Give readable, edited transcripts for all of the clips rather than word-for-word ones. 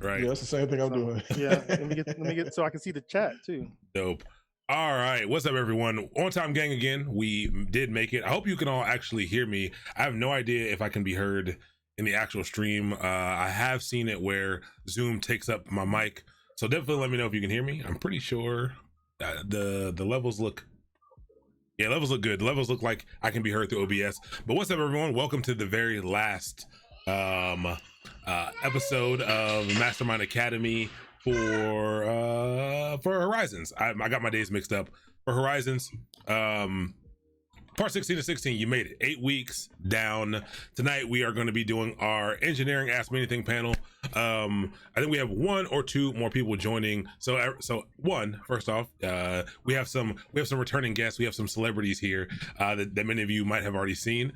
right? Yeah, that's the same thing I'm So doing. yeah, let me get so I can see the chat too. Dope. All right, what's up, everyone? On time gang again. We did make it. I hope you can all actually hear me. I have no idea if I can be heard in the actual stream. I have seen it where Zoom takes up my mic, so definitely let me know if you can hear me. I'm pretty sure the levels look. Yeah, levels look good. The levels look like I can be heard through OBS. But what's up, everyone? Welcome to the very last episode of Mastermind Academy for Horizons. I got my days mixed up. For Horizons, part 16 to 16, you made it. 8 weeks down. Tonight we are going to be doing our engineering Ask Me Anything panel. I think we have one or two more people joining. So one, first off, we have some returning guests. We have some celebrities here that many of you might have already seen.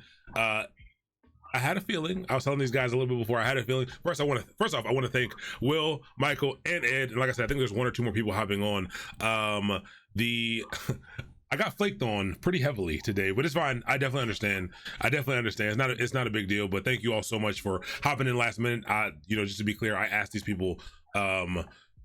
I had a feeling. I was telling these guys a little bit before. I had a feeling. First off, I want to thank Will, Michael, and Ed. And like I said, I think there's one or two more people hopping on. I got flaked on pretty heavily today, but it's fine. I definitely understand. It's not a big deal. But thank you all so much for hopping in last minute. Just to be clear, I asked these people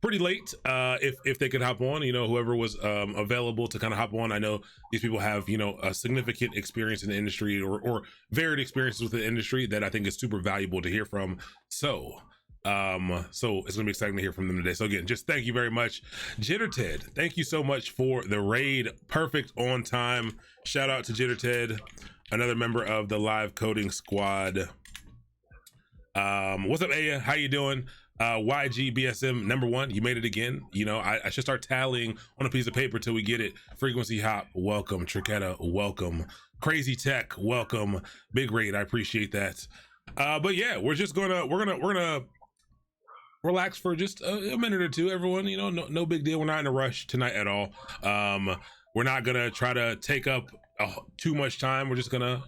pretty late if they could hop on. Whoever was available to kind of hop on. I know these people have a significant experience in the industry or varied experiences with the industry that I think is super valuable to hear from. So it's gonna be exciting to hear from them today. So again, just thank you very much. Jitter Ted, thank you so much for the raid. Perfect on time. Shout out to Jitter Ted, another member of the live coding squad. What's up, Aya? How you doing? YGBSM #1, you made it again. I should start tallying on a piece of paper till we get it. Frequency Hop, welcome. Triquetta, welcome. Crazy Tech, welcome. Big raid, I appreciate that. But yeah, we're gonna relax for just a minute or two, everyone. No big deal. We're not in a rush tonight at all. We're not gonna try to take up too much time. We're just gonna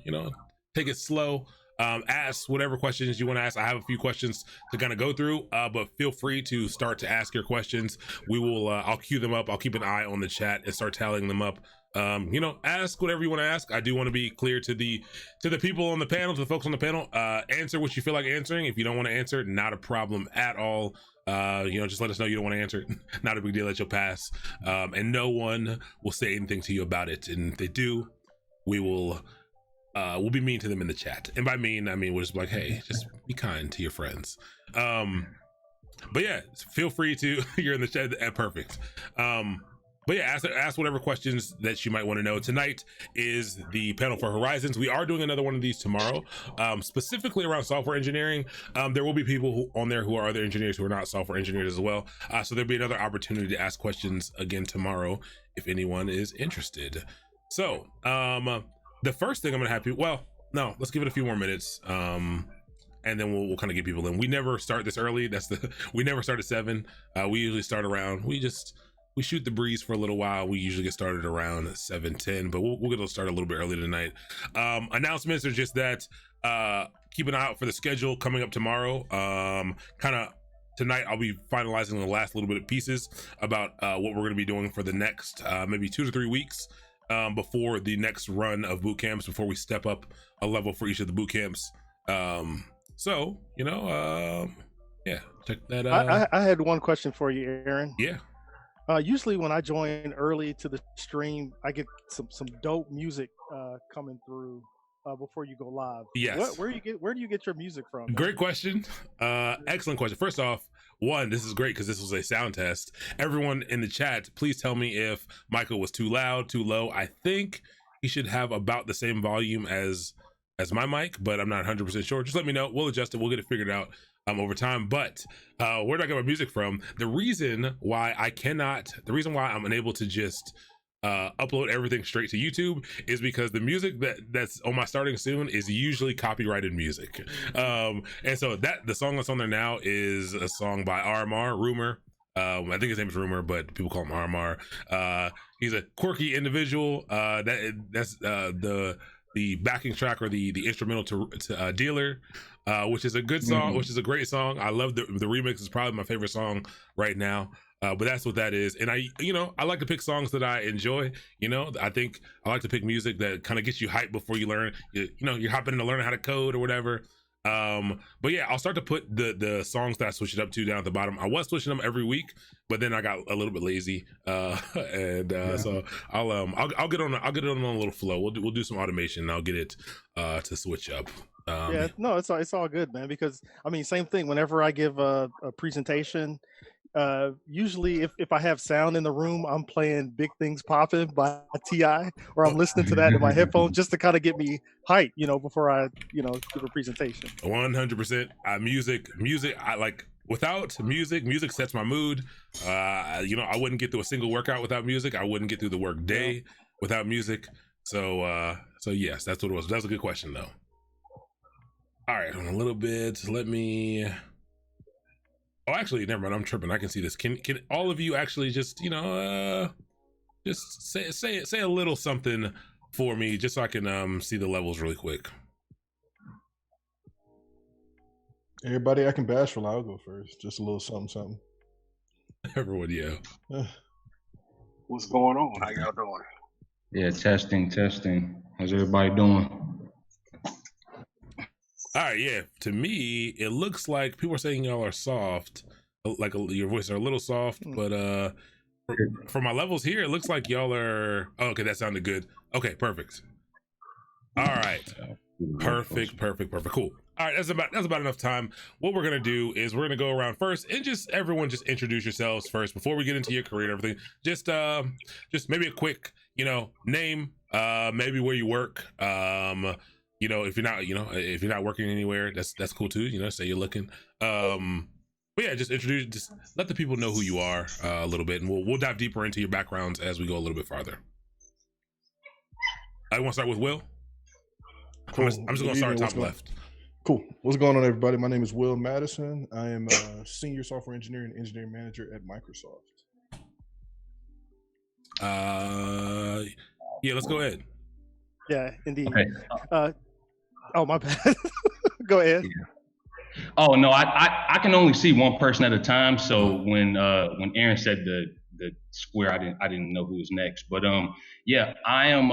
take it slow. Ask whatever questions you want to ask. I have a few questions to kind of go through, but feel free to start to ask your questions. We will I'll queue them up. I'll keep an eye on the chat and start tallying them up. Ask whatever you want to ask. I do want to be clear to the people on the panel, to the folks on the panel. Answer what you feel like answering. If you don't want to answer, not a problem at all. Just let us know you don't want to answer. Not a big deal that you'll pass. And no one will say anything to you about it. And if they do, we'll be mean to them in the chat. And by mean, I mean we'll just be like, hey, just be kind to your friends. But yeah, feel free to. You're in the chat. Perfect. But yeah, ask whatever questions that you might want to know. Tonight is the panel for Horizons. We are doing another one of these tomorrow, specifically around software engineering. There will be people on there who are other engineers who are not software engineers as well. So there'll be another opportunity to ask questions again tomorrow if anyone is interested. So the first thing I'm gonna have people. Well, no, let's give it a few more minutes. And then we'll kind of get people in. We never start this early. We never start at 7. We usually start around. We shoot the breeze for a little while. We usually get started around 7:10, but we'll get started a little bit early tonight. Announcements are just that keep an eye out for the schedule coming up tomorrow. Kind of tonight, I'll be finalizing the last little bit of pieces about what we're going to be doing for the next maybe 2 to 3 weeks before the next run of boot camps, before we step up a level for each of the boot camps. Yeah, check that out. I had one question for you, Aaron. Yeah. Usually when I join early to the stream, I get some dope music coming through before you go live. Yes. Where do you get your music from? Great question. Excellent question. First off, this is great because this was a sound test. Everyone in the chat, please tell me if Michael was too loud, too low. I think he should have about the same volume as my mic, but I'm not 100% sure. Just let me know. We'll adjust it. We'll get it figured out over time. But where do I get my music from? The reason why I'm unable to just upload everything straight to YouTube is because the music that's on my starting soon is usually copyrighted music. And so the song that's on there now is a song by RMR, Rumor. I think his name is Rumor, but people call him RMR. He's a quirky individual. That's the backing track or the instrumental to Dealer, which is a good song, which is a great song. I love the remix. Is probably my favorite song right now. But that's what that is. And I like to pick songs that I enjoy. I think I like to pick music that kind of gets you hyped before you learn. You're hopping into learning how to code or whatever. But yeah, I'll start to put the songs that I switch it up to down at the bottom. I was switching them every week, but then I got a little bit lazy, so I'll get on a little flow. We'll do some automation. And I'll get it to switch up. Yeah, no, it's all good, man. Because I mean, same thing. Whenever I give a presentation, usually if I have sound in the room, I'm playing "Big Things Poppin" by Ti, or I'm listening to that in my headphones just to kind of get me hyped, before I give a presentation. 100%. Music. I like. Without music sets my mood. I wouldn't get through a single workout without music. I wouldn't get through the work day without music. So yes, that's what it was. That's a good question though. All right, on a little bit. Let me. Oh, actually, never mind. I'm tripping. I can see this. Can all of you actually just just say a little something for me, just so I can see the levels really quick. Everybody, I can bash for. I'll go first. Just a little something. Everyone, yeah. What's going on? How y'all doing? Yeah, testing. How's everybody doing? All right, yeah. To me, it looks like people are saying y'all are soft, like your voices are a little soft, but for my levels here, it looks like y'all are. Oh, okay, that sounded good. Okay, perfect. All right, perfect. Cool. All right, that's about enough time. What we're gonna do is we're gonna go around first and everyone just introduce yourselves first before we get into your career and everything. Just maybe a quick, name, maybe where you work. If you're not working anywhere, that's cool too. Say you're looking. But yeah, just let the people know who you are a little bit, and we'll dive deeper into your backgrounds as we go a little bit farther. I want to start with Will. Cool. I'm just gonna start top left. Cool. What's going on, everybody? My name is Will Madison. I am a senior software engineer and engineering manager at Microsoft. Yeah, let's go ahead. Yeah, indeed. Okay. Oh, my bad. Go ahead. Yeah. Oh no, I can only see one person at a time. So when Aaron said the square, I didn't know who was next. But yeah, I'm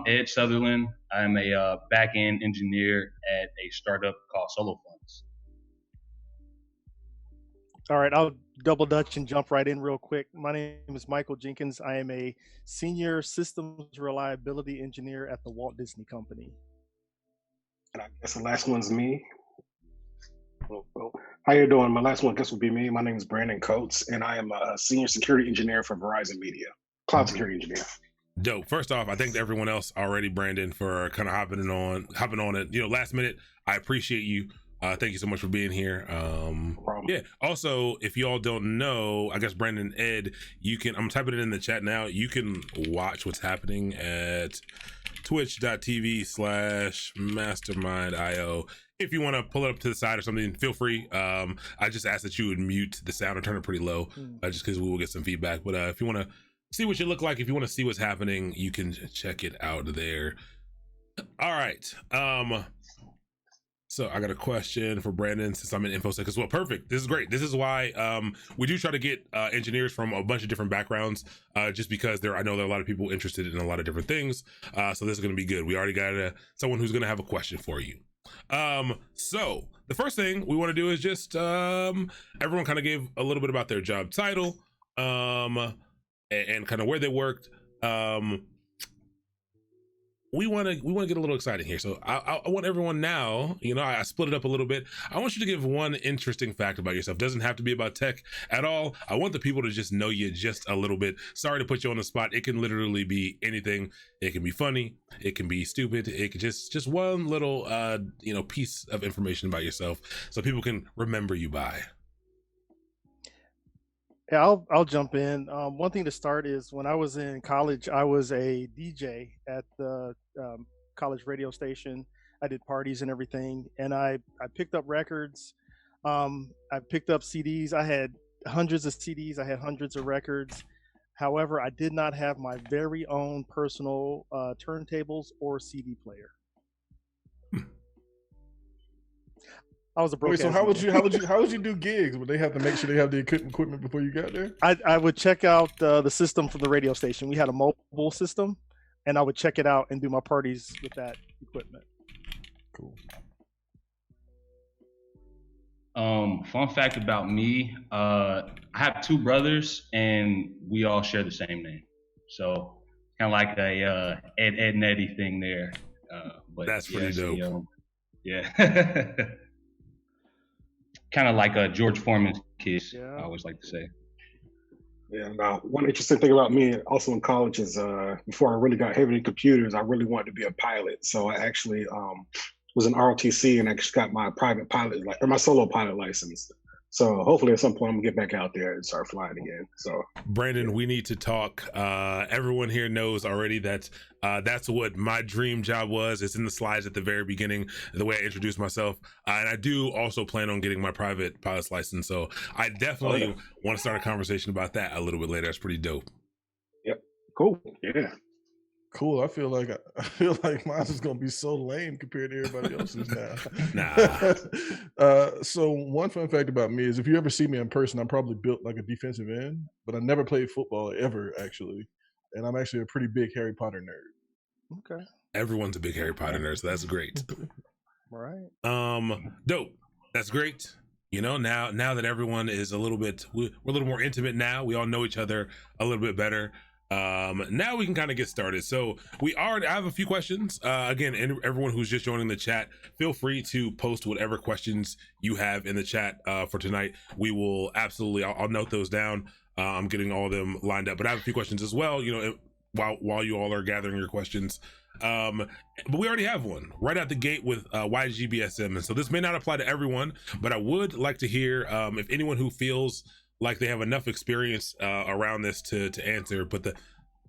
Ed Sutherland. I'm a back-end engineer at a startup called Solo Funds. All right, I'll double dutch and jump right in real quick. My name is Michael Jenkins. I am a senior systems reliability engineer at the Walt Disney Company. And I guess the last one's me. Well, how you doing? My last one, I guess, would be me. My name is Brandon Coates, and I am a senior security engineer for Verizon Media, cloud security engineer. Dope. First off, I thank everyone else already, Brandon, for kind of hopping on it. Last minute. I appreciate you. Thank you so much for being here. No problem. Yeah. Also, if you all don't know, I guess Brandon and Ed, I'm typing it in the chat now. You can watch what's happening at twitch.tv/mastermind.io. If you want to pull it up to the side or something, feel free. I just ask that you would mute the sound or turn it pretty low, just because we will get some feedback. But if you want to see what you look like, if you want to see what's happening, you can check it out there. All right. So I got a question for Brandon, since I'm in InfoSec as well. Perfect. This is great. This is why we do try to get engineers from a bunch of different backgrounds, just because I know there are a lot of people interested in a lot of different things. So this is going to be good. We already got someone who's going to have a question for you. So the first thing we want to do is just everyone kind of gave a little bit about their job title, and kind of where they worked. We want to get a little exciting here. So I want everyone now, I split it up a little bit. I want you to give one interesting fact about yourself. Doesn't have to be about tech at all. I want the people to just know you just a little bit. Sorry to put you on the spot. It can literally be anything. It can be funny. It can be stupid. It can just one little, piece of information about yourself so people can remember you by. Yeah, I'll jump in. One thing to start is when I was in college, I was a DJ at the college radio station. I did parties and everything, and I picked up records. I picked up CDs. I had hundreds of CDs. I had hundreds of records. However, I did not have my very own personal turntables or CD player. I was a broke. Wait, so how would you do gigs? Would they have to make sure they have the equipment before you got there? I would check out the system from the radio station. We had a mobile system, and I would check it out and do my parties with that equipment. Cool. Fun fact about me, I have two brothers and we all share the same name. So kind of like a Ed and Eddie thing there. But That's pretty dope. Yeah. Kind of like a George Foreman's kids, I always like to say. Yeah, now one interesting thing about me also in college is before I really got heavy into computers, I really wanted to be a pilot. So I actually was in ROTC and actually got my private pilot, or my solo pilot license. So hopefully at some point I'm gonna get back out there and start flying again. So Brandon, we need to talk. Everyone here knows already that that's what my dream job was. It's in the slides at the very beginning, the way I introduced myself. And I do also plan on getting my private pilot's license. So I definitely want to start a conversation about that a little bit later. That's pretty dope. Yep. Cool. Yeah. Cool. I feel like mine is gonna be so lame compared to everybody else's now. Nah. So one fun fact about me is if you ever see me in person, I'm probably built like a defensive end, but I never played football ever actually, and I'm actually a pretty big Harry Potter nerd. Okay. Everyone's a big Harry Potter nerd, so that's great. Right. Dope. That's great. You know, now that everyone is we're a little more intimate now. We all know each other a little bit better. Now we can kind of get started. So I have a few questions. Again, everyone who's just joining the chat, feel free to post whatever questions you have in the chat for tonight. We will absolutely, I'll note those down. I'm getting all of them lined up, but I have a few questions as well, you know, while you all are gathering your questions. But we already have one right out the gate with YGBSM. And so this may not apply to everyone, but I would like to hear if anyone who feels like they have enough experience around this to answer. But the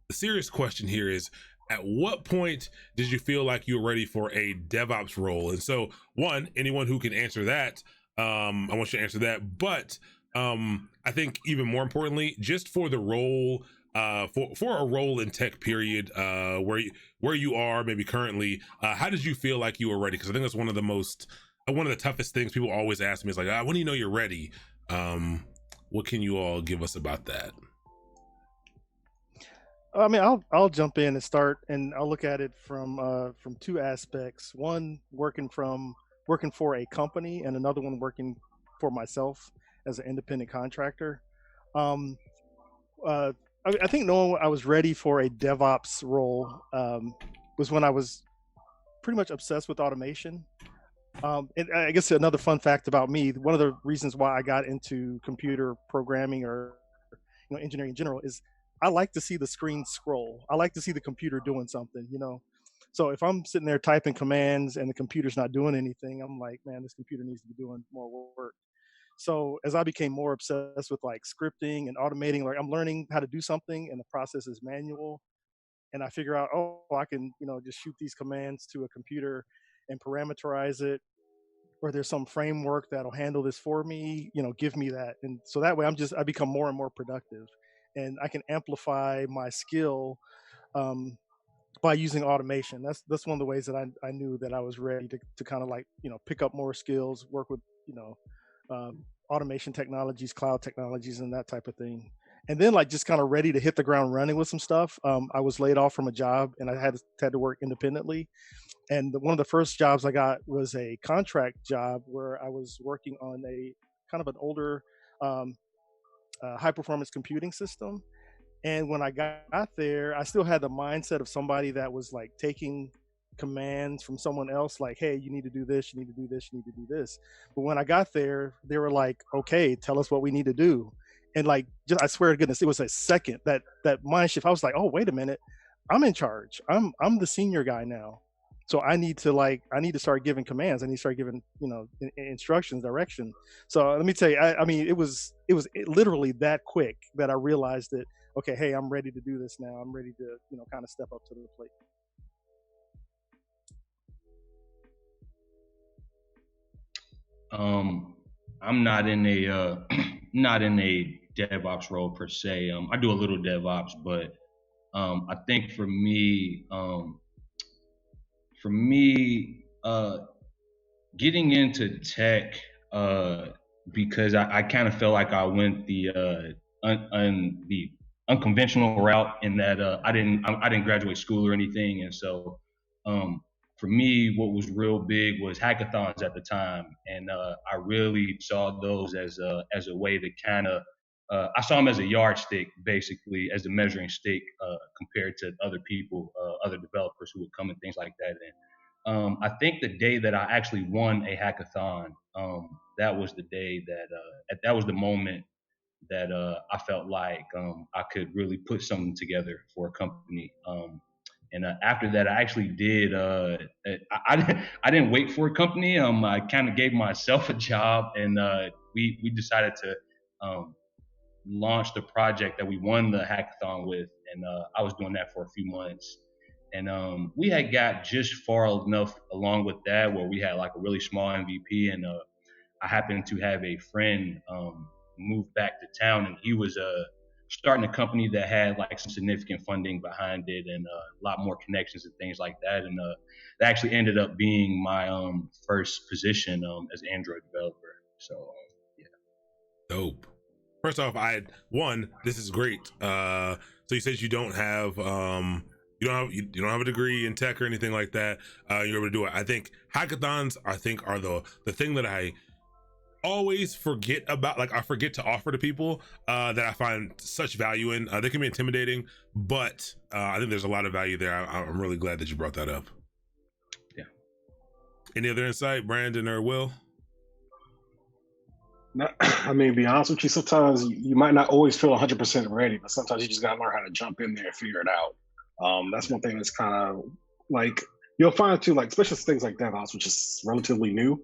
serious question here is, at what point did you feel like you were ready for a DevOps role? And so anyone who can answer that, I want you to answer that. But I think even more importantly, just for the role, for a role in tech period, where you are maybe currently, how did you feel like you were ready? Because I think that's one of the toughest things people always ask me is like, when do you know you're ready? What can you all give us about that? I mean, I'll jump in and start, and I'll look at it from two aspects. One, working for a company, and another one working for myself as an independent contractor. I think knowing I was ready for a DevOps role was when I was pretty much obsessed with automation. And I guess another fun fact about me, one of the reasons why I got into computer programming or engineering in general is I like to see the screen scroll. I like to see the computer doing something, So if I'm sitting there typing commands and the computer's not doing anything, I'm like, man, this computer needs to be doing more work. So as I became more obsessed with like scripting and automating, like I'm learning how to do something and the process is manual, and I figure out, I can, just shoot these commands to a computer and parameterize it, or there's some framework that'll handle this for me, give me that. And so that way I become more and more productive, and I can amplify my skill by using automation. That's one of the ways that I knew that I was ready to kind of like, pick up more skills, work with, automation technologies, cloud technologies, and that type of thing. And then like just kind of ready to hit the ground running with some stuff. I was laid off from a job and I had to work independently. And one of the first jobs I got was a contract job where I was working on a kind of an older high performance computing system. And when I got there, I still had the mindset of somebody that was like taking commands from someone else, like, hey, you need to do this, you need to do this, you need to do this. But when I got there, they were like, okay, tell us what we need to do. And like, just, I swear to goodness, it was a second that mind shift. I was like, oh, wait a minute, I'm in charge. I'm the senior guy now. So I need to start giving commands. I need to start giving, instructions, direction. So let me tell you, I mean, it was literally that quick that I realized that, okay, hey, I'm ready to do this now. I'm ready to, kind of step up to the plate. I'm not in a DevOps role per se. I do a little DevOps, but I think for me, getting into tech, because I kind of felt like I went the unconventional route in that I didn't graduate school or anything, and so for me, what was real big was hackathons at the time, and I really saw those as a way to kind of I saw them as a yardstick, basically, as a measuring stick compared to other people, other developers who would come and things like that. And I think the day that I actually won a hackathon, that was the day that was the moment that I felt like I could really put something together for a company. And after that, I actually did. I didn't wait for a company. I kind of gave myself a job, and we decided to launch the project that we won the hackathon with. And I was doing that for a few months, and we had got just far enough along with that where we had like a really small MVP, and I happened to have a friend move back to town, and he was starting a company that had like some significant funding behind it and a lot more connections and things like that. And that actually ended up being my first position as an Android developer. So yeah. Dope. First off, this is great. So you said you don't have you don't have a degree in tech or anything like that. You're able to do it. I think hackathons are the thing that I always forget about. Like I forget to offer to people that I find such value in. They can be intimidating, but I think there's a lot of value there. I'm really glad that you brought that up. Yeah. Any other insight, Brandon or Will? No, I mean, to be honest with you, sometimes you might not always feel 100% ready, but sometimes you just gotta learn how to jump in there and figure it out. That's one thing that's kind of like you'll find too, like especially things like DevOps, which is relatively new.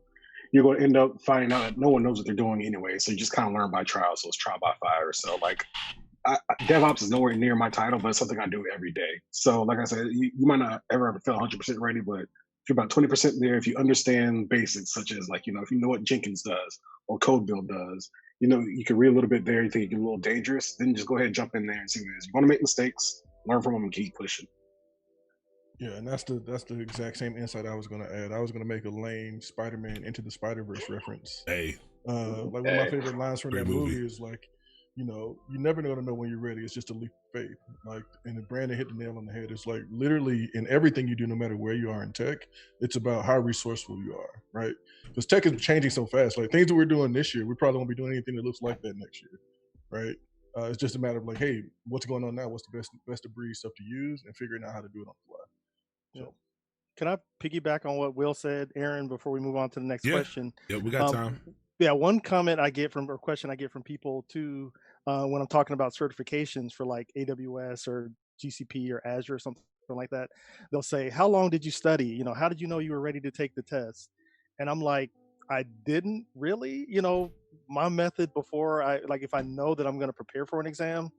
You're going to end up finding out that no one knows what they're doing anyway. So you just kind of learn by trial. So it's trial by fire. So like DevOps is nowhere near my title, but it's something I do every day. So like I said, you might not ever feel 100% ready, but if you're about 20% there, if you understand basics, such as like, if you know what Jenkins does or Code Build does, you can read a little bit there. You think you're a little dangerous, then just go ahead and jump in there and see what it is. You want to make mistakes, learn from them and keep pushing. Yeah, and that's the exact same insight I was going to add. I was going to make a lame Spider-Man Into the Spider-Verse reference. Hey, like one of my favorite lines from that movie is like, you never going to know when you're ready. It's just a leap of faith. Like, and Brandon hit the nail on the head. It's like literally in everything you do, no matter where you are in tech, it's about how resourceful you are, right? Because tech is changing so fast. Like things that we're doing this year, we probably won't be doing anything that looks like that next year, right? It's just a matter of like, hey, what's going on now? What's the best of breed stuff to use, and figuring out how to do it on the fly. So, can I piggyback on what Will said, Aaron, before we move on to the next question? Yeah, we got time. Yeah, one comment I get from, or question I get from people too, when I'm talking about certifications for like AWS or GCP or Azure or something like that, they'll say, how long did you study? How did you know you were ready to take the test? And I'm like, I didn't really, my method before if I know that I'm going to prepare for an exam,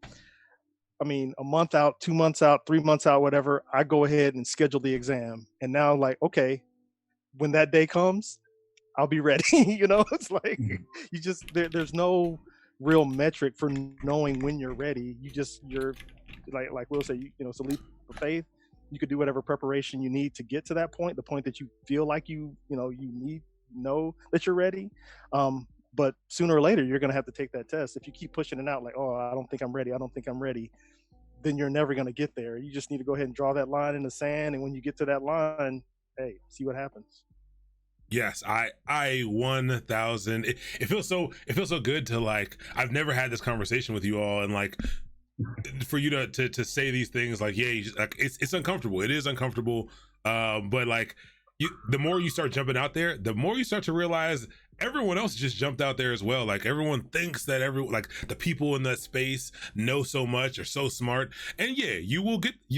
I mean, a month out, 2 months out, 3 months out, whatever, I go ahead and schedule the exam. And now okay, when that day comes, I'll be ready. It's like, you just, there's no real metric for knowing when you're ready. You're like Will said, it's a leap of faith. You could do whatever preparation you need to get to that point, the point that you feel like you know that you're ready. But sooner or later, you're going to have to take that test. If you keep pushing it out like, oh, I don't think I'm ready, then you're never going to get there. You just need to go ahead and draw that line in the sand. And when you get to that line, hey, see what happens. Yes, I 1,000. It feels so good to like, I've never had this conversation with you all, and like for you to say these things like, yeah, it's uncomfortable. It is uncomfortable. But like the more you start jumping out there, the more you start to realize everyone else just jumped out there as well. Like everyone thinks that the people in that space know so much, are so smart. And yeah,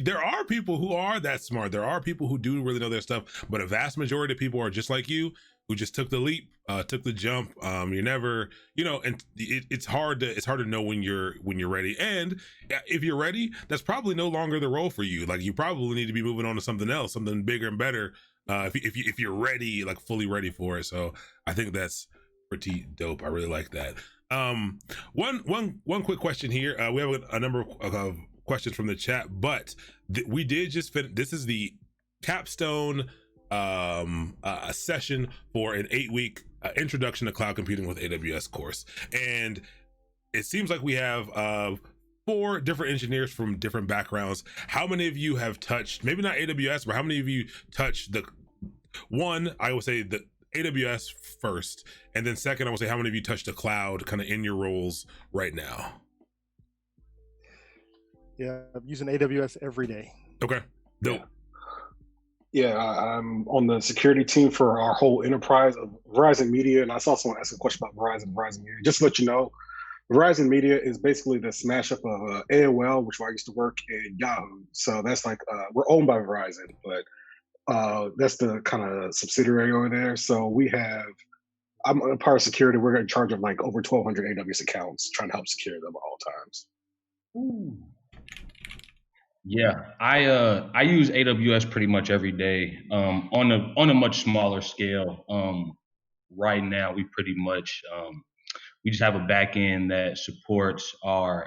there are people who are that smart. There are people who do really know their stuff, but a vast majority of people are just like you, who just took the leap, took the jump. You're never, and it's hard to know when you're ready. And if you're ready, that's probably no longer the role for you. Like you probably need to be moving on to something else, something bigger and better. If you're ready, like fully ready for it. So I think that's pretty dope. I really like that. One quick question here. We have a number of questions from the chat, but we did just finish. This is the capstone a session for an 8-week introduction to cloud computing with AWS course, and it seems like we have 4 different engineers from different backgrounds. How many of you have touched, maybe not AWS, but how many of you touched the One, I would say the AWS first, and then second, I would say how many of you touch the cloud kind of in your roles right now? Yeah, I'm using AWS every day. Okay, dope. Yeah, I'm on the security team for our whole enterprise of Verizon Media, and I saw someone ask a question about Verizon Media. Just to let you know, Verizon Media is basically the smash up of AOL, which I used to work in Yahoo. So that's like we're owned by Verizon, but that's the kind of subsidiary over there. So I'm a part of security. We're in charge of like over 1,200 AWS accounts, trying to help secure them at all times. Ooh. Yeah, I use AWS pretty much every day. On a much smaller scale. Right now, we pretty much we just have a backend that supports our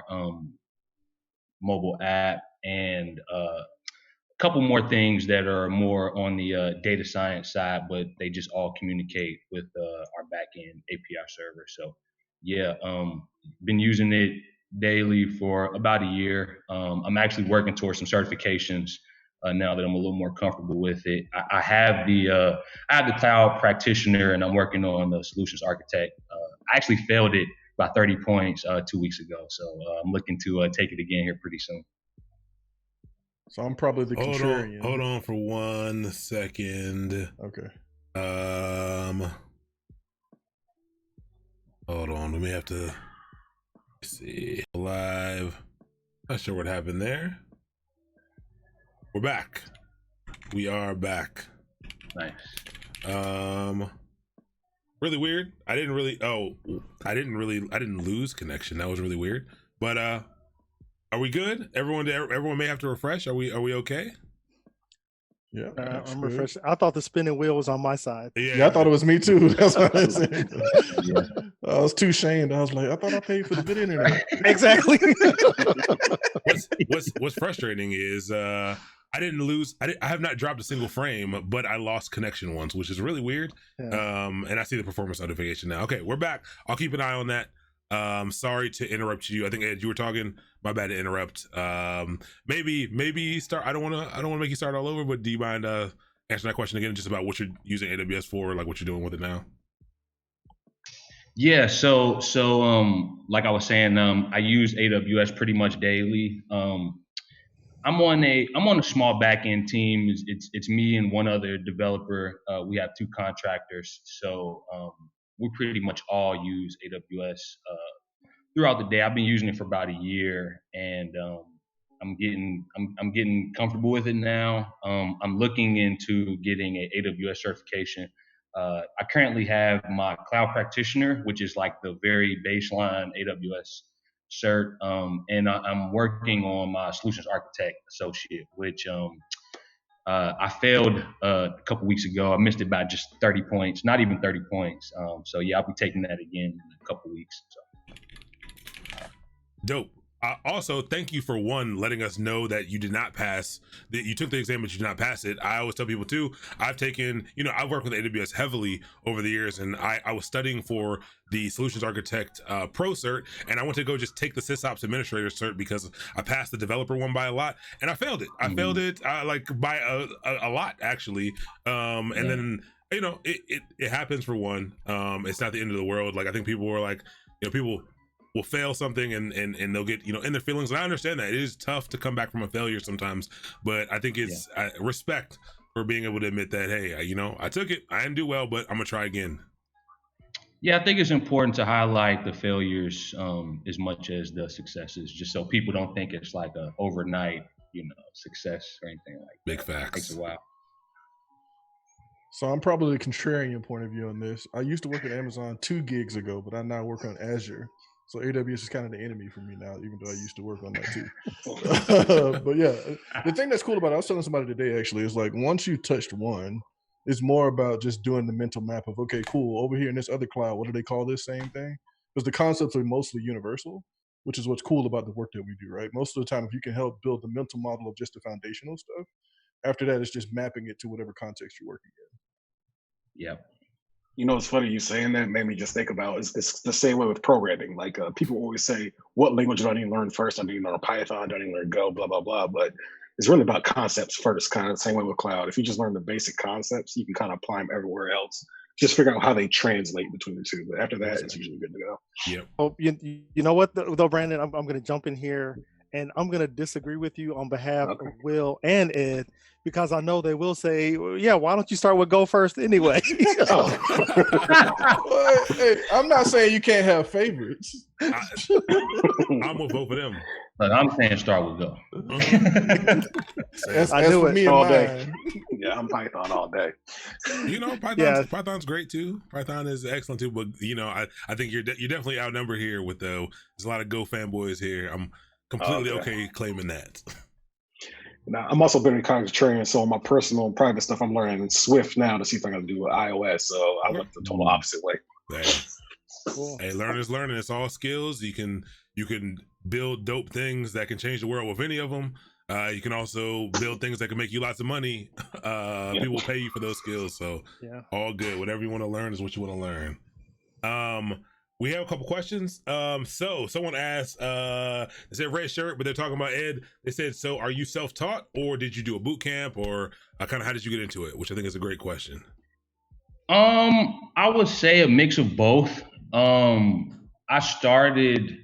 mobile app and a couple more things that are more on the data science side, but they just all communicate with our backend API server. So yeah, been using it daily for about a year. I'm actually working towards some certifications now that I'm a little more comfortable with it. I have the cloud practitioner, and I'm working on the solutions architect. I actually failed it by 30 points 2 weeks ago, so I'm looking to take it again here pretty soon. So I'm probably the contrarian. Hold on for 1 second. Okay. Hold on. We may have to see live. Not sure what happened there. We're back. We are back. Nice. Really weird. I didn't lose connection. That was really weird. But are we good? Everyone may have to refresh. Are we okay? Yeah, I'm refreshed. I thought the spinning wheel was on my side. Yeah, I thought it was me too. That's what I said. I was too shamed. I was like, I thought I paid for the good internet. Exactly. What's frustrating is I didn't lose. I have not dropped a single frame, but I lost connection once, which is really weird. Yeah. And I see the performance notification now. Okay, we're back. I'll keep an eye on that. Sorry to interrupt you. I think Ed, you were talking. My bad to interrupt. Maybe start. I don't want to make you start all over. But do you mind answering that question again, just about what you're using AWS for, like what you're doing with it now? Yeah. So like I was saying, I use AWS pretty much daily. I'm on a small backend team. It's me and one other developer. We have 2 contractors. So we pretty much all use AWS throughout the day. I've been using it for about a year, and I'm getting comfortable with it now. I'm looking into getting an AWS certification. I currently have my cloud practitioner, which is like the very baseline AWS cert, and I'm working on my solutions architect associate, which I failed a couple weeks ago. I missed it by just 30 points, not even 30 points. So yeah, I'll be taking that again in a couple weeks. So. Dope. Also, thank you for letting us know that you did not pass, that you took the exam but you did not pass it. I always tell people too, I've worked with AWS heavily over the years, and I was studying for the Solutions Architect Pro cert, and I went to go just take the SysOps Administrator cert because I passed the developer one by a lot, and I failed it. I failed it like by a lot actually, then it happens for one. It's not the end of the world. Like I think people were like, people will fail something and they'll get in their feelings, and I understand that it is tough to come back from a failure sometimes, but I think it's respect for being able to admit that, hey, I took it, I didn't do well, but I'm gonna try again. Yeah, I think it's important to highlight the failures as much as the successes, just so people don't think it's like a overnight success or anything like that. Big facts. It takes a while. So I'm probably the contrarian point of view on this. I used to work at Amazon 2 gigs ago, but I now work on Azure. So AWS is kind of the enemy for me now, even though I used to work on that too. But yeah, the thing that's cool about it, I was telling somebody today actually, is like once you touched one, it's more about just doing the mental map of, okay, cool, over here in this other cloud, what do they call this same thing? Because the concepts are mostly universal, which is what's cool about the work that we do, right? Most of the time, if you can help build the mental model of just the foundational stuff, after that, it's just mapping it to whatever context you're working in. Yeah. It's funny you saying that made me just think about it's the same way with programming. Like people always say, what language do I need to learn first? I need to learn Python, I need to learn Go, blah, blah, blah. But it's really about concepts first, kind of the same way with cloud. If you just learn the basic concepts, you can kind of apply them everywhere else. Just figure out how they translate between the two. But after that, it's usually good to go. Yep. Oh, you know what, though, Brandon? I'm going to jump in here, and I'm going to disagree with you on behalf of Will and Ed, because I know they will say, well, yeah, why don't you start with Go First anyway? Well, hey, I'm not saying you can't have favorites. I'm with both of them. But I'm saying start with Go. As for me and all mine. day. Yeah, I'm Python all day. You know, Python's great too. Python is excellent too. But you know, I think you're definitely outnumbered here with there's a lot of Go fanboys here. I'm completely okay claiming that. Now, I'm also been in contrarian, so on my personal and private stuff, I'm learning Swift now to see if I can do iOS. So I went the total opposite way. Cool. Hey, learning is learning. It's all skills. You can build dope things that can change the world with any of them. You can also build things that can make you lots of money. People will pay you for those skills. So all good. Whatever you want to learn is what you want to learn. We have a couple questions. So someone asked, they said red shirt, but they're talking about Ed. They said, so are you self-taught or did you do a boot camp, or kind of how did you get into it? Which I think is a great question. I would say a mix of both. I started,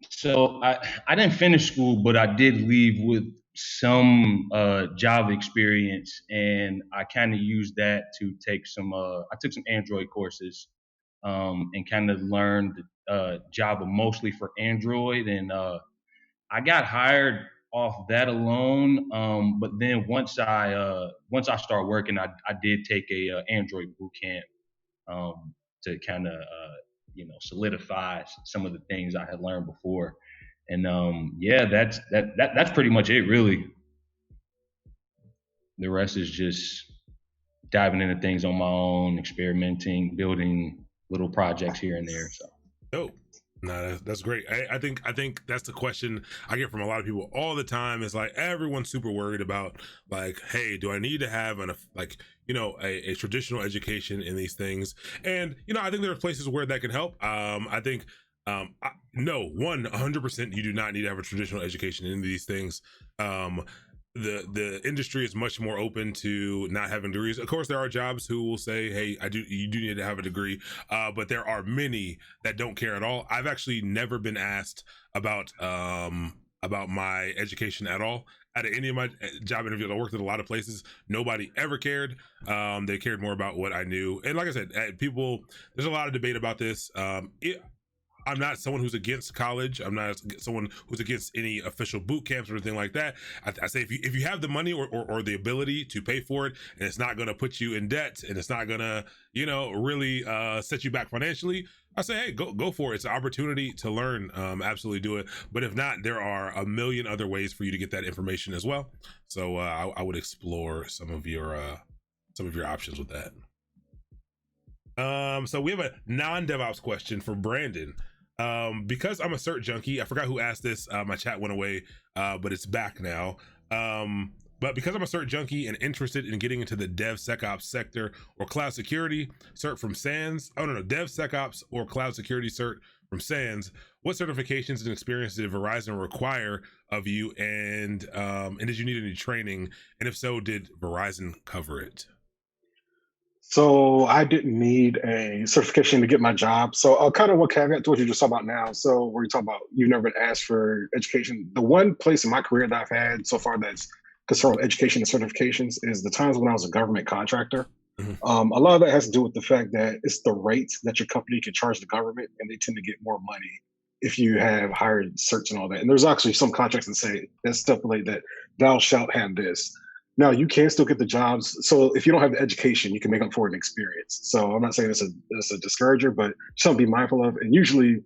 so I didn't finish school, but I did leave with some Java experience, and I kind of used that to take some, I took some Android courses. And kind of learned Java mostly for Android, and I got hired off that alone. But then once I started working, I did take a Android boot camp to kind of solidify some of the things I had learned before. And that's pretty much it, really. The rest is just diving into things on my own, experimenting, building little projects here and there. So no, that's great. I think that's the question I get from a lot of people all the time. Is like everyone's super worried about like, hey, do I need to have a traditional education in these things? And I think there are places where that can help. I think no, 100% you do not need to have a traditional education in these things. The industry is much more open to not having degrees. Of course, there are jobs who will say, hey, you do need to have a degree, but there are many that don't care at all. I've actually never been asked about my education at all. Out of any of my job interviews, I worked at a lot of places. Nobody ever cared. They cared more about what I knew. And like I said, there's a lot of debate about this. I'm not someone who's against college. I'm not someone who's against any official boot camps or anything like that. I say if you have the money or the ability to pay for it, and it's not going to put you in debt, and it's not going to really set you back financially, I say, hey, go for it. It's an opportunity to learn. Absolutely do it. But if not, there are a million other ways for you to get that information as well. So I would explore some of your options with that. So we have a non-DevOps question for Brandon. Because I'm a cert junkie, I forgot who asked this. My chat went away, but it's back now. But because I'm a cert junkie and interested in getting into the DevSecOps sector or cloud security, cert from SANS. Oh no, DevSecOps or cloud security cert from SANS. What certifications and experience did Verizon require of you, and did you need any training? And if so, did Verizon cover it? So I didn't need a certification to get my job. So kind of what caveat to what you just talked about now. So where you talk about you've never been asked for education. The one place in my career that I've had so far that's concerned with education and certifications is the times when I was a government contractor. Mm-hmm. A lot of that has to do with the fact that it's the rates that your company can charge the government, and they tend to get more money if you have hired certs and all that. And there's actually some contracts that stipulate that thou shalt have this. Now, you can still get the jobs. So if you don't have the education, you can make up for it in experience. So I'm not saying it's a discourager, but something to be mindful of. And usually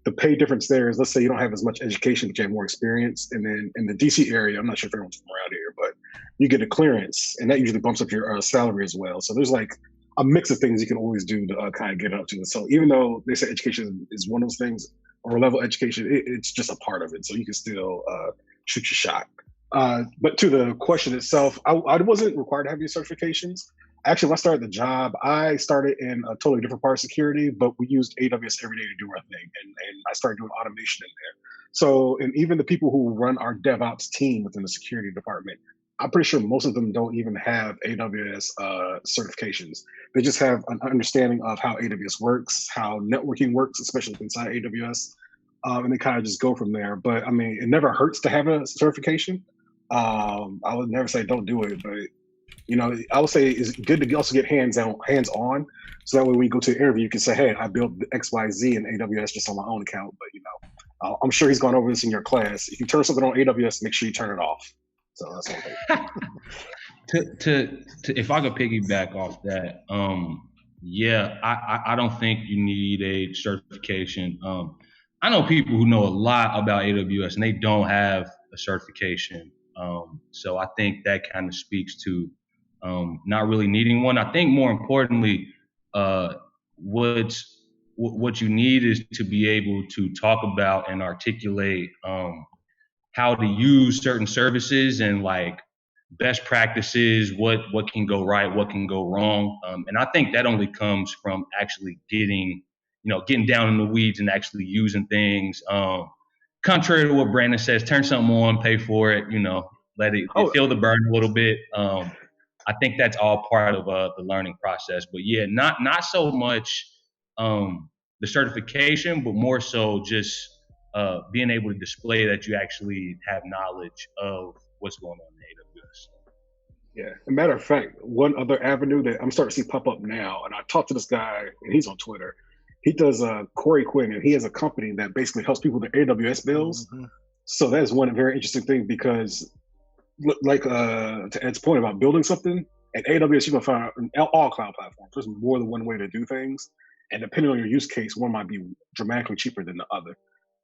the pay difference there is, let's say you don't have as much education, but you have more experience. And then in the DC area, I'm not sure if everyone's from around here, but you get a clearance, and that usually bumps up your salary as well. So there's like a mix of things you can always do to kind of get up to. So even though they say education is one of those things, or level education, it's just a part of it. So you can still shoot your shot. But to the question itself, I wasn't required to have these certifications. Actually, when I started the job, I started in a totally different part of security, but we used AWS every day to do our thing. And I started doing automation in there. So, and even the people who run our DevOps team within the security department, I'm pretty sure most of them don't even have AWS certifications. They just have an understanding of how AWS works, how networking works, especially inside AWS, and they kind of just go from there. But I mean, it never hurts to have a certification. I would never say don't do it, but I would say it's good to also get hands on, so that way when you go to the interview, you can say, "Hey, I built XYZ in AWS just on my own account." But I'm sure he's gone over this in your class. If you turn something on AWS, make sure you turn it off. So that's one thing. to if I could piggyback off that, yeah, I don't think you need a certification. I know people who know a lot about AWS and they don't have a certification. So I think that kind of speaks to not really needing one. I think more importantly, what you need is to be able to talk about and articulate how to use certain services and like best practices, what can go right, what can go wrong. And I think that only comes from actually getting down in the weeds and actually using things. Contrary to what Brandon says, turn something on, pay for it, let it feel the burn a little bit. I think that's all part of the learning process. But yeah, not so much the certification, but more so just being able to display that you actually have knowledge of what's going on in AWS. Yeah. As a matter of fact, one other avenue that I'm starting to see pop up now, and I talked to this guy, and he's on Twitter. He does Corey Quinn, and he has a company that basically helps people with their AWS bills. Mm-hmm. So that is one very interesting thing because, like to Ed's point about building something, at AWS you can find all cloud platforms. There's more than one way to do things, and depending on your use case, one might be dramatically cheaper than the other.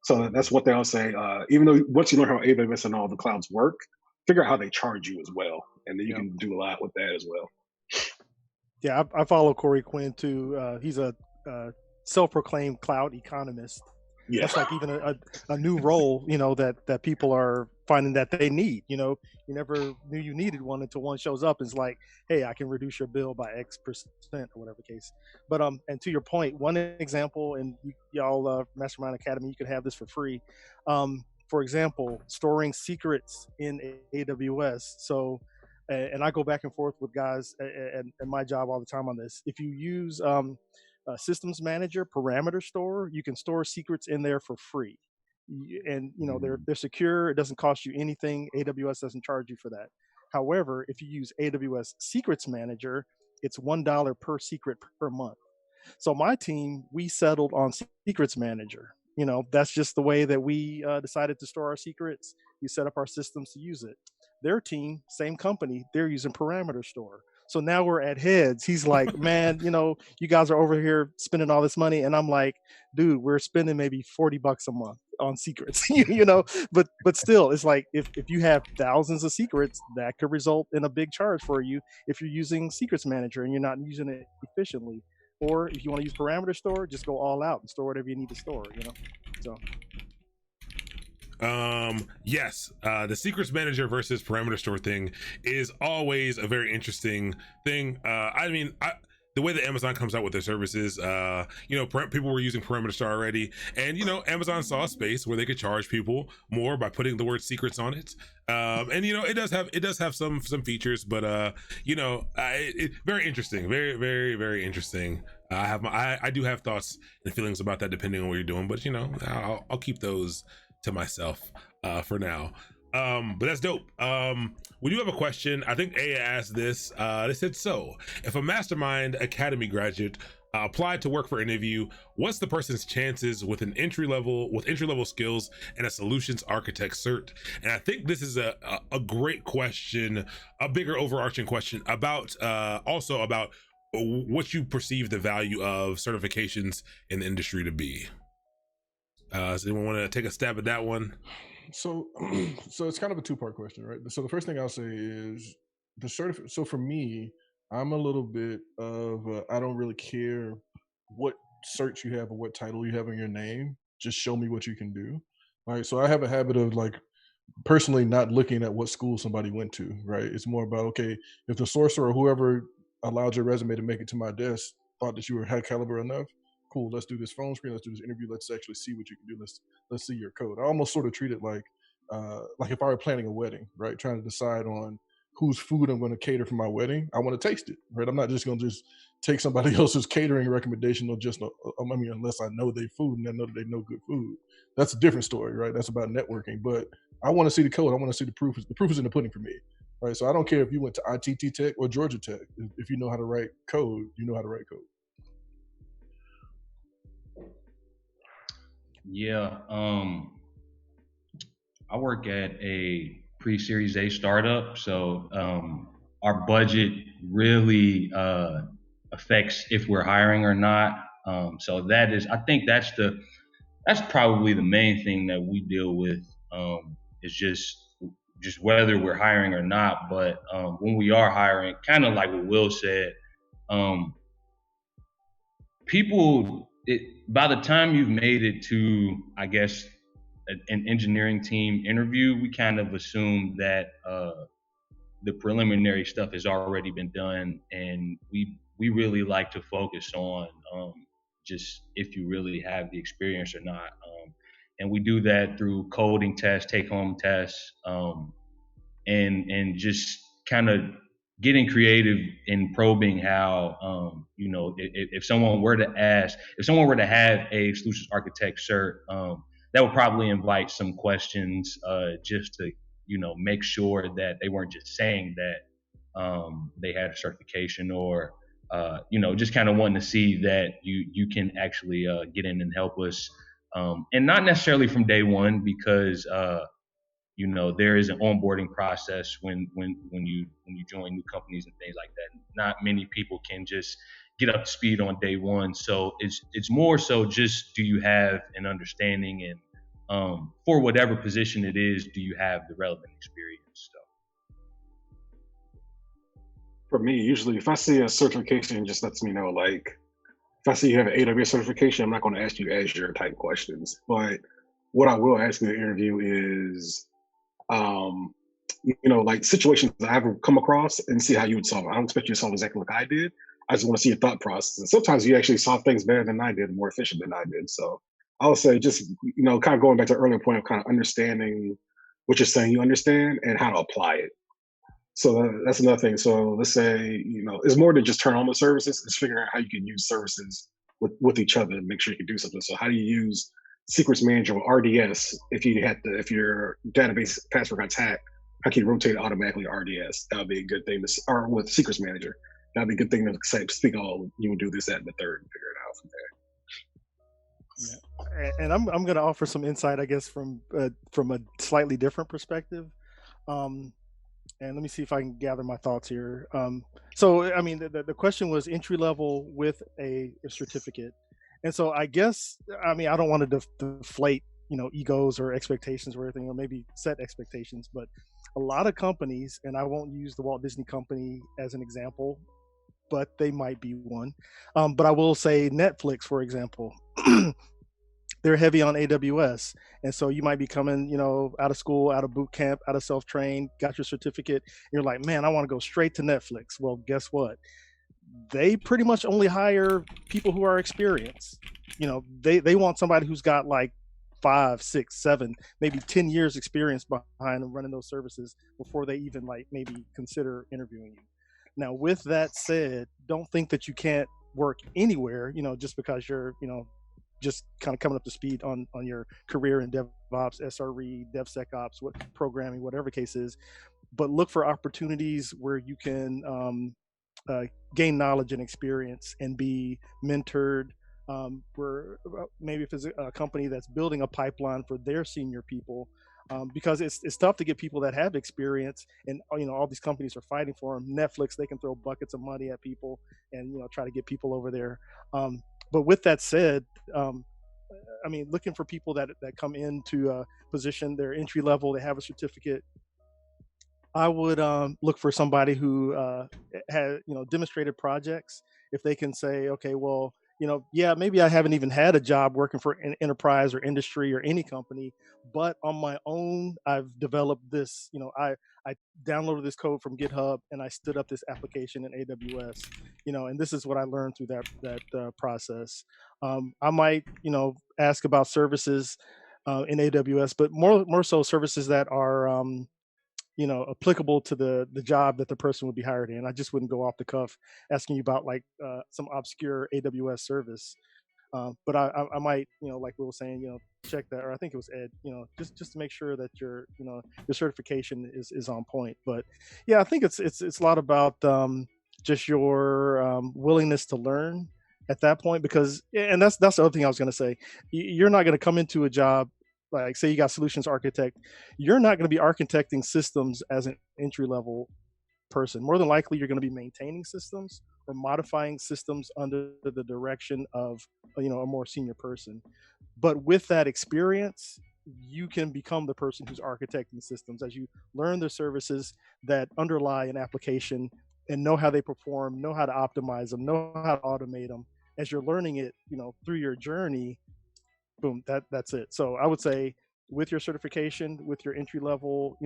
So that's what they'll say. Even though once you learn how AWS and all the clouds work, figure out how they charge you as well, and then you can do a lot with that as well. Yeah, I follow Corey Quinn too. He's a self-proclaimed cloud economist. Yeah. That's like even a new role, that people are finding that they need. You never knew you needed one until one shows up and it's like, hey, I can reduce your bill by X% or whatever the case. But and to your point, one example, and y'all Mastermind Academy, you can have this for free. For example, storing secrets in AWS. So, and I go back and forth with guys and my job all the time on this. If you use Systems Manager Parameter Store, you can store secrets in there for free, and they're secure. It doesn't cost you anything. AWS doesn't charge you for that. However, if you use AWS Secrets Manager, it's $1 per secret per month. So my team, we settled on Secrets Manager. That's just the way that we decided to store our secrets. We set up our systems to use it. Their team, same company, they're using Parameter Store. So now we're at heads. He's like, man, you guys are over here spending all this money. And I'm like, dude, we're spending maybe $40 a month on secrets, but still it's like, if you have thousands of secrets, that could result in a big charge for you if you're using Secrets Manager and you're not using it efficiently. Or if you want to use Parameter Store, just go all out and store whatever you need to store, so. Yes, the Secrets Manager versus Parameter Store thing is always a very interesting thing. The way that Amazon comes out with their services, people were using Parameter Store already, and Amazon saw a space where they could charge people more by putting the word secrets on it. It does have some features, but very interesting, very, very, very interesting. I do have thoughts and feelings about that depending on what you're doing, but I'll keep those to myself for now. But that's dope. We do have a question. I think A asked this. They said, so if a Mastermind Academy graduate applied to work for any of you, what's the person's chances with entry level skills and a solutions architect cert? And I think this is a great question, a bigger overarching question about also about what you perceive the value of certifications in the industry to be. Does anyone want to take a stab at that one? So it's kind of a two-part question, right? So the first thing I'll say is so for me, I'm a little bit of I don't really care what cert you have or what title you have in your name. Just show me what you can do. Right. So I have a habit of personally not looking at what school somebody went to, right? It's more about, okay, if the sourcer or whoever allowed your resume to make it to my desk thought that you were high caliber enough, cool, let's do this phone screen, let's do this interview, let's actually see what you can do. Let's see your code. I almost sort of treat it like if I were planning a wedding, right? Trying to decide on whose food I'm going to cater for my wedding. I want to taste it, right? I'm not just going to just take somebody else's catering recommendation or just, unless I know their food and I know that they know good food. That's a different story, right? That's about networking. But I want to see the code. I want to see the proof. The proof is in the pudding for me, right? So I don't care if you went to ITT Tech or Georgia Tech. If you know how to write code, you know how to write code. Yeah, I work at a pre-Series A startup, so our budget really affects if we're hiring or not. So that is, I think that's probably the main thing that we deal with, is just whether we're hiring or not. But when we are hiring, kind of like what Will said, by the time you've made it to, I guess, an engineering team interview, we kind of assume that the preliminary stuff has already been done, and we really like to focus on just if you really have the experience or not. And we do that through coding tests, take-home tests, and just kind of getting creative in probing how, if someone were to have a solutions architect cert, that would probably invite some questions, just to, make sure that they weren't just saying that they had a certification, or, just kind of wanting to see that you can actually get in and help us, and not necessarily from day one, because there is an onboarding process when you join new companies and things like that. Not many people can just get up to speed on day one. So it's more so just, do you have an understanding, and for whatever position it is, do you have the relevant experience? So For me, usually if I see a certification, it just lets me know, like, if I see you have an AWS certification, I'm not going to ask you Azure type questions. But what I will ask in the interview is, like situations that I've come across, and see how you would solve it. I don't expect you to solve exactly like I did. I just want to see your thought process. And sometimes you actually solve things better than I did, more efficient than I did. So I would say, just, kind of going back to the earlier point of kind of understanding what you're saying you understand and how to apply it. So that's another thing. So let's say, it's more than just turn on the services. It's figuring out how you can use services with each other and make sure you can do something. So how do you use Secrets Manager or RDS if your database password got hacked? How can you rotate it automatically to RDS? That would be a good thing or with Secrets Manager. That would be a good thing to say, speak, oh, you would do this, that, and the third, and figure it out from there. Yeah. And I'm going to offer some insight, I guess, from a slightly different perspective. And let me see if I can gather my thoughts here. So, I mean, the question was entry level with a certificate. And so I guess, I mean, I don't want to deflate, egos or expectations or anything, or maybe set expectations, but a lot of companies, and I won't use the Walt Disney Company as an example, but they might be one. But I will say Netflix, for example, they're heavy on AWS. And so you might be coming, out of school, out of boot camp, out of self-trained, got your certificate. And you're like, man, I want to go straight to Netflix. Well, guess what? They pretty much only hire people who are experienced. They want somebody who's got like 5, 6, 7, maybe 10 years experience behind them running those services before they even maybe consider interviewing you. Now, with that said, don't think that you can't work anywhere, just because you're, just kind of coming up to speed on your career in DevOps, SRE, DevSecOps, programming, whatever the case is. But look for opportunities where you can gain knowledge and experience and be mentored. Where maybe if it's a company that's building a pipeline for their senior people, because it's tough to get people that have experience, and all these companies are fighting for them. Netflix, they can throw buckets of money at people and try to get people over there. But with that said, I mean, looking for people that come into a position, they're entry level, they have a certificate. I would look for somebody who has demonstrated projects. If they can say, okay, well, yeah, maybe I haven't even had a job working for an enterprise or industry or any company, but on my own, I've developed this. I downloaded this code from GitHub and I stood up this application in AWS. And this is what I learned through that process. I might, ask about services in AWS, but more so services that are applicable to the job that the person would be hired in. I just wouldn't go off the cuff asking you about like some obscure AWS service. But I might, like we were saying, check that, or I think it was Ed, just to make sure that your certification is on point. But yeah, I think it's a lot about just your willingness to learn at that point, because, and that's the other thing I was going to say. You're not going to come into a job, like say you got solutions architect, you're not going to be architecting systems as an entry level person. More than likely, you're going to be maintaining systems or modifying systems under the direction of a more senior person. But with that experience, you can become the person who's architecting systems as you learn the services that underlie an application and know how they perform, know how to optimize them, know how to automate them. As you're learning it, through your journey, boom, that's it. So I would say, with your certification, with your entry level,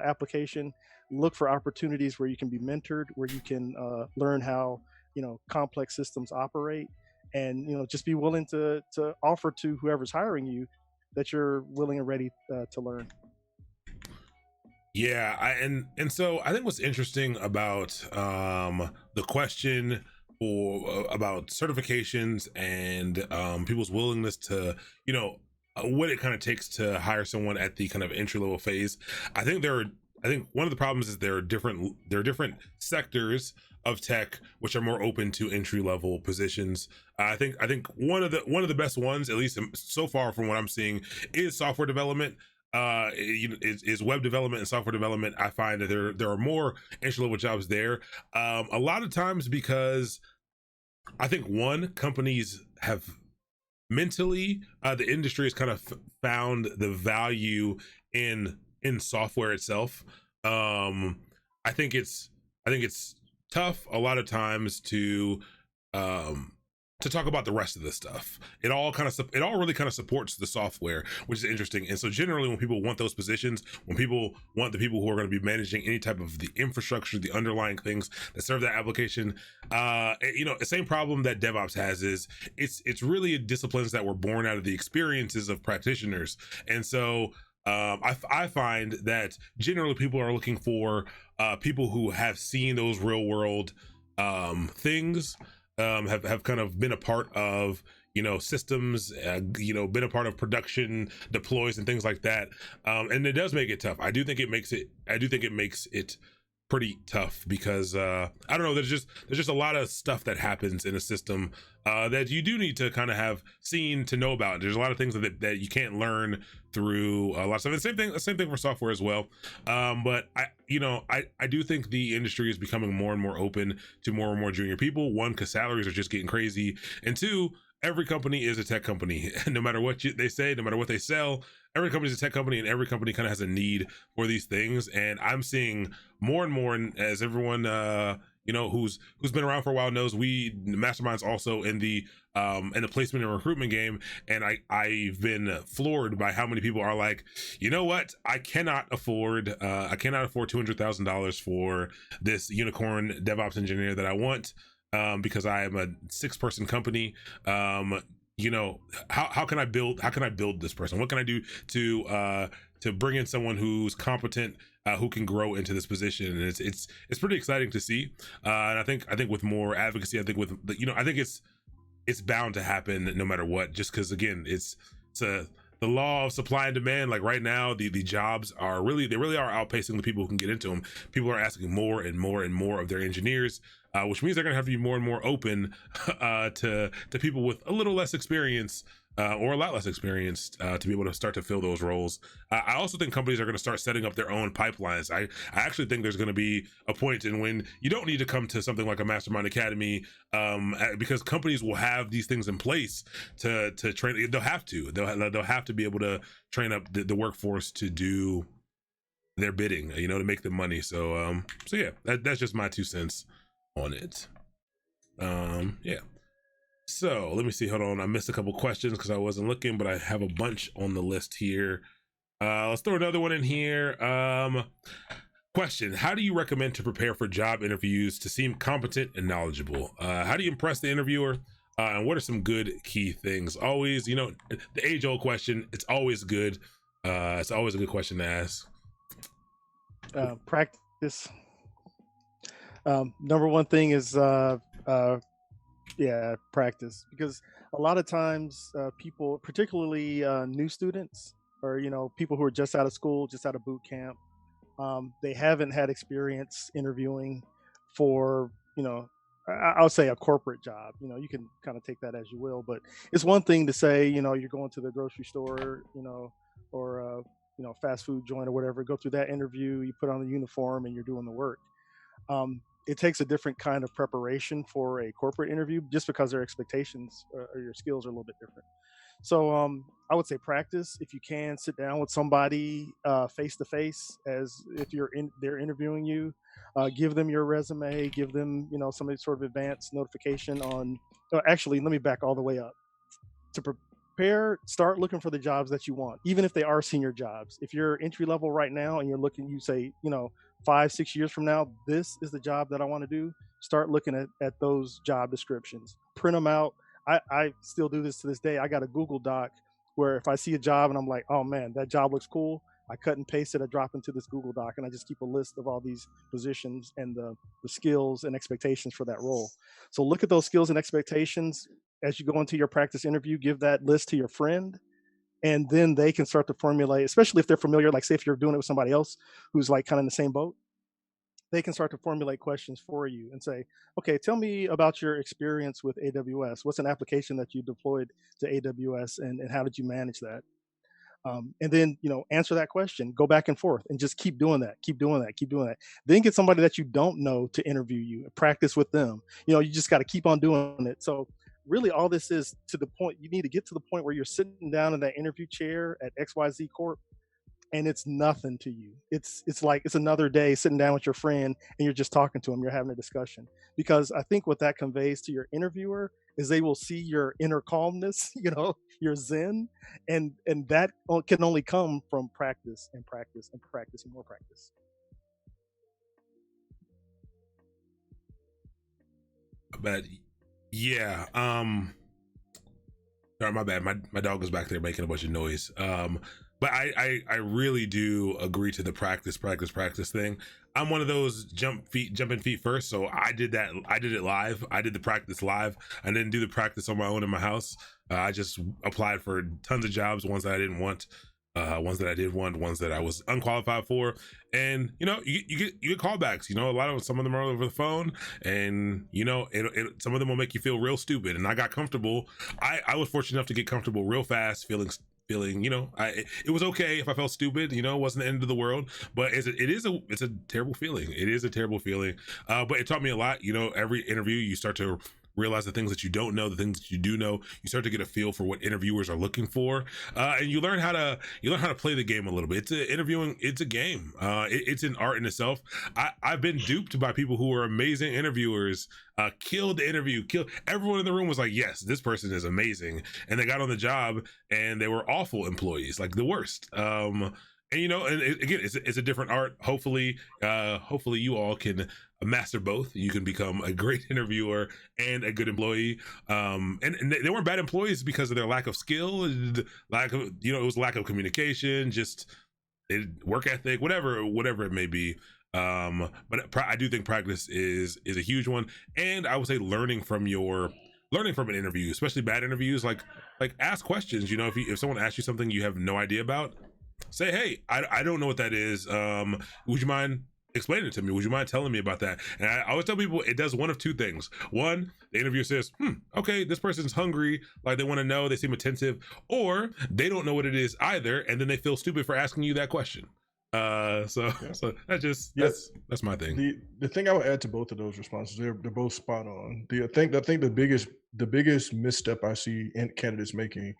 application, look for opportunities where you can be mentored, where you can learn how, complex systems operate, and just be willing to offer to whoever's hiring you that you're willing and ready to learn. Yeah, and so I think what's interesting about the question about certifications and people's willingness to, what it kind of takes to hire someone at the kind of entry level phase. I think one of the problems is there are different sectors of tech which are more open to entry level positions. I think one of the best ones, at least so far from what I'm seeing, is software development. Is web development and software development. I find that there are more entry level jobs there. A lot of times because I think companies have mentally, the industry has kind of found the value in software itself. I think it's tough a lot of times to talk about the rest of the stuff. It all really kind of supports the software, which is interesting. And so generally when people want those positions, when people want the people who are going to be managing any type of the infrastructure, the underlying things that serve that application, the same problem that DevOps has is it's really disciplines that were born out of the experiences of practitioners. And so I find that generally people are looking for people who have seen those real world things, have kind of been a part of systems, been a part of production deploys and things like that, and it does make it tough. I do think it makes it pretty tough because I don't know, there's just a lot of stuff that happens in a system that you do need to kind of have seen to know about. There's a lot of things that you can't learn through a lot of stuff. And the same thing for software as well. But I do think the industry is becoming more and more open to more and more junior people. One, because salaries are just getting crazy, and two, every company is a tech company. No matter what they say, no matter what they sell, every company is a tech company, and every company kind of has a need for these things. And I'm seeing more and more, and as everyone who's been around for a while knows, we masterminds also in the placement and recruitment game, and I've been floored by how many people are like, you know what, I cannot afford $200,000 for this unicorn DevOps engineer that I want, because I am a 6-person company. How can I build this person? What can I do to bring in someone who's competent, who can grow into this position? And it's pretty exciting to see. And I think with more advocacy, I think it's bound to happen no matter what, just because again, it's the law of supply and demand. Like right now, the jobs are really outpacing the people who can get into them. People are asking more and more and more of their engineers, which means they're going to have to be more and more open to people with a little less experience, or a lot less experience, to be able to start to fill those roles. I also think companies are going to start setting up their own pipelines. I actually think there's going to be a point in when you don't need to come to something like a Mastermind Academy, because companies will have these things in place to train. They'll have to be able to train up the workforce to do their bidding, to make them money. So yeah, that's just my 2 cents on it. Yeah. So let me see. Hold on. I missed a couple questions because I wasn't looking, but I have a bunch on the list here. Let's throw another one in here. Question: how do you recommend to prepare for job interviews to seem competent and knowledgeable? How do you impress the interviewer? And what are some good key things? Always, the age-old question. It's always good. It's always a good question to ask. Practice. Number one thing is practice, because a lot of times people, particularly new students, or people who are just out of school, just out of boot camp, they haven't had experience interviewing for I'll say a corporate job. You can kind of take that as you will, but it's one thing to say you're going to the grocery store, or fast food joint or whatever, go through that interview, you put on the uniform and you're doing the work. It takes a different kind of preparation for a corporate interview, just because their expectations or your skills are a little bit different. So I would say practice. If you can, sit down with somebody face to face, as if they're interviewing you. Give them your resume. Give them some sort of advance notification on. Actually, let me back all the way up. To prepare, start looking for the jobs that you want, even if they are senior jobs. If you're entry level right now and you're looking, you say 5-6 years from now, this is the job that I want to do. Start looking at those job descriptions. Print them out. I still do this to this day. I got a Google Doc where if I see a job and I'm like, oh man, that job looks cool, I cut and paste it, I drop into this Google Doc, and I just keep a list of all these positions and the skills and expectations for that role. So look at those skills and expectations as you go into your practice interview. Give that list to your friend, and then they can start to formulate, especially if they're familiar, like say if you're doing it with somebody else who's like kind of in the same boat, they can start to formulate questions for you and say, okay, tell me about your experience with AWS. What's an application that you deployed to AWS, and how did you manage that? And then, answer that question, go back and forth, and just keep doing that, keep doing that, keep doing that. Then get somebody that you don't know to interview you and practice with them. You just got to keep on doing it. So really all this is to the point, you need to get to the point where you're sitting down in that interview chair at XYZ Corp, and it's nothing to you. It's like it's another day sitting down with your friend and you're just talking to them, you're having a discussion. Because I think what that conveys to your interviewer is they will see your inner calmness, your zen, and that can only come from practice and practice and practice and more practice. But yeah, sorry, my bad. My dog is back there making a bunch of noise. But I really do agree to the practice thing. I'm one of those jumping feet first. So I did that. I did it live. I did the practice live. I didn't do the practice on my own in my house. I just applied for tons of jobs, ones that I didn't want, ones that I did want, ones that I was unqualified for. And you get callbacks. Some of them are over the phone, and some of them will make you feel real stupid. And I got comfortable. I was fortunate enough to get comfortable real fast, feeling it was okay if I felt stupid. It wasn't the end of the world, but it's a terrible feeling. It is a terrible feeling. But it taught me a lot. Every interview you start to realize the things that you don't know, the things that you do know. You start to get a feel for what interviewers are looking for, and you learn how to play the game a little bit. It's a game. It's an art in itself. I've been duped by people who are amazing interviewers. Killed the interview. Everyone in the room was like, yes, this person is amazing, and they got on the job and they were awful employees, like the worst. And again, it's a different art. Hopefully you all can master both. You can become a great interviewer and a good employee. And they weren't bad employees because of their lack of skill, it was lack of communication, just work ethic, whatever it may be. But I do think practice is a huge one, and I would say learning from an interview, especially bad interviews, like ask questions. If someone asks you something you have no idea about, say, hey, I don't know what that is. Would you mind explaining it to me? Would you mind telling me about that? And I always tell people it does one of two things. One, the interviewer says, okay, this person's hungry, like they want to know, they seem attentive, or they don't know what it is either, and then they feel stupid for asking you that question. So that's my thing. The thing I would add to both of those responses, they're both spot on. I think the biggest misstep I see candidates making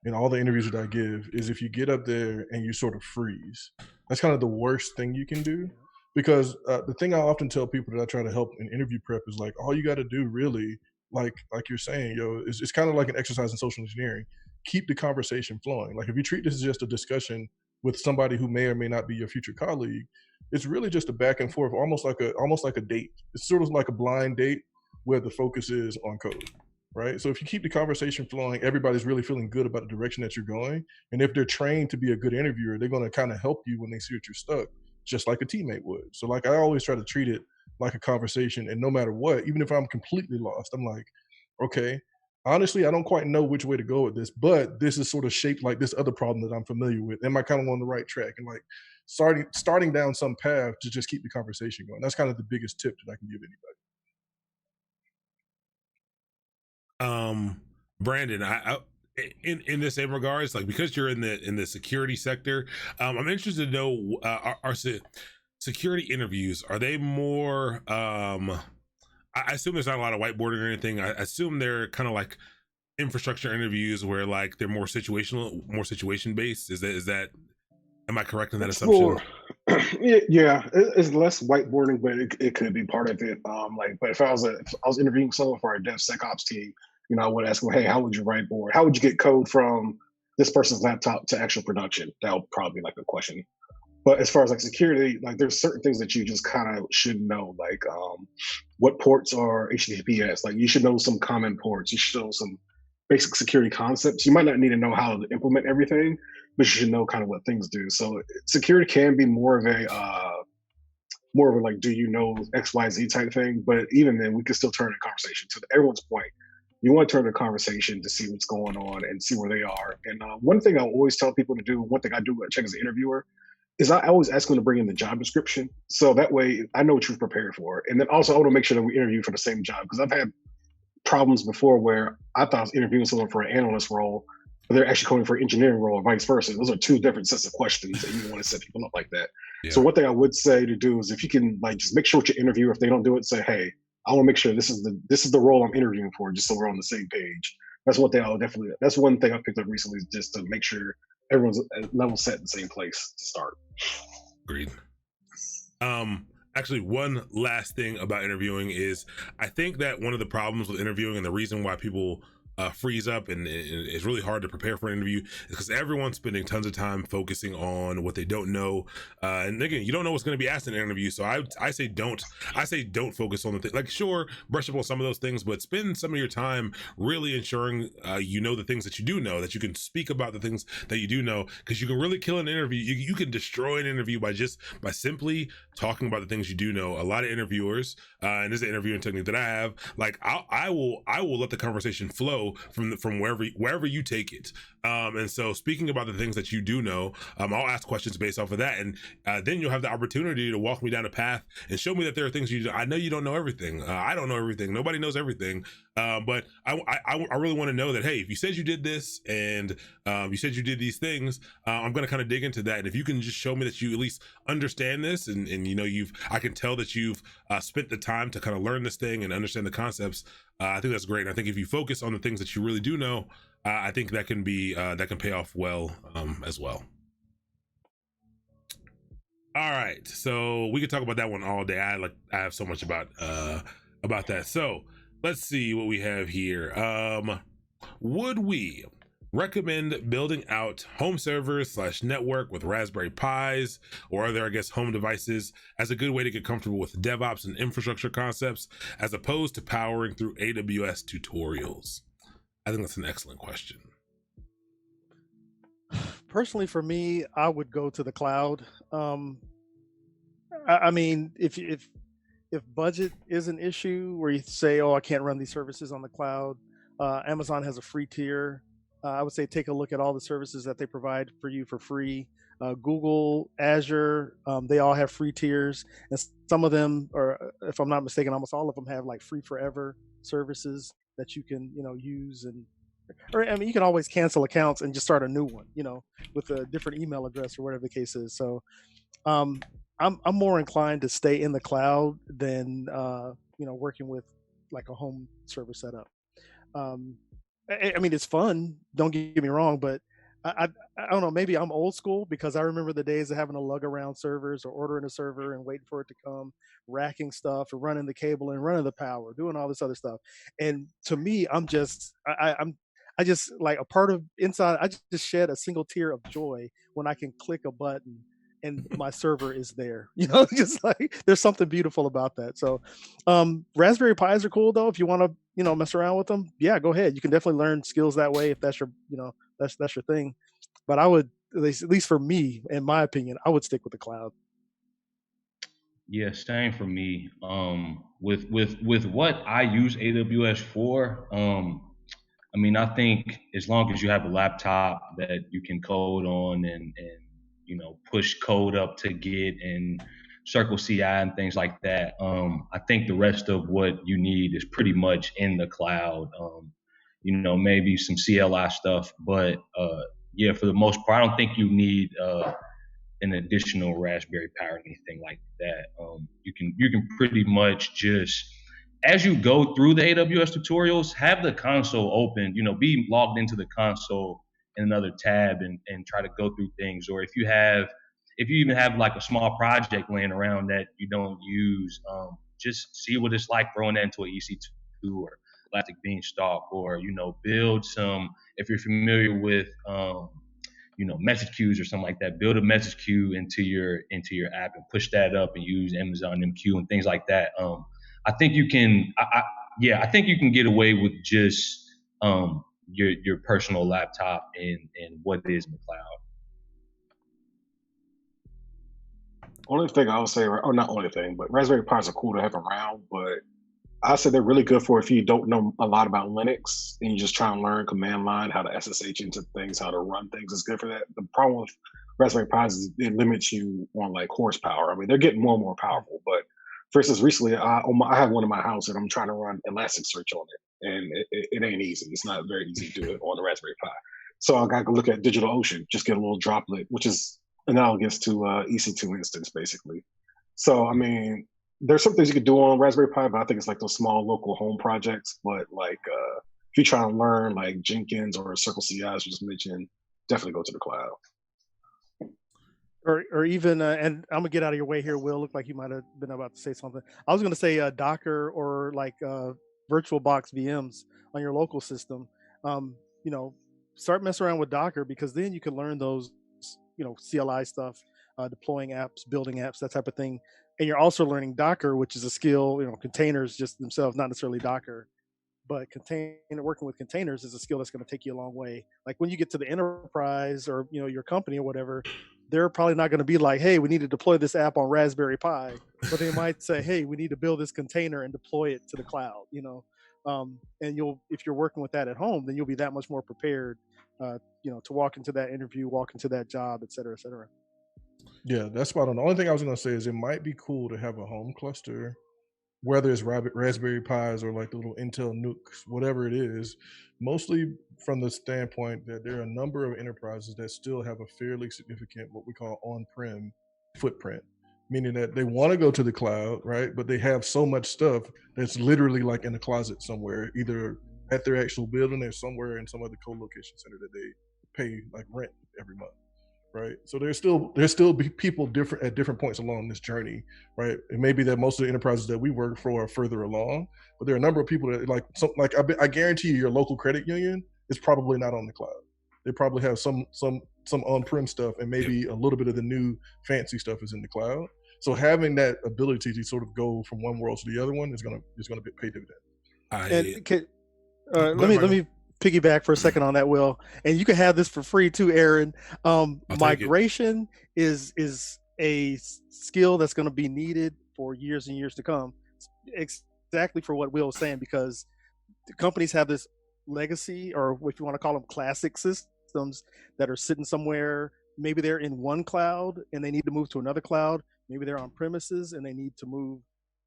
in all the interviews that I give is if you get up there and you sort of freeze. That's kind of the worst thing you can do, because the thing I often tell people that I try to help in interview prep is like, all you got to do really like you're saying, it's kind of like an exercise in social engineering. Keep the conversation flowing. Like if you treat this as just a discussion with somebody who may or may not be your future colleague, it's really just a back and forth, almost like a date. It's sort of like a blind date where the focus is on code, right? So if you keep the conversation flowing, everybody's really feeling good about the direction that you're going. And if they're trained to be a good interviewer, they're going to kind of help you when they see that you're stuck, just like a teammate would. So like I always try to treat it like a conversation, and no matter what, even if I'm completely lost, I'm like, okay, honestly, I don't quite know which way to go with this, but this is sort of shaped like this other problem that I'm familiar with. Am I kind of on the right track? And like starting down some path to just keep the conversation going. That's kind of the biggest tip that I can give anybody. Brandon, I in the same regards, like because you're in the security sector, I'm interested to know our security interviews, are they more I assume there's not a lot of whiteboarding or anything. I assume they're kind of like infrastructure interviews where like they're more situation based. Is that am I correct in that assumption? More, yeah, it's less whiteboarding, but it could be part of it. But if I was interviewing someone for our DevSecOps team, I would ask them, hey, how would you whiteboard? How would you get code from this person's laptop to actual production? That would probably be like a question. But as far as like security, like there's certain things that you just kind of should know, like what ports are HTTPS. Like you should know some common ports. You should know some basic security concepts. You might not need to know how to implement everything, but you should know kind of what things do. So security can be more of a like, do you know XYZ type thing? But even then, we can still turn the conversation to everyone's point. You want to turn the conversation to see what's going on and see where they are. And one thing I always tell people to do, one thing I do check as an interviewer, is I always ask them to bring in the job description. So that way I know what you've prepared for. And then also I want to make sure that we interview for the same job, because I've had problems before where I thought I was interviewing someone for an analyst role, but they're actually calling for an engineering role or vice versa. Those are two different sets of questions, and you want to set people up like that. Yeah. So one thing I would say to do is if you can like just make sure with your interviewer, if they don't do it, say, hey, I want to make sure this is the role I'm interviewing for, just so we're on the same page. That's one thing that's one thing I picked up recently, is just to make sure everyone's level set in the same place to start. Agreed. Actually, one last thing about interviewing is I think that one of the problems with interviewing and the reason why people freeze up and it's really hard to prepare for an interview is because everyone's spending tons of time focusing on what they don't know, and again, you don't know what's going to be asked in an interview. So I say don't focus on the thing. Like sure, brush up on some of those things, but spend some of your time really ensuring you know the things that you do know, that you can speak about the things that you do know, because you can really kill an interview. You can destroy an interview by simply talking about the things you do know. A lot of interviewers, and this is an interviewing technique that I have, like I will let the conversation flow from wherever you take it, and so speaking about the things that you do know, I'll ask questions based off of that, and then you'll have the opportunity to walk me down a path and show me that there are things I know you don't know everything. I don't know everything. Nobody knows everything, but I really want to know that, hey, if you said you did this and you said you did these things, I'm going to kind of dig into that, and if you can just show me that you at least understand this, and I can tell that you've spent the time to kind of learn this thing and understand the concepts. I think that's great. And I think if you focus on the things that you really do know, I think that can pay off well as well. All right, so we could talk about that one all day. I have so much about that. So let's see what we have here. Would we recommend building out home servers / network with Raspberry Pis or other, home devices as a good way to get comfortable with DevOps and infrastructure concepts, as opposed to powering through AWS tutorials? I think that's an excellent question. Personally, for me, I would go to the cloud. I mean, if budget is an issue where you say, oh, I can't run these services on the cloud, Amazon has a free tier. I would say take a look at all the services that they provide for you for free. Google, Azure, they all have free tiers, and some of them, or if I'm not mistaken, almost all of them have like free forever services that you can use, or I mean, you can always cancel accounts and just start a new one, with a different email address or whatever the case is. So I'm more inclined to stay in the cloud than working with like a home server setup. I mean, it's fun, don't get me wrong, but I don't know, maybe I'm old school because I remember the days of having to lug around servers or ordering a server and waiting for it to come, racking stuff or running the cable and running the power, doing all this other stuff. And to me, I just like a part of inside, I just shed a single tear of joy when I can click a button and my server is there. Just like there's something beautiful about that. So Raspberry Pis are cool though. If you want to, mess around with them, yeah, go ahead. You can definitely learn skills that way if that's your, that's your thing. But I would, at least for me, in my opinion, I would stick with the cloud. Yeah, same for me. With what I use AWS for, I mean, I think as long as you have a laptop that you can code on and push code up to Git and Circle CI and things like that, I think the rest of what you need is pretty much in the cloud. Maybe some CLI stuff, but yeah, for the most part, I don't think you need an additional Raspberry Pi or anything like that. You can pretty much just, as you go through the AWS tutorials, have the console open, be logged into the console in another tab and try to go through things. Or if you even have like a small project laying around that you don't use, just see what it's like throwing that into an EC2 or Elastic Beanstalk, or build some. If you're familiar with message queues or something like that, build a message queue into your app and push that up and use Amazon MQ and things like that. I think you can. I think you can get away with just your personal laptop and what is in the cloud. Only thing I would say, or not only thing, but Raspberry Pis are cool to have around, but I say they're really good for if you don't know a lot about Linux and you just try and learn command line, how to SSH into things, how to run things. It's good for that. The problem with Raspberry Pis is it limits you on like horsepower. I mean, they're getting more and more powerful, but for instance, recently I have one in my house and I'm trying to run Elasticsearch on it, and it ain't easy. It's not very easy to do it on the Raspberry Pi. So I got to look at DigitalOcean, just get a little droplet, which is analogous to EC2 instance, basically. So, I mean, there's some things you could do on Raspberry Pi, but I think it's like those small local home projects. But like, if you try to learn like Jenkins or Circle CI, as you just mentioned, definitely go to the cloud. Or even, and I'm gonna get out of your way here, Will. Look like you might have been about to say something. I was gonna say Docker or like VirtualBox VMs on your local system. Start messing around with Docker, because then you can learn those, CLI stuff, deploying apps, building apps, that type of thing. And you're also learning Docker, which is a skill. Containers just themselves, not necessarily Docker, but working with containers is a skill that's going to take you a long way. Like when you get to the enterprise or your company or whatever, they're probably not going to be like, hey, we need to deploy this app on Raspberry Pi, but they might say, hey, we need to build this container and deploy it to the cloud. And if you're working with that at home, then you'll be that much more prepared, to walk into that interview, walk into that job, et cetera, et cetera. Yeah, that's spot on. The only thing I was going to say is it might be cool to have a home cluster, whether it's Raspberry Pis or like the little Intel NUCs, whatever it is, mostly from the standpoint that there are a number of enterprises that still have a fairly significant, what we call on-prem footprint, meaning that they want to go to the cloud, right? But they have so much stuff that's literally like in a closet somewhere, either at their actual building or somewhere in some other co-location center that they pay like rent every month. Right, so there's still people different at different points along this journey, right? It may be that most of the enterprises that we work for are further along, but there are a number of people that I guarantee you, your local credit union is probably not on the cloud. They probably have some on-prem stuff, and maybe a little bit of the new fancy stuff is in the cloud. So having that ability to sort of go from one world to the other one is gonna pay dividends. Let me piggyback for a second on that, Will, and you can have this for free too, Aaron. Migration is a skill that's going to be needed for years and years to come, exactly for what Will was saying, because the companies have this legacy, or if you want to call them classic systems, that are sitting somewhere. Maybe they're in one cloud and they need to move to another cloud. Maybe they're on premises and they need to move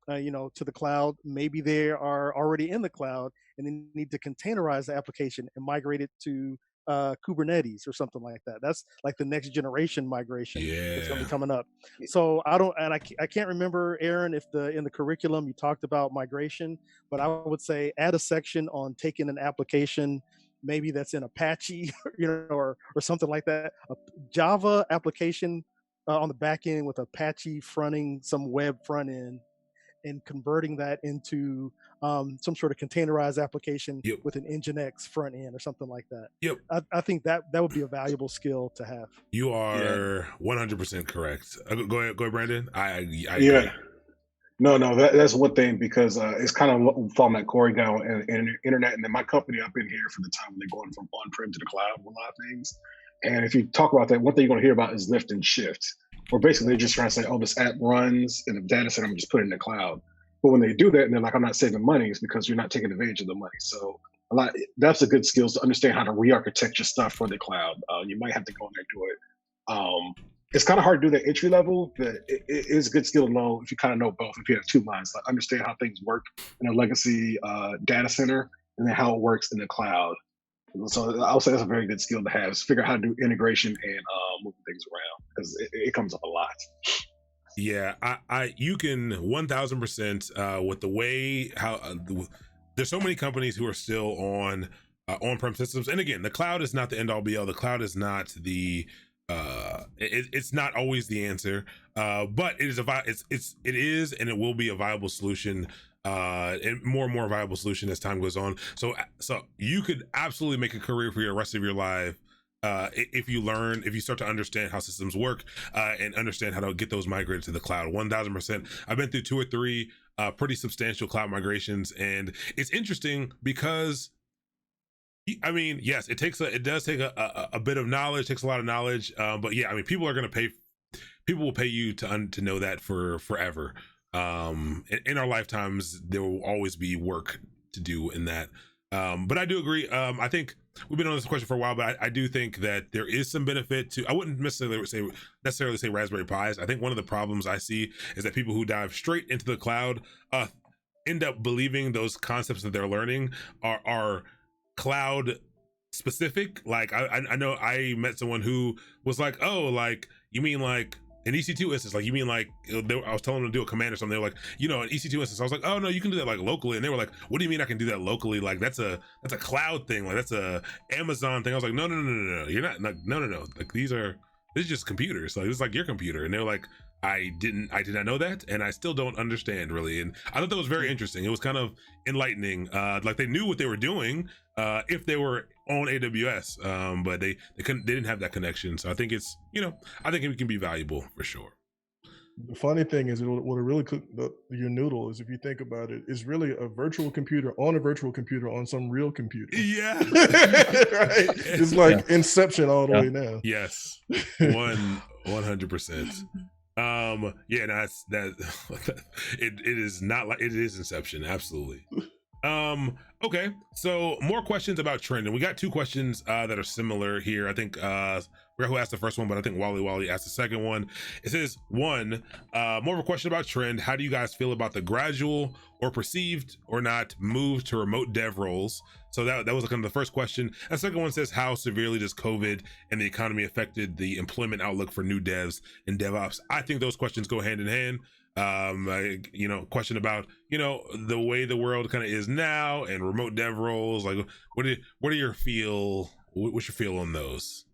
to the cloud. Maybe they are already in the cloud and they need to containerize the application and migrate it to Kubernetes or something like that. That's like the next generation migration that's going to be coming up. So I can't remember, Aaron, if in the curriculum you talked about migration, but I would say add a section on taking an application maybe that's in Apache, or something like that. A Java application on the back end with Apache fronting some web front end, and converting that into some sort of containerized application Yep. with an Nginx front end or something like that. Yep. I think that would be a valuable skill to have. You are 100% correct. Go ahead, Brandon. I Yeah. agree. No, that's one thing, because it's kind of following that Corey down and internet. And then my company, I've been here for the time when they're going from on-prem to the cloud with a lot of things. And if you talk about that, one thing you're going to hear about is lift and shift, where basically they're just trying to say, oh, this app runs in the data center, I'm just putting it in the cloud. But when they do that and they're like, I'm not saving money, it's because you're not taking advantage of the money. So that's a good skill, to understand how to re-architect your stuff for the cloud. You might have to go in there and do it. It's kind of hard to do that entry level, but it is a good skill to know if you kind of know both. If you have two minds, like understand how things work in a legacy data center, and then how it works in the cloud. So I would say that's a very good skill to have, is figure out how to do integration and moving things around, because it comes up a lot. Yeah, you can 1000% with the way how there's so many companies who are still on on-prem systems, and again, the cloud is not the end all be all. The cloud is not the it's not always the answer, but it is and it will be a viable solution, and more viable solution as time goes on. So you could absolutely make a career for the rest of your life if you start to understand how systems work, and understand how to get those migrated to the cloud. 1000%. I've been through 2 or 3 pretty substantial cloud migrations, and it's interesting because, I mean, yes, it does take a bit of knowledge, takes a lot of knowledge, but yeah, I mean, people will pay you to know that for forever. In our lifetimes, there will always be work to do in that. But I do agree. I think we've been on this question for a while, but I do think that there is some benefit to. I wouldn't necessarily say Raspberry Pis. I think one of the problems I see is that people who dive straight into the cloud end up believing those concepts that they're learning are cloud specific. Like I know I met someone who was like, oh, like you mean like an EC2 instance, like you mean like I was telling them to do a command or something, they were like, an EC2 instance. I was like, oh no, you can do that like locally. And they were like, what do you mean I can do that locally? Like that's a cloud thing, like that's a Amazon thing. I was like, no, you're not, no, like this is just computers, like it's like your computer. And they were like, I did not know that, and I still don't understand really. And I thought that was very interesting. It was kind of enlightening. Like they knew what they were doing if they were on AWS, but they didn't have that connection. So I think it's I think it can be valuable for sure. The funny thing is, what it really cook your noodle is, if you think about it, is really a virtual computer on some real computer. Yeah, right. It's like Inception all the way now. Yes, 100%. Yeah, that's that. It is not like it is Inception. Absolutely. Okay, so more questions about trend, and we got 2 questions that are similar here. I think I forgot who asked the first one, but I think Wally asked the second one. It says, 1, more of a question about trend. How do you guys feel about the gradual or perceived or not move to remote dev roles? So that was kind of the first question. And the second one says, how severely does COVID and the economy affected the employment outlook for new devs and DevOps? I think those questions go hand in hand. Question about the way the world kind of is now and remote dev roles. Like, what's your feel on those?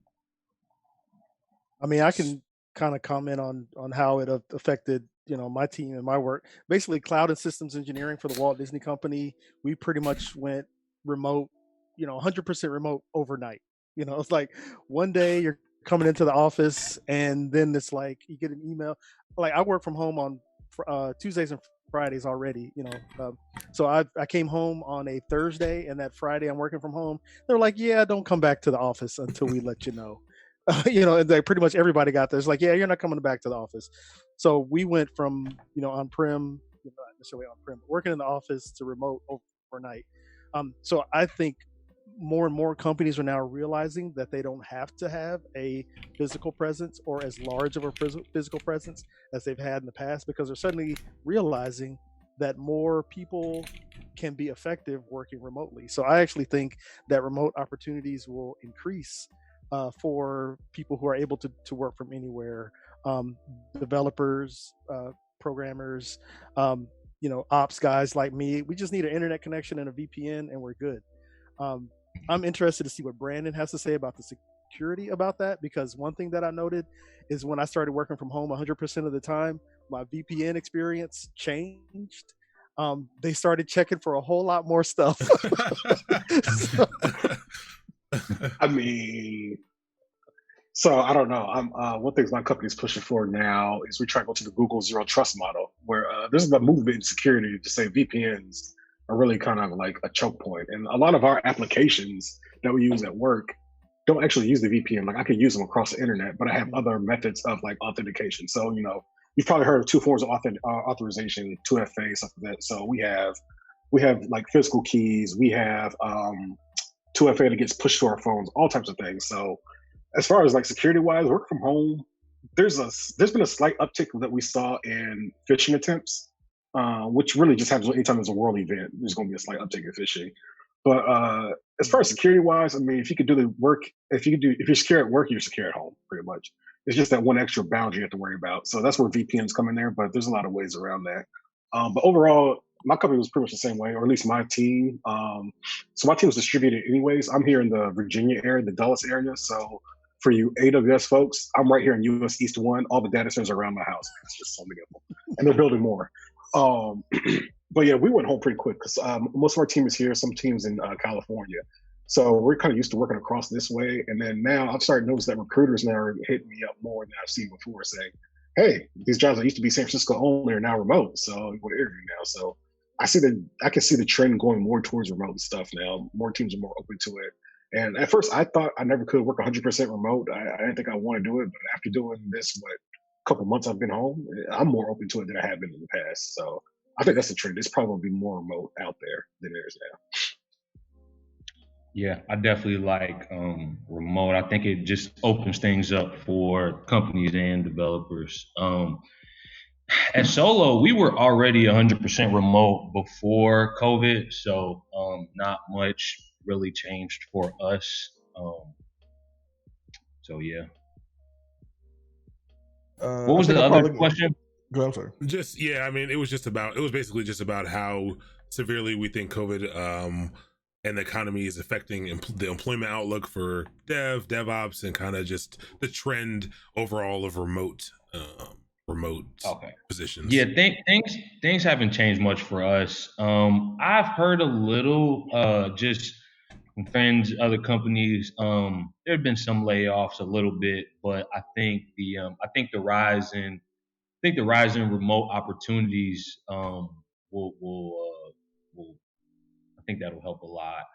I mean, I can kind of comment on how it affected my team and my work. Basically, cloud and systems engineering for the Walt Disney Company, we pretty much went remote, 100% remote overnight. It's like one day you're coming into the office, and then it's like you get an email. Like I work from home on Tuesdays and Fridays already, so I came home on a Thursday, and that Friday I'm working from home. They're like, yeah, don't come back to the office until we let you know. And like pretty much everybody got there. It's like, yeah, you're not coming back to the office. So we went from on-prem, not necessarily on-prem, working in the office, to remote overnight. So I think more and more companies are now realizing that they don't have to have a physical presence, or as large of a physical presence as they've had in the past, because they're suddenly realizing that more people can be effective working remotely. So I actually think that remote opportunities will increase for people who are able to work from anywhere, developers, programmers, ops guys like me. We just need an internet connection and a VPN, and we're good. I'm interested to see what Brandon has to say about the security about that, because one thing that I noted is when I started working from home 100% of the time, my VPN experience changed. They started checking for a whole lot more stuff. So, I mean, so I don't know. One thing my company's pushing for now is we try to go to the Google Zero Trust model, where there's a movement in security to say VPNs are really kind of like a choke point, and a lot of our applications that we use at work don't actually use the VPN. Like I could use them across the internet, but I have other methods of like authentication. So you've probably heard of two forms of authorization, 2FA, stuff like that. So we have like physical keys. We have 2FA that gets pushed to our phones, all types of things. So as far as like security wise, work from home, there's been a slight uptick that we saw in phishing attempts, which really just happens anytime there's a world event. There's going to be a slight uptick in phishing. But as far as security wise, I mean, if you could do the work, if you're secure at work, you're secure at home, pretty much. It's just that one extra boundary you have to worry about. So that's where VPNs come in there, but there's a lot of ways around that. But overall, my company was pretty much the same way, or at least my team. So my team was distributed anyways. I'm here in the Virginia area, the Dulles area. So for you AWS folks, I'm right here in US East 1. All the data centers are around my house. It's just so many of them. And they're building more. But yeah, we went home pretty quick because most of our team is here, some teams in California. So we're kind of used to working across this way. And then now I've started to notice that recruiters now are hitting me up more than I've seen before, saying, hey, these jobs that used to be San Francisco only are now remote. So you want to interview now. So I can see the trend going more towards remote stuff now. More teams are more open to it. And at first I thought I never could work 100% remote. I didn't think I want to do it. But after doing this, couple months I've been home, I'm more open to it than I have been in the past. So I think that's the trend. It's probably more remote out there than there is now. Yeah, I definitely like remote. I think it just opens things up for companies and developers. At Solo, we were already 100% remote before COVID, so not much really changed for us. So yeah. What was the other question? Go ahead, I'm sorry. I mean, it was basically just about how severely we think COVID and the economy is affecting the employment outlook for DevOps, and kind of just the trend overall of remote positions. Yeah, things haven't changed much for us. I've heard a little just from friends, other companies. There have been some layoffs a little bit, but I think the rise in remote opportunities will I think that'll help a lot.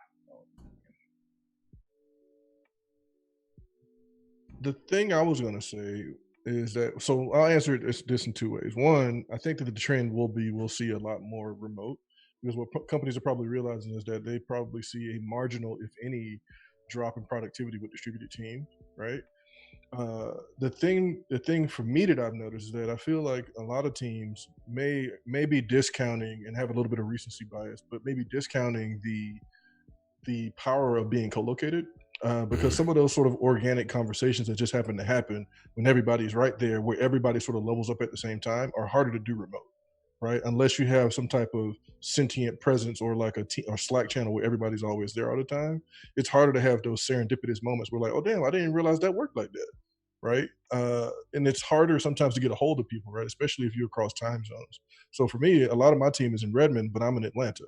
The thing I was going to say is that, so I'll answer this in two ways. One, I think that the trend we'll see a lot more remote, because what companies are probably realizing is that they probably see a marginal, if any, drop in productivity with distributed teams, right? The thing for me that I've noticed is that I feel like a lot of teams may be discounting and have a little bit of recency bias, but maybe discounting the power of being co-located, because some of those sort of organic conversations that just happen to happen when everybody's right there, where everybody sort of levels up at the same time, are harder to do remote, right? Unless you have some type of sentient presence or like a Slack channel where everybody's always there all the time. It's harder to have those serendipitous moments where like, oh damn, I didn't realize that worked like that, right? And it's harder sometimes to get a hold of people, right? Especially if you're across time zones. So for me, a lot of my team is in Redmond, but I'm in Atlanta.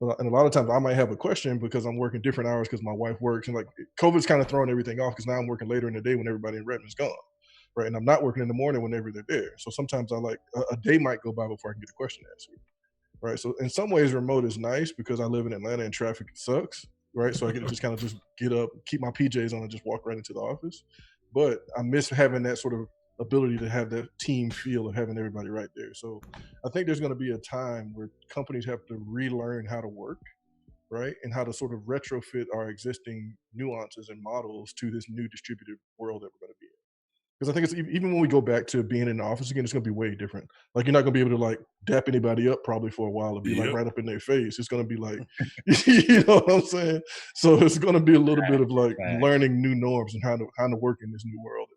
And a lot of times I might have a question because I'm working different hours because my wife works, and like COVID's kind of throwing everything off because now I'm working later in the day when everybody in Redmond's gone, right? And I'm not working in the morning whenever they're there. So sometimes I like a day might go by before I can get a question answered, right? So in some ways remote is nice because I live in Atlanta and traffic sucks, right? So I get to just kind of just get up, keep my PJs on, and just walk right into the office. But I miss having that sort of ability to have that team feel of having everybody right there. So I think there's going to be a time where companies have to relearn how to work, right? And how to sort of retrofit our existing nuances and models to this new distributed world that we're going to be in. Because I think it's even when we go back to being in the office again, it's going to be way different. Like you're not going to be able to like dap anybody up probably for a while and be like right up in their face. It's going to be like, you know what I'm saying? So it's going to be a little bit of like learning new norms and how to work in this new world.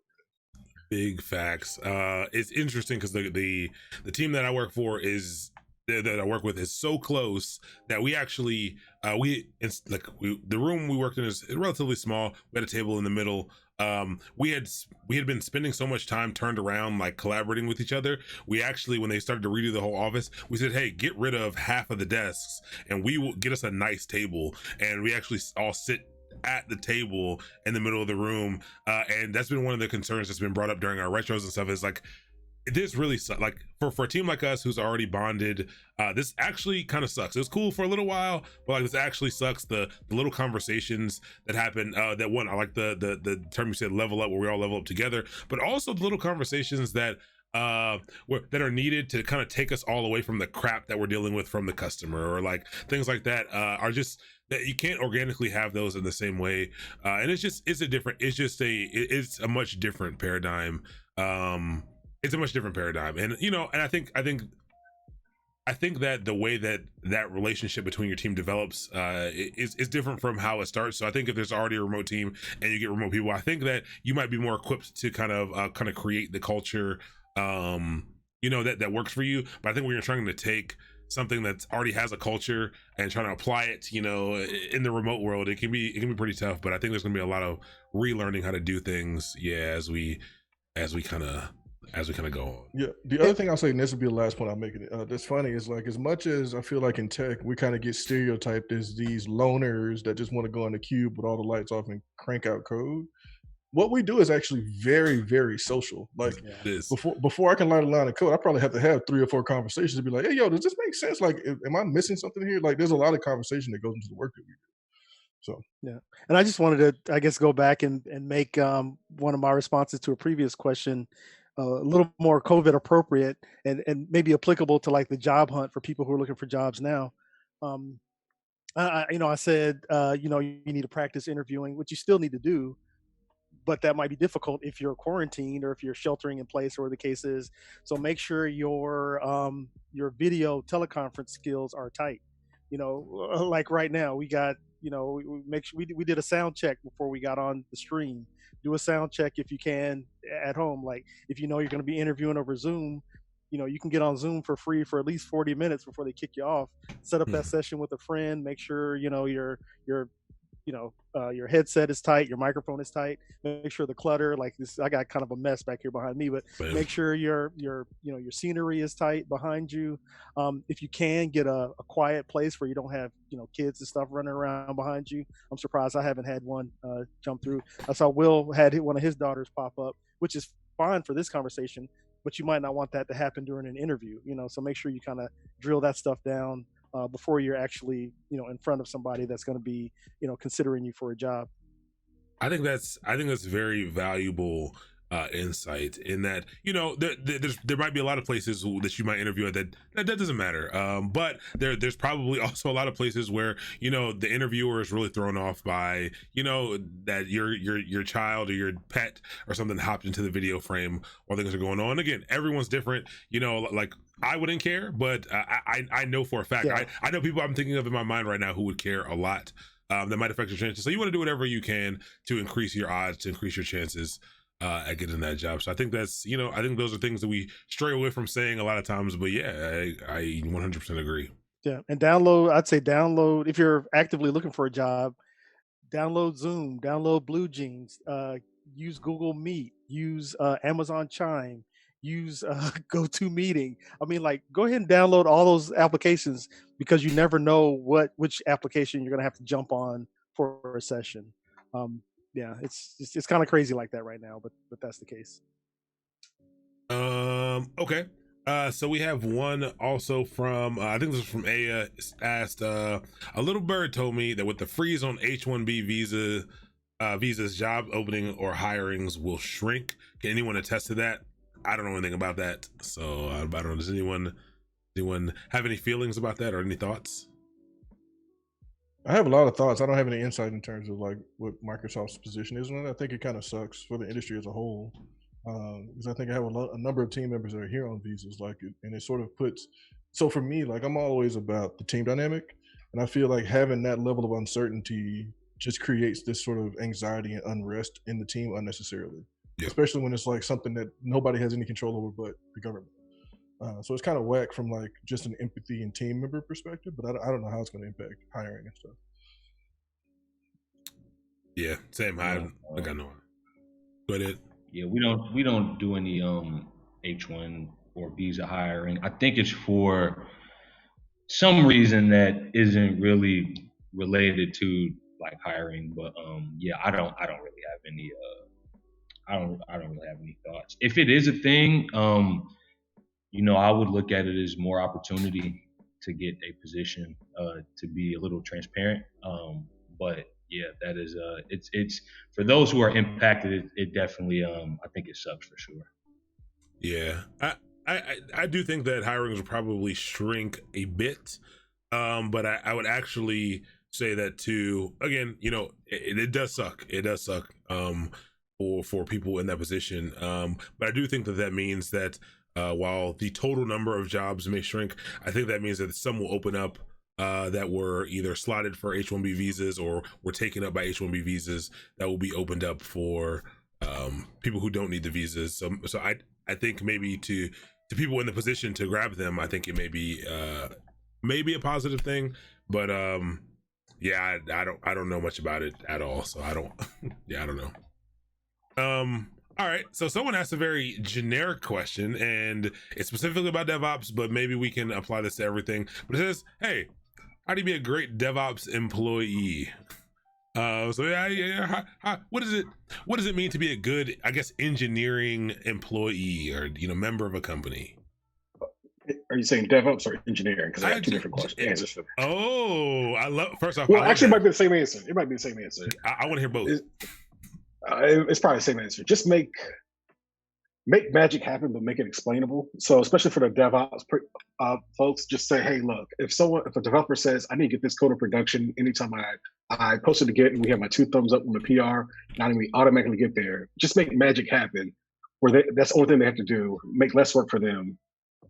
Big facts. It's interesting because the team that I work for is that I work with is so close that we actually the room we worked in is relatively small. We had a table in the middle. We had been spending so much time turned around, like collaborating with each other. We actually, when they started to redo the whole office, we said, hey, get rid of half of the desks and we will get us a nice table. And we actually all sit at the table in the middle of the room. And that's been one of the concerns that's been brought up during our retros and stuff, is like, this really like for a team like us who's already bonded, this actually kind of sucks. It was cool for a little while, but like this actually sucks. The little conversations that happen, that one, I like the term you said, level up, where we all level up together, but also the little conversations that that are needed to kind of take us all away from the crap that we're dealing with from the customer, or like things like that, are just that you can't organically have those in the same way. And it's a much different paradigm. It's a much different paradigm, and and I think that the way that relationship between your team develops is different from how it starts. So I think if there's already a remote team and you get remote people, I think that you might be more equipped to kind of create the culture that works for you. But I think when you're trying to take something that already has a culture and trying to apply it, in the remote world, it can be pretty tough. But I think there's gonna be a lot of relearning how to do things, as we kind of go on. Yeah. The other thing I'll say, and this will be the last point I'll make, that's funny, is like, as much as I feel like in tech, we kind of get stereotyped as these loners that just want to go in the cube with all the lights off and crank out code. What we do is actually very, very social. Like, before I can light a line of code, I probably have to have 3 or 4 conversations to be like, hey, yo, does this make sense? Like, am I missing something here? Like, there's a lot of conversation that goes into the work that we do. So yeah, and I just wanted to, I guess, go back and make one of my responses to a previous question a little more COVID appropriate and maybe applicable to like the job hunt for people who are looking for jobs now. I said, you need to practice interviewing, which you still need to do, but that might be difficult if you're quarantined or if you're sheltering in place, or the case is. So make sure your video teleconference skills are tight. Like right now, we got, we make sure we did a sound check before we got on the stream. Do a sound check if you can at home. Like, if you're going to be interviewing over Zoom, you can get on Zoom for free for at least 40 minutes before they kick you off. Set up that session with a friend. Make sure your headset is tight, your microphone is tight. Make sure the clutter, like this, I got kind of a mess back here behind me, but make sure your scenery is tight behind you. If you can get a quiet place where you don't have kids and stuff running around behind you. I'm surprised I haven't had one jump through. I saw Will had one of his daughters pop up, which is fine for this conversation, but you might not want that to happen during an interview. So make sure you kind of drill that stuff down before you're actually, in front of somebody that's going to be, considering you for a job. I think that's very valuable insight, in that there might be a lot of places that you might interview at that doesn't matter, but there's probably also a lot of places where the interviewer is really thrown off by that your child or your pet or something hopped into the video frame while things are going on. Again, everyone's different, like I wouldn't care, but I know for a fact, I know people I'm thinking of in my mind right now who would care a lot, that might affect your chances. So you want to do whatever you can to increase your odds, to increase your chances at getting that job. So I think that's, I think those are things that we stray away from saying a lot of times, but yeah, I 100% agree. Yeah. And download, if you're actively looking for a job, download Zoom, download Blue Jeans, use Google Meet, use Amazon Chime, use GoToMeeting. I mean, like, go ahead and download all those applications, because you never know which application you're going to have to jump on for a session. Yeah, it's kind of crazy like that right now, but that's the case. Okay. So we have one also from I think this is from Aya. Asked, a little bird told me that with the freeze on H-1B visas, job opening or hirings will shrink. Can anyone attest to that? I don't know anything about that, so I don't know. Does anyone have any feelings about that or any thoughts? I have a lot of thoughts. I don't have any insight in terms of like what Microsoft's position is on it. I think it kind of sucks for the industry as a whole, because I think I have a number of team members that are here on visas, like, and it sort of puts. So for me, like, I'm always about the team dynamic, and I feel like having that level of uncertainty just creates this sort of anxiety and unrest in the team unnecessarily, especially when it's like something that nobody has any control over but the government. So it's kind of whack from like just an empathy and team member perspective, but I don't know how it's going to impact hiring and stuff. Yeah, same. I got no. Go ahead. Yeah, we don't do any H1 or visa hiring. I think it's for some reason that isn't really related to like hiring, but yeah, I don't really have any I don't really have any thoughts. If it is a thing, you know, I would look at it as more opportunity to get a position, to be a little transparent. But yeah, that is it's for those who are impacted. It definitely I think it sucks for sure. Yeah, I do think that hirings will probably shrink a bit, but I would actually say that too. Again, you know, it does suck. It does suck for people in that position. But I do think that means that while the total number of jobs may shrink, I think that means that some will open up that were either slotted for H-1B visas or were taken up by H-1B visas that will be opened up for people who don't need the visas. So I think maybe to people in the position to grab them, I think it may be maybe a positive thing, but yeah, I don't know much about it at all, so I don't yeah, I don't know. All right, so someone asked a very generic question, and it's specifically about DevOps, but maybe we can apply this to everything. But it says, hey, how do you be a great DevOps employee? So what does it mean to be a good, I guess, engineering employee or, you know, member of a company? Are you saying DevOps or engineering? Because I got two different questions. Oh, I love. First off, well, actually, it might be the same answer. It might be the same answer. I want to hear both. It's probably the same answer. Just make magic happen, but make it explainable. So, especially for the DevOps folks, just say, "Hey, look, if a developer says I need to get this code in production, anytime I post it to Git and we have my 2 thumbs up on the PR, not only automatically get there. Just make magic happen. That's the only thing they have to do. Make less work for them,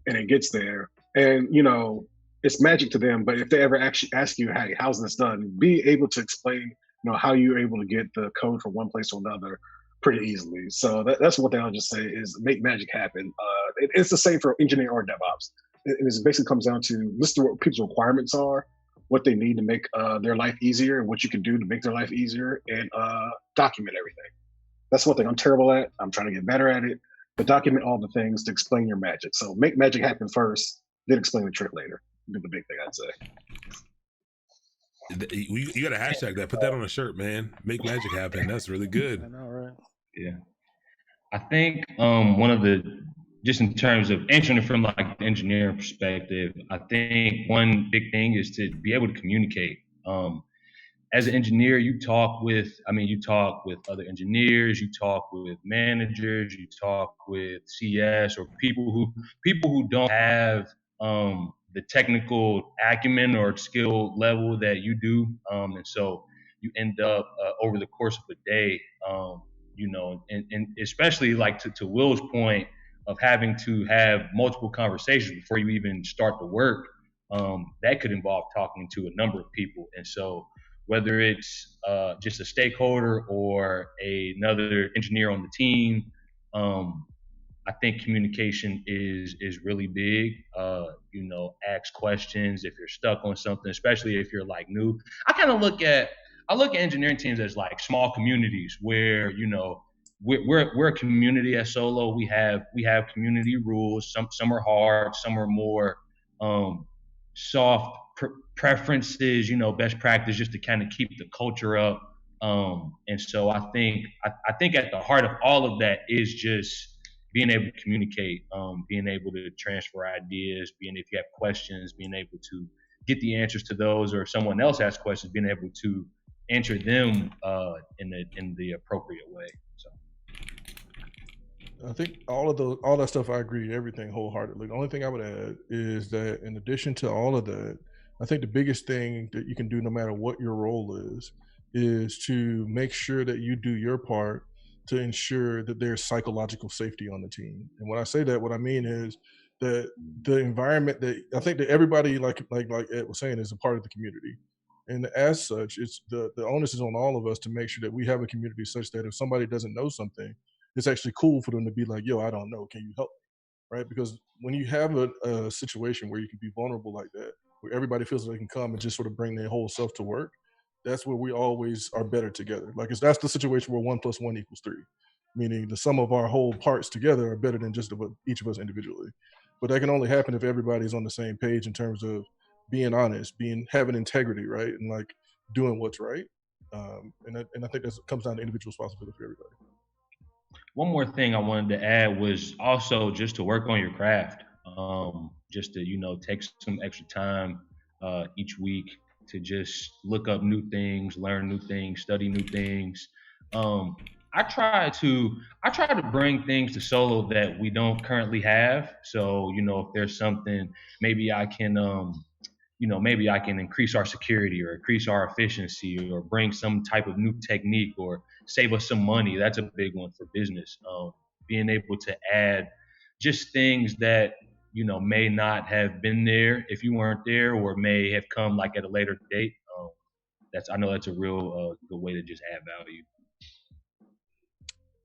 and it gets there. And you know, it's magic to them. But if they ever actually ask you, "Hey, how's this done?" Be able to explain, you know, how you're able to get the code from one place to another pretty easily. So that's what I'll just say is make magic happen. It's the same for engineering or DevOps. It basically comes down to list what people's requirements are, what they need to make their life easier, and what you can do to make their life easier, and document everything. That's one thing I'm terrible at. I'm trying to get better at it, but document all the things to explain your magic. So make magic happen first, then explain the trick later. Be the big thing I'd say. You got to hashtag that. Put that on a shirt, man. Make magic happen. That's really good. I know, right? Yeah, I think one of the, just in terms of answering it from like the engineering perspective, I think one big thing is to be able to communicate. As an engineer, you talk with other engineers, you talk with managers, you talk with CS or people who don't have the technical acumen or skill level that you do, and so you end up over the course of a day, you know, and especially like to Will's point of having to have multiple conversations before you even start the work, that could involve talking to a number of people. And so whether it's just a stakeholder or another engineer on the team, I think communication is really big. You know, ask questions if you're stuck on something, especially if you're like new. I look at engineering teams as like small communities where, you know, we're a community at Solo. We have community rules. Some are hard, some are more soft preferences, you know, best practice, just to kind of keep the culture up. And so I think at the heart of all of that is just being able to communicate, being able to transfer ideas, if you have questions, being able to get the answers to those, or if someone else asks questions, being able to answer them in the appropriate way. So I think all that stuff, I agree, everything wholeheartedly. The only thing I would add is that in addition to all of that, I think the biggest thing that you can do, no matter what your role is to make sure that you do your part to ensure that there's psychological safety on the team. And when I say that, what I mean is that the environment that I think that everybody, like Ed was saying, is a part of the community. And as such, it's the onus is on all of us to make sure that we have a community such that if somebody doesn't know something, it's actually cool for them to be like, "Yo, I don't know. Can you help me?" right? Because when you have a situation where you can be vulnerable like that, where everybody feels like they can come and just sort of bring their whole self to work, that's where we always are better together. Like that's the situation where 1+1 = 3, meaning the sum of our whole parts together are better than just each of us individually. But that can only happen if everybody's on the same page in terms of being honest, having integrity, right, and like doing what's right. And I think that comes down to individual responsibility for everybody. One more thing I wanted to add was also just to work on your craft. Just to take some extra time each week to just look up new things, learn new things, study new things. I try to bring things to solo that we don't currently have. So if there's something, maybe I can maybe I can increase our security or increase our efficiency or bring some type of new technique or save us some money. That's a big one for business. Being able to add just things that may not have been there if you weren't there, or may have come like at a later date. I know that's a real good way to just add value.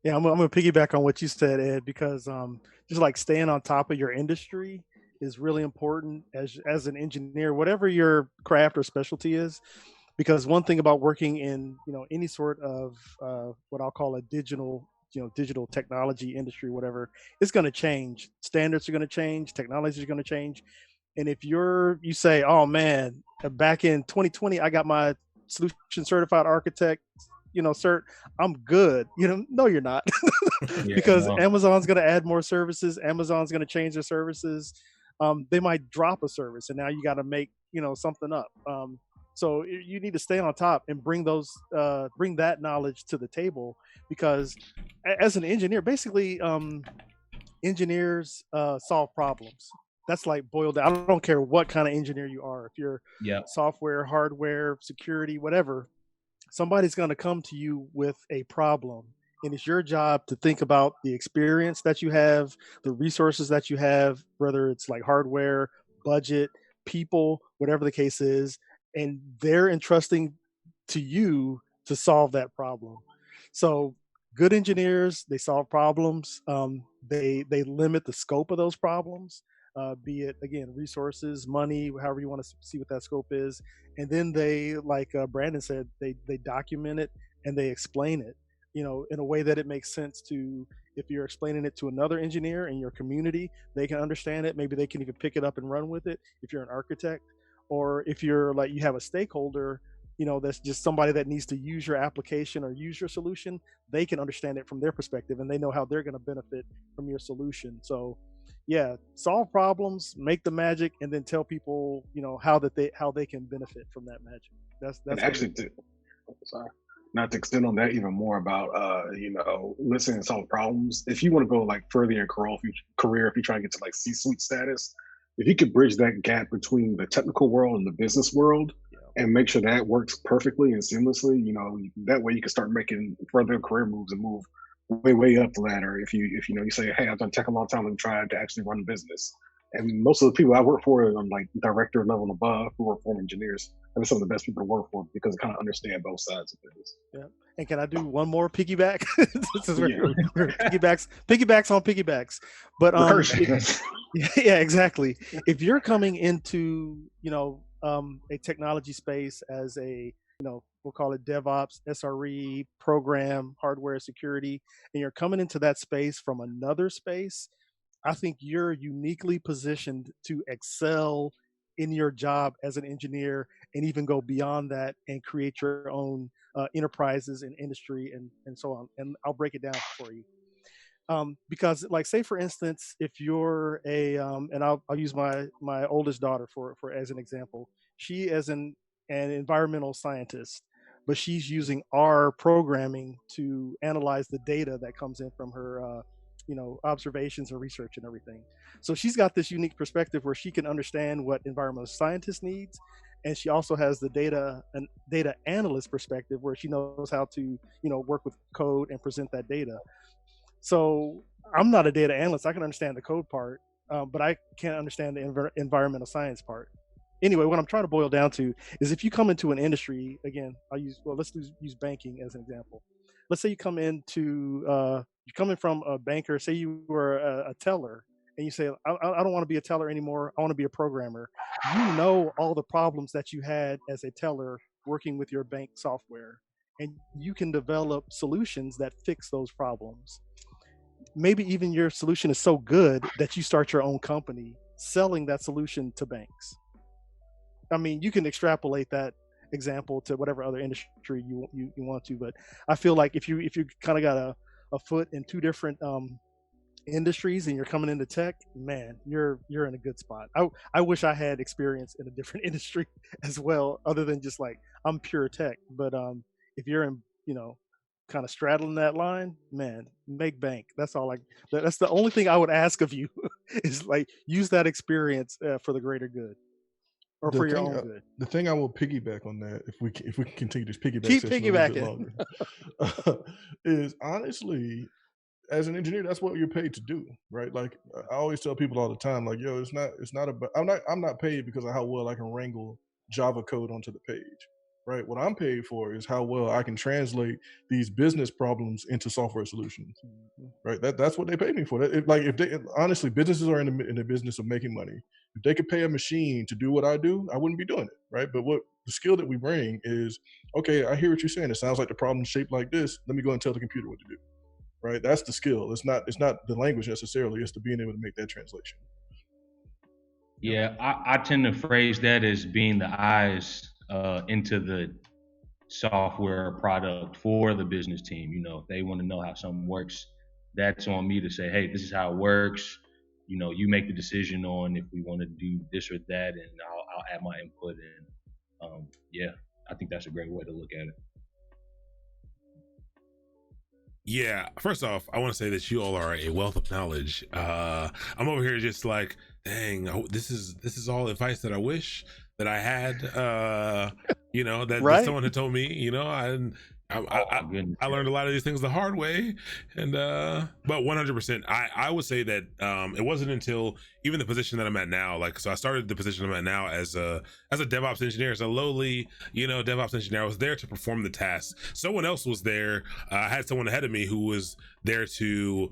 Yeah, I'm gonna piggyback on what you said, Ed, because just like staying on top of your industry is really important as an engineer, whatever your craft or specialty is. Because one thing about working in any sort of what I'll call a digital technology industry, whatever, it's going to change. Standards are going to change. Technology is going to change. And if you say, oh man, back in 2020, I got my solution certified architect, cert, I'm good. No, you're not. Because Amazon's going to add more services. Amazon's going to change their services. They might drop a service, and now you got to make something up. So you need to stay on top and bring that knowledge to the table, because as an engineer, basically, engineers solve problems. That's like boiled down. I don't care what kind of engineer you are. If you're software, hardware, security, whatever, somebody's going to come to you with a problem. And it's your job to think about the experience that you have, the resources that you have, whether it's like hardware, budget, people, whatever the case is, and they're entrusting to you to solve that problem. So good engineers, they solve problems. They limit the scope of those problems, be it, again, resources, money, however you want to see what that scope is. And then they, like Brandon said, they document it and they explain it, in a way that it makes sense to, if you're explaining it to another engineer in your community, they can understand it. Maybe they can even pick it up and run with it if you're an architect. Or if you're like, you have a stakeholder, that's just somebody that needs to use your application or use your solution, they can understand it from their perspective and they know how they're going to benefit from your solution. So yeah, solve problems, make the magic, and then tell people, how they can benefit from that magic. That's actually, sorry, not to extend on that even more about listening and solve problems. If you want to go like further in your career, if you try to get to like C-suite status, if you could bridge that gap between the technical world and the business world, and make sure that works perfectly and seamlessly, that way you can start making further career moves and move way up the ladder. If you say, hey, I've done tech a long time and tried to actually run a business. And most of the people I work for are like director level and above, who are former engineers. And they're some of the best people to work for because they kind of understand both sides of things. Yeah. And can I do one more piggyback? This is where piggybacks on piggybacks. But yeah, exactly. If you're coming into a technology space as a we'll call it DevOps, SRE, program, hardware, security, and you're coming into that space from another space, I think you're uniquely positioned to excel in your job as an engineer and even go beyond that and create your own enterprises and industry and so on. And I'll break it down for you. Because like, say for instance, if you're and I'll use my oldest daughter for as an example. She is an environmental scientist, but she's using R programming to analyze the data that comes in from her observations and research and everything. So she's got this unique perspective where she can understand what environmental scientist needs, and she also has the data analyst perspective where she knows how to work with code and present that data. So I'm not a data analyst. I can understand the code part, but I can't understand the environmental science part. Anyway, what I'm trying to boil down to is, if you come into an industry, again, let's use banking as an example. Let's say you come into you're coming from a banker. Say you were a teller, and you say, I don't want to be a teller anymore. I want to be a programmer. You know all the problems that you had as a teller working with your bank software, and you can develop solutions that fix those problems. Maybe even your solution is so good that you start your own company selling that solution to banks. I mean, you can extrapolate that example to whatever other industry you want to, but I feel like if you kind of got a foot in two different industries and you're coming into tech, man, you're in a good spot. I wish I had experience in a different industry as well, other than just like I'm pure tech. But if you're in, kind of straddling that line, man, make bank. That's all. That's the only thing I would ask of you is like use that experience for the greater good. Or for your own good. The thing I will piggyback on that, if we can continue this piggyback Keep session piggybacking. a little bit longer, is honestly, as an engineer, that's what you're paid to do, right? Like I always tell people all the time, like, yo, it's not about. I'm not paid because of how well I can wrangle Java code onto the page, right? What I'm paid for is how well I can translate these business problems into software solutions, right? That's what they pay me for. Honestly, businesses are in the business of making money. If they could pay a machine to do what I do, I wouldn't be doing it, right? But what the skill that we bring is, okay, I hear what you're saying. It sounds like the problem's shaped like this. Let me go and tell the computer what to do, right? That's the skill. It's not the language necessarily. It's the being able to make that translation. Yeah, I tend to phrase that as being the eyes into the software product for the business team. If they want to know how something works, that's on me to say, hey, this is how it works. You make the decision on if we want to do this or that, and I'll add my input. And yeah, I think that's a great way to look at it. Yeah, first off, I want to say that you all are a wealth of knowledge. I'm over here just like, dang, this is all advice that I wish that I had. That someone had told me. I learned a lot of these things the hard way, and but 100%, I would say that it wasn't until even the position that I'm at now, so I started the position I'm at now as a DevOps engineer, as a lowly DevOps engineer. I was there to perform the tasks. Someone else was there. I had someone ahead of me who was there to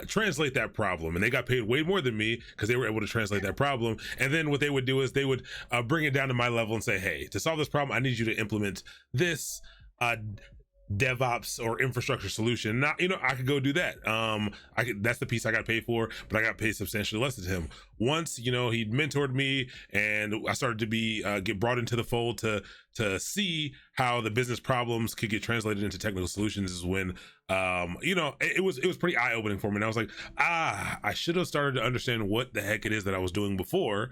translate that problem, and they got paid way more than me because they were able to translate that problem. And then what they would do is they would bring it down to my level and say, hey, to solve this problem, I need you to implement this DevOps or infrastructure solution. Now, I could go do that. That's the piece I got paid for, but I got paid substantially less than him. Once, he mentored me and I started to get brought into the fold to see how the business problems could get translated into technical solutions is when, it was pretty eye-opening for me. And I was like, I should have started to understand what the heck it is that I was doing before,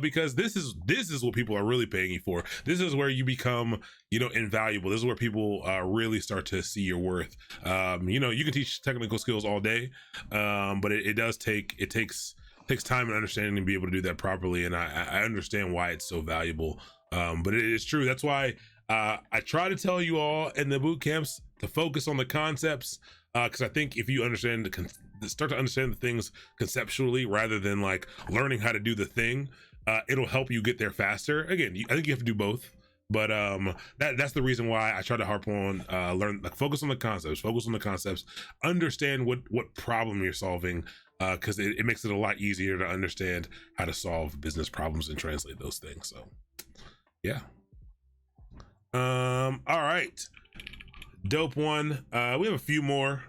because this is what people are really paying you for. This is where you become, invaluable. This is where people really start to see your worth. You can teach technical skills all day, but it takes time and understanding to be able to do that properly. And I understand why it's so valuable. But it is true. That's why I try to tell you all in the boot camps to focus on the concepts, because I think if you start to understand the things conceptually rather than like learning how to do the thing, it'll help you get there faster. Again, I think you have to do both. But that's the reason why I try to harp on focus on the concepts, understand what problem you're solving, because it makes it a lot easier to understand how to solve business problems and translate those things. So yeah. All right, dope one. We have a few more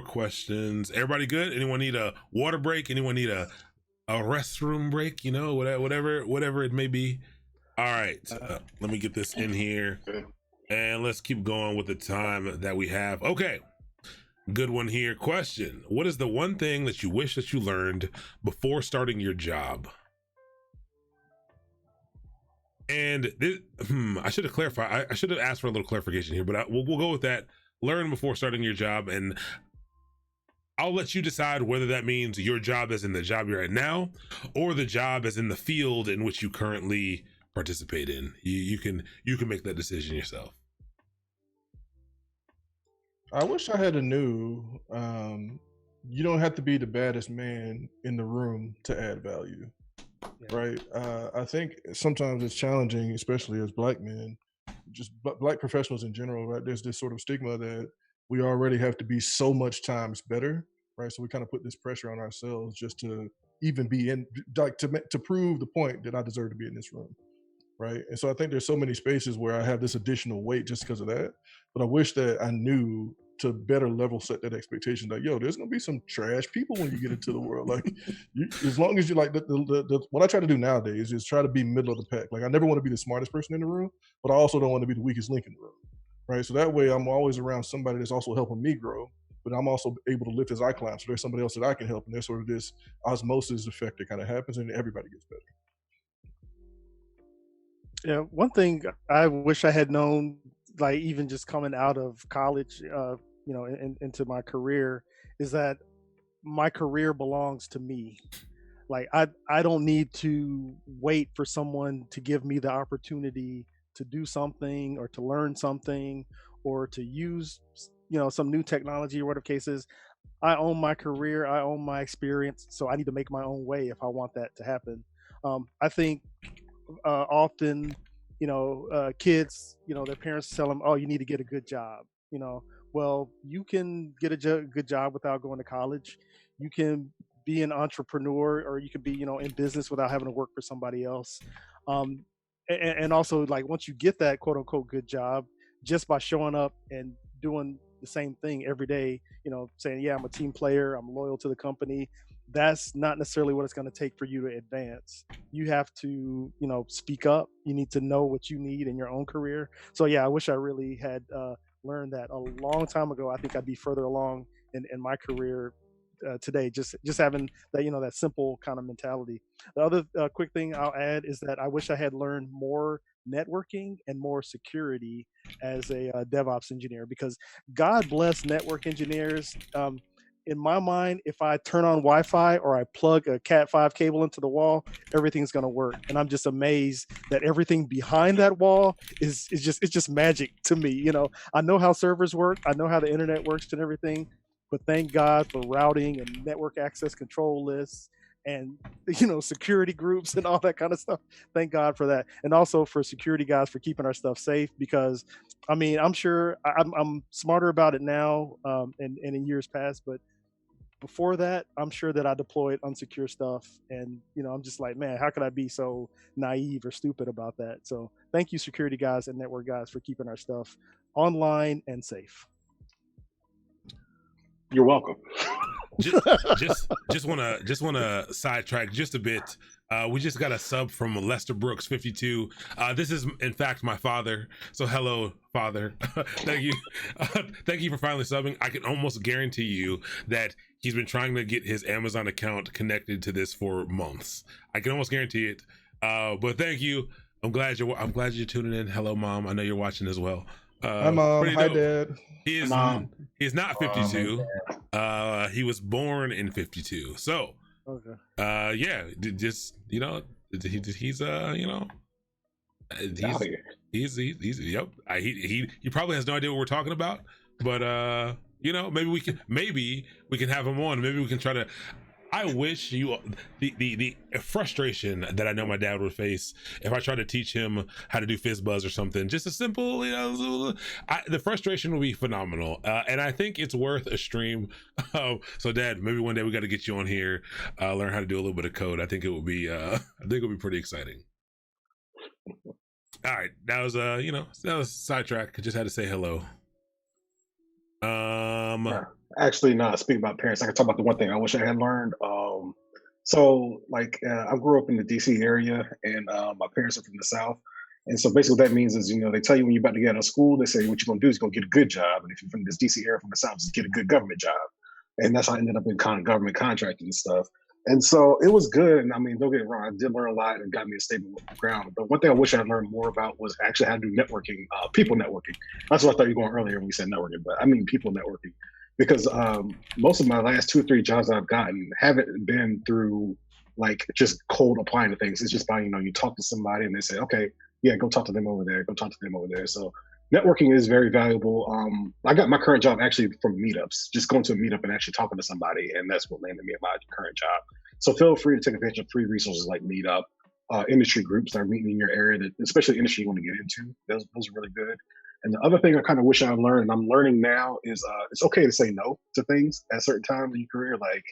questions. Everybody good? Anyone need a water break? Anyone need a restroom break? Whatever it may be. All right, let me get this in here and let's keep going with the time that we have. Okay, good one here. Question: what is the one thing that you wish that you learned before starting your job? And this, I should have clarified. I should have asked for a little clarification here, but we'll go with that. Learn before starting your job, and I'll let you decide whether that means your job as in the job you're at now, or the job as in the field in which you currently participate in. You can make that decision yourself. I wish I had a new. You don't have to be the baddest man in the room to add value. Yeah. Right. I think sometimes it's challenging, especially as Black men, just Black professionals in general, right? There's this sort of stigma that we already have to be so much times better right? So we kind of put this pressure on ourselves just to even be in, like to prove the point that I deserve to be in this room, right? And so I think there's so many spaces where I have this additional weight just because of that. But I wish that I knew to better level set that expectation. Like, yo, there's gonna be some trash people when you get into the world. Like, as long as you like, what I try to do nowadays is try to be middle of the pack. Like, I never want to be the smartest person in the room, but I also don't want to be the weakest link in the room, right? So that way, I'm always around somebody that's also helping me grow, but I'm also able to lift as I climb. So there's somebody else that I can help, and there's sort of this osmosis effect that kind of happens, and everybody gets better. Yeah, one thing I wish I had known, like even just coming out of college, into my career, is that my career belongs to me. Like I don't need to wait for someone to give me the opportunity to do something or to learn something or to use some new technology or whatever the case is. I own my career, I own my experience, so I need to make my own way if I want that to happen. I think often, kids, their parents tell them, "Oh, you need to get a good job." Well, you can get a good job without going to college. You can be an entrepreneur, or you could be, in business without having to work for somebody else. And also, like, once you get that quote unquote good job, just by showing up and doing the same thing every day, saying, "Yeah, I'm a team player, I'm loyal to the company," that's not necessarily what it's going to take for you to advance. You have to, speak up. You need to know what you need in your own career. So yeah, I wish I really had learned that a long time ago. I think I'd be further along in my career today, just having that, that simple kind of mentality. The other quick thing I'll add is that I wish I had learned more networking and more security as a DevOps engineer, because God bless network engineers. In my mind, if I turn on Wi-Fi or I plug a Cat5 cable into the wall, everything's going to work. And I'm just amazed that everything behind that wall is just magic to me. I know how servers work, I know how the internet works and everything, but thank God for routing and network access control lists and security groups and all that kind of stuff. Thank God for that. And also for security guys for keeping our stuff safe, because I'm sure I'm smarter about it now and in years past, but before that, I'm sure that I deployed unsecure stuff, and I'm just like, man, how could I be so naive or stupid about that? So thank you, security guys and network guys, for keeping our stuff online and safe. You're welcome. just want to sidetrack just a bit. We just got a sub from Lester Brooks 52. This is in fact my father. So hello, father. Thank you. Thank you for finally subbing. I can almost guarantee you that he's been trying to get his Amazon account connected to this for months. I can almost guarantee it. But thank you. I'm glad you're tuning in. Hello, Mom. I know you're watching as well. Hi, Mom. Hi, Dad. He's not 52. He was born in 52. So, okay. Yeah, just he's yep. He probably has no idea what we're talking about, but maybe we can have him on. Maybe we can try to. I wish the frustration that I know my dad would face if I tried to teach him how to do FizzBuzz or something, just a simple, the frustration would be phenomenal. And I think it's worth a stream. So Dad, maybe one day we got to get you on here, learn how to do a little bit of code. I think it would be pretty exciting. All right. That was a sidetrack. I just had to say hello. Actually, no. Speaking about parents, I can talk about the one thing I wish I had learned. So I grew up in the DC area, and my parents are from the South. And so basically what that means is, they tell you when you're about to get out of school, they say what you're going to do is you're going to get a good job. And if you're from this DC area from the South, just get a good government job. And that's how I ended up in government contracting and stuff. And so it was good. And I mean, don't get it wrong, I did learn a lot and got me a stable ground. But one thing I wish I had learned more about was actually how to do networking, people networking. That's what I thought you were going earlier when you said networking, but I mean people networking. Because most of my last 2 or 3 jobs I've gotten haven't been through just cold applying to things. It's just by, you talk to somebody and they say, okay, yeah, go talk to them over there, go talk to them over there. So networking is very valuable. I got my current job actually from meetups, just going to a meetup and actually talking to somebody, and that's what landed me at my current job. So feel free to take advantage of free resources like Meetup, industry groups that are meeting in your area, that especially industry you want to get into. Those are really good. And the other thing I kind of wish I learned, and I'm learning now, is it's okay to say no to things at certain times in your career. Like,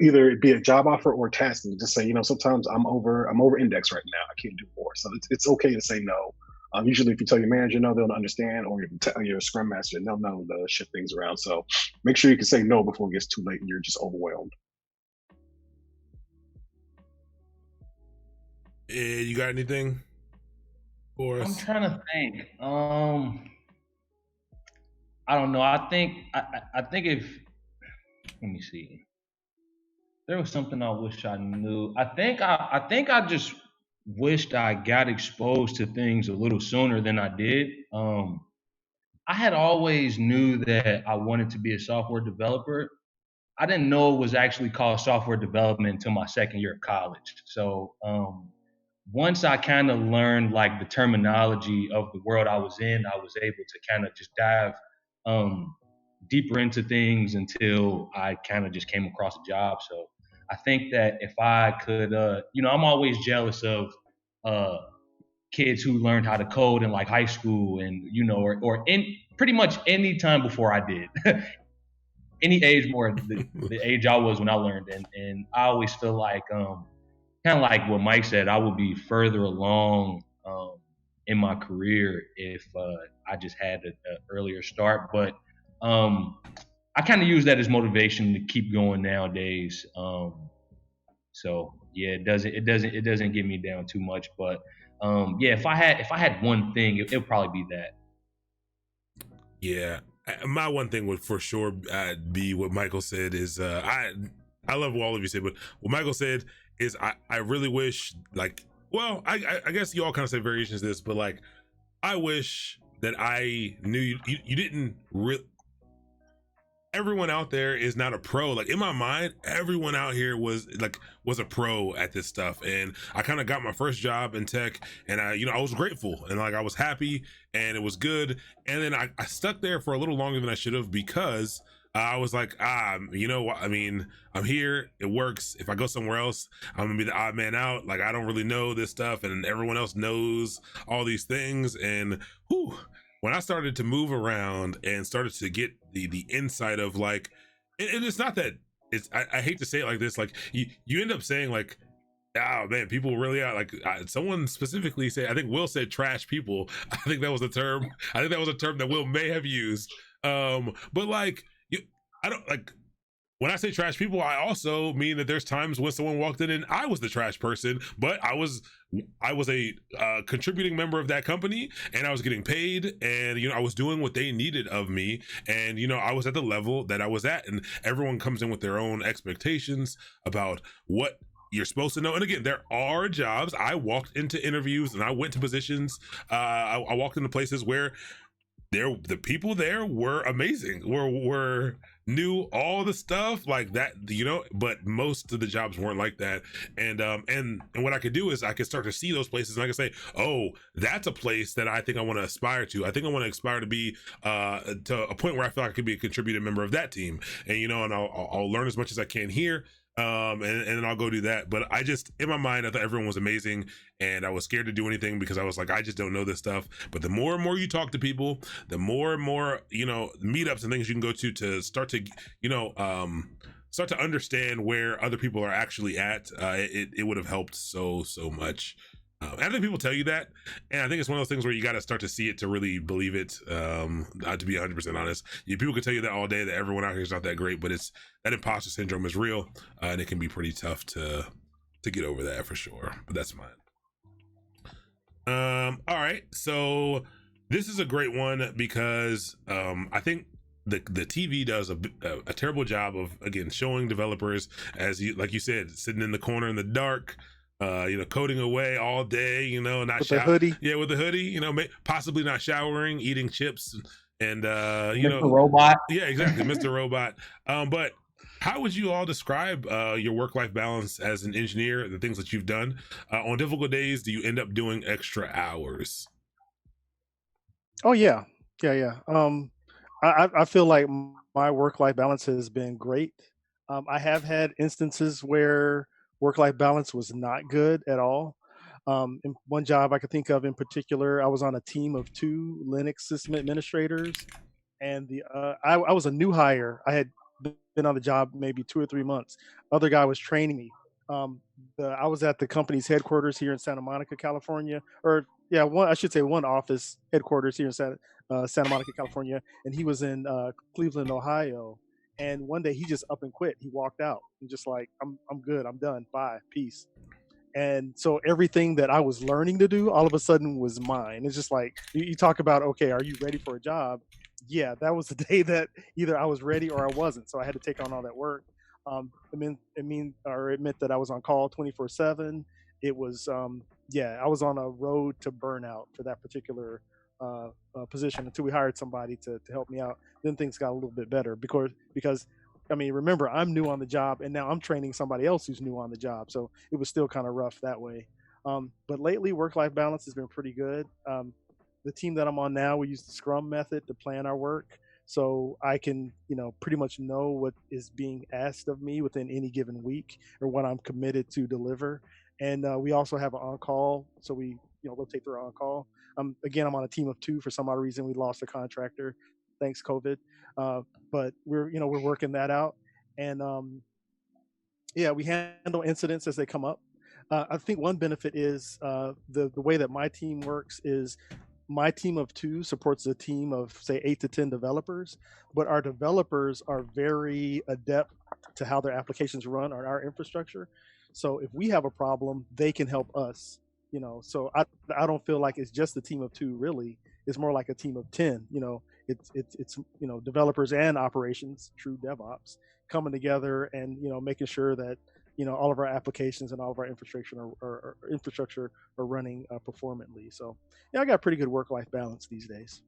either it be a job offer or tasking. Just say, sometimes I'm over indexed right now. I can't do more. So it's okay to say no. Usually, if you tell your manager no, they'll understand, or if you tell your scrum master, they'll know to shift things around. So make sure you can say no before it gets too late and you're just overwhelmed. You got anything for us? I'm trying to think. I don't know. I think if let me see. There was something I wish I knew. I think I just wished I got exposed to things a little sooner than I did. I had always knew that I wanted to be a software developer. I didn't know it was actually called software development until my second year of college. So once I kind of learned like the terminology of the world I was in, I was able to kind of just dive deeper into things until I kind of just came across a job. So I think that if I could, I'm always jealous of kids who learned how to code in like high school and, or in pretty much any time before I did. Any age more the age I was when I learned. And I always feel like, kind of like what Mike said, I would be further along in my career if I just had an earlier start. But I kind of use that as motivation to keep going nowadays. So yeah, it doesn't get me down too much. But if I had one thing, it would probably be that. Yeah, my one thing would for sure be what Michael said is I love what all of you said, but what Michael said is I really wish I guess you all kind of say variations of this, but like I wish that I knew you didn't really. Everyone out there is not a pro. Like in my mind, everyone out here was a pro at this stuff. And I kind of got my first job in tech and I was grateful and like I was happy and it was good. And then I stuck there for a little longer than I should have because I was like, you know what? I mean, I'm here. It works. If I go somewhere else, I'm gonna be the odd man out. Like I don't really know this stuff and everyone else knows all these things. And when I started to move around and started to get the insight of like, and it's not that it's, I hate to say it like this, like you end up saying like, oh man, people really are like, someone specifically said, I think Will said trash people. I think that was a term. I think that was a term that Will may have used. But like, I don't like, when I say trash people, I also mean that there's times when someone walked in and I was the trash person, but I was a contributing member of that company and I was getting paid and, I was doing what they needed of me. And, I was at the level that I was at and everyone comes in with their own expectations about what you're supposed to know. And again, there are jobs. I walked into interviews and I went to positions. I walked into places where the people there were amazing, were knew all the stuff like that, but most of the jobs weren't like that. And what I could do is I could start to see those places and I could say, oh, that's a place that I think I want to aspire to. I think I want to aspire to be to a point where I feel like I could be a contributing member of that team. And, and I'll learn as much as I can here. And then I'll go do that. But I just, in my mind, I thought everyone was amazing and I was scared to do anything because I was like, I just don't know this stuff. But the more and more you talk to people, the more and more, meetups and things you can go to start to, start to understand where other people are actually at, it would have helped so much. I think people tell you that, and I think it's one of those things where you got to start to see it to really believe it. To be 100% honest, people can tell you that all day that everyone out here is not that great, but it's that imposter syndrome is real, and it can be pretty tough to get over that for sure. But that's mine. All right, so this is a great one because I think the TV does a terrible job of again showing developers as like you said, sitting in the corner in the dark. Coding away all day, not with the hoodie. Yeah, with the hoodie, possibly not showering, eating chips and Mr. Robot. Yeah, exactly, Mr. Robot. But how would you all describe your work-life balance as an engineer, the things that you've done? On difficult days, do you end up doing extra hours? Oh yeah. I feel like my work-life balance has been great. I have had instances where work-life balance was not good at all. And one job I could think of in particular, I was on a team of 2 Linux system administrators, and I was a new hire. I had been on the job maybe 2 or 3 months. Other guy was training me. I was at the company's headquarters here in Santa Monica, California, or yeah, one office headquarters here in Santa Monica, California, and he was in Cleveland, Ohio. And one day he just up and quit. He walked out and just like, I'm good. I'm done. Bye. Peace. And so everything that I was learning to do all of a sudden was mine. It's just like you talk about, okay, are you ready for a job? Yeah, that was the day that either I was ready or I wasn't. So I had to take on all that work. It meant that I was on call 24/7. It was I was on a road to burnout for that particular position until we hired somebody to help me out. Then things got a little bit better because I mean, remember, I'm new on the job, and now I'm training somebody else who's new on the job. So it was still kind of rough that way. But lately, work-life balance has been pretty good. The team that I'm on now, we use the Scrum method to plan our work. So I can, pretty much know what is being asked of me within any given week or what I'm committed to deliver. And we also have an on-call. So we, rotate through our on-call. Again, I'm on a team of 2. For some odd reason, we lost a contractor. Thanks, COVID. But we're working that out. And we handle incidents as they come up. I think one benefit is the way that my team works is my team of 2 supports a team of say 8 to 10 developers, but our developers are very adept to how their applications run on our infrastructure. So if we have a problem, they can help us. So I don't feel like it's just a team of 2 really. It's more like a team of 10. It's developers and operations, true DevOps, coming together and making sure that all of our applications and all of our infrastructure are running performantly. So I got a pretty good work-life balance these days.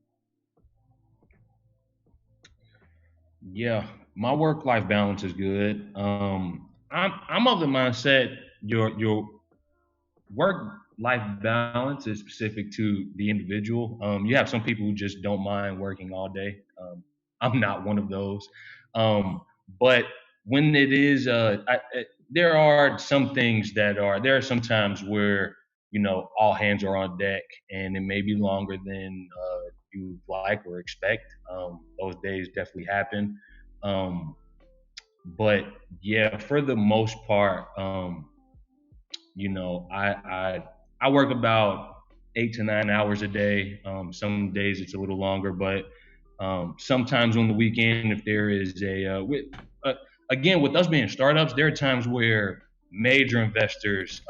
Yeah, my work-life balance is good. I'm of the mindset your work-life balance is specific to the individual. You have some people who just don't mind working all day. I'm not one of those. But when it is, there are some things there are some times where, all hands are on deck and it may be longer than you like or expect. Those days definitely happen. But yeah, for the most part, I work about 8 to 9 hours a day. Some days it's a little longer, but sometimes on the weekend, if there is again, with us being startups, there are times where major investors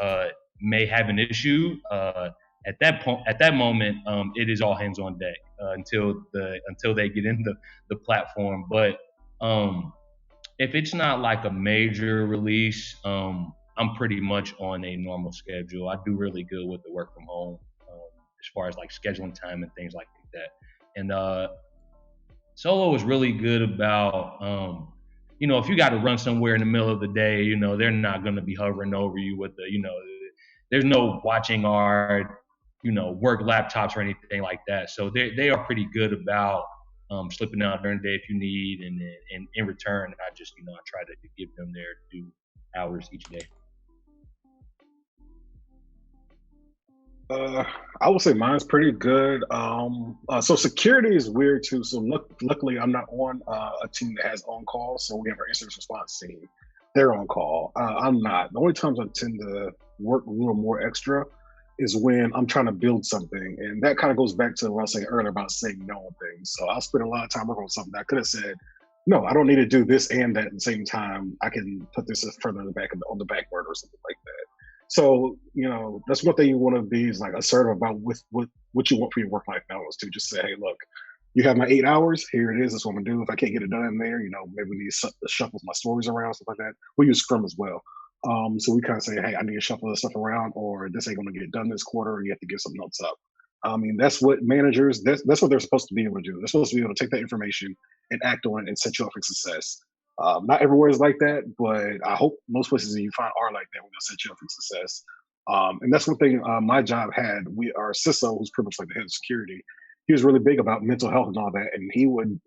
may have an issue. At that moment, it is all hands on deck until they get in the platform. But if it's not like a major release, I'm pretty much on a normal schedule. I do really good with the work from home as far as like scheduling time and things like that. And Solo is really good about, if you got to run somewhere in the middle of the day, they're not going to be hovering over you with there's no watching our, work laptops or anything like that. So they are pretty good about slipping out during the day if you need. And in return, I just, I try to give them their due hours each day. I would say mine's pretty good. So security is weird too. So luckily, I'm not on a team that has on call. So we have our incident response team. They're on call. I'm not. The only times I tend to work a little more extra is when I'm trying to build something, and that kind of goes back to what I was saying earlier about saying no on things. So I'll spend a lot of time working on something that I could have said, no, I don't need to do this and that at the same time. I can put this further in the back on the back burner or something like that. So, that's one thing you want to be is like assertive about with what you want for your work-life balance too. Just say, hey, look, you have my 8 hours. Here it is. That's what I'm going to do. If I can't get it done in there, maybe we need to shuffle my stories around, stuff like that. We use Scrum as well. So we kind of say, hey, I need to shuffle this stuff around, or this ain't going to get done this quarter, or you have to give something else up. I mean, that's what managers, that's what they're supposed to be able to do. They're supposed to be able to take that information and act on it and set you up for success. Not everywhere is like that, but I hope most places that you find are like that. We're gonna set you up for success. And that's one thing my job had. Our CISO, who's pretty much like the head of security, he was really big about mental health and all that. And he would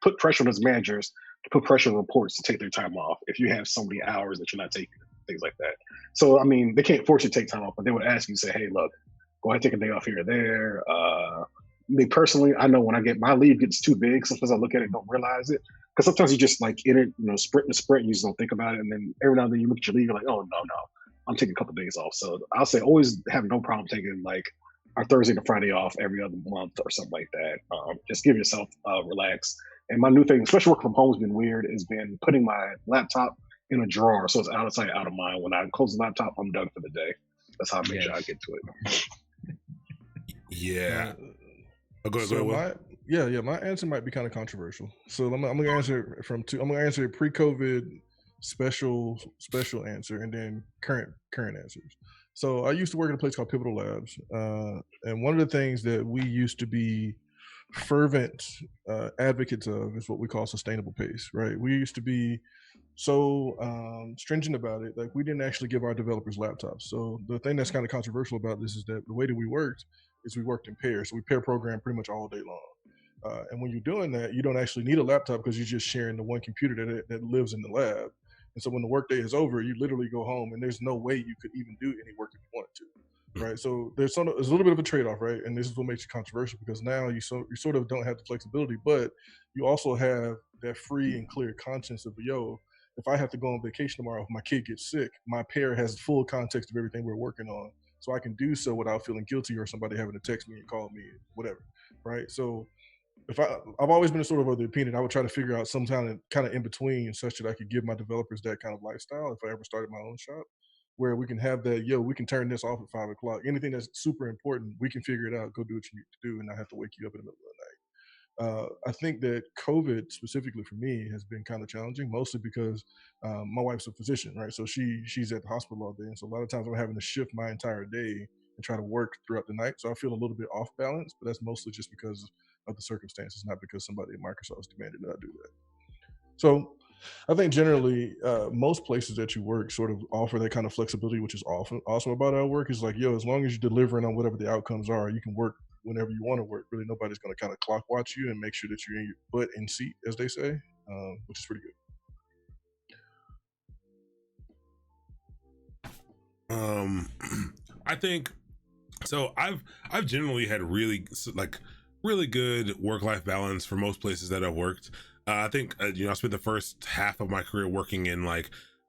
put pressure on his managers to put pressure on reports to take their time off if you have so many hours that you're not taking. things like that. So I mean, they can't force you to take time off, but they would ask you, say, hey, look, go ahead, take a day off here or there. Me personally, I know when I get my leave gets too big, sometimes I look at it and don't realize it. Because sometimes you just like in it, sprint to sprint, you just don't think about it. And then every now and then you look at your leave, you're like, oh, no, I'm taking a couple of days off. So I'll say always have no problem taking like our Thursday to Friday off every other month or something like that. Just give yourself relax. And my new thing, especially work from home, has been weird, has been putting my laptop in a drawer so it's out of sight, out of mind. When I close the laptop, I'm done for the day. That's how I make sure I get to it. Yeah. Go ahead, So Will. my answer might be kind of controversial. So I'm gonna answer from two. I'm gonna answer pre-COVID special answer and then current answers. So I used to work at a place called Pivotal Labs, and one of the things that we used to be fervent advocates of is what we call sustainable pace. Right? We used to be so stringent about it, like we didn't actually give our developers laptops. So the thing that's kind of controversial about this is that the way that we worked is we worked in pairs. So we pair program pretty much all day long. And when you're doing that, you don't actually need a laptop because you're just sharing the one computer that lives in the lab. And so when the workday is over, you literally go home and there's no way you could even do any work if you wanted to. Right. So there's a little bit of a trade-off, right? And this is what makes it controversial because now you sort of don't have the flexibility, but you also have that free and clear conscience of, yo, if I have to go on vacation tomorrow, if my kid gets sick, my pair has full context of everything we're working on. So I can do so without feeling guilty or somebody having to text me and call me, whatever. Right. So I've always been sort of the opinion, I would try to figure out some kind of in between such that I could give my developers that kind of lifestyle if I ever started my own shop, where we can have that, we can turn this off at 5 o'clock. Anything that's super important, we can figure it out, go do what you need to do, and not have to wake you up in the middle of the night. I think that COVID specifically for me has been kind of challenging, mostly because my wife's a physician, right? So she's at the hospital all day. And so a lot of times I'm having to shift my entire day and try to work throughout the night. So I feel a little bit off balance, but that's mostly just because of the circumstances, not because somebody at Microsoft's demanded that I do that. So I think generally most places that you work sort of offer that kind of flexibility, which is awesome about our work is like, as long as you're delivering on whatever the outcomes are, you can work whenever you want to work. Really, nobody's going to kind of clock watch you and make sure that you're in your butt in seat, as they say, which is pretty good. I think so. I've generally had really good work-life balance for most places that I've worked. I think I spent the first half of my career working in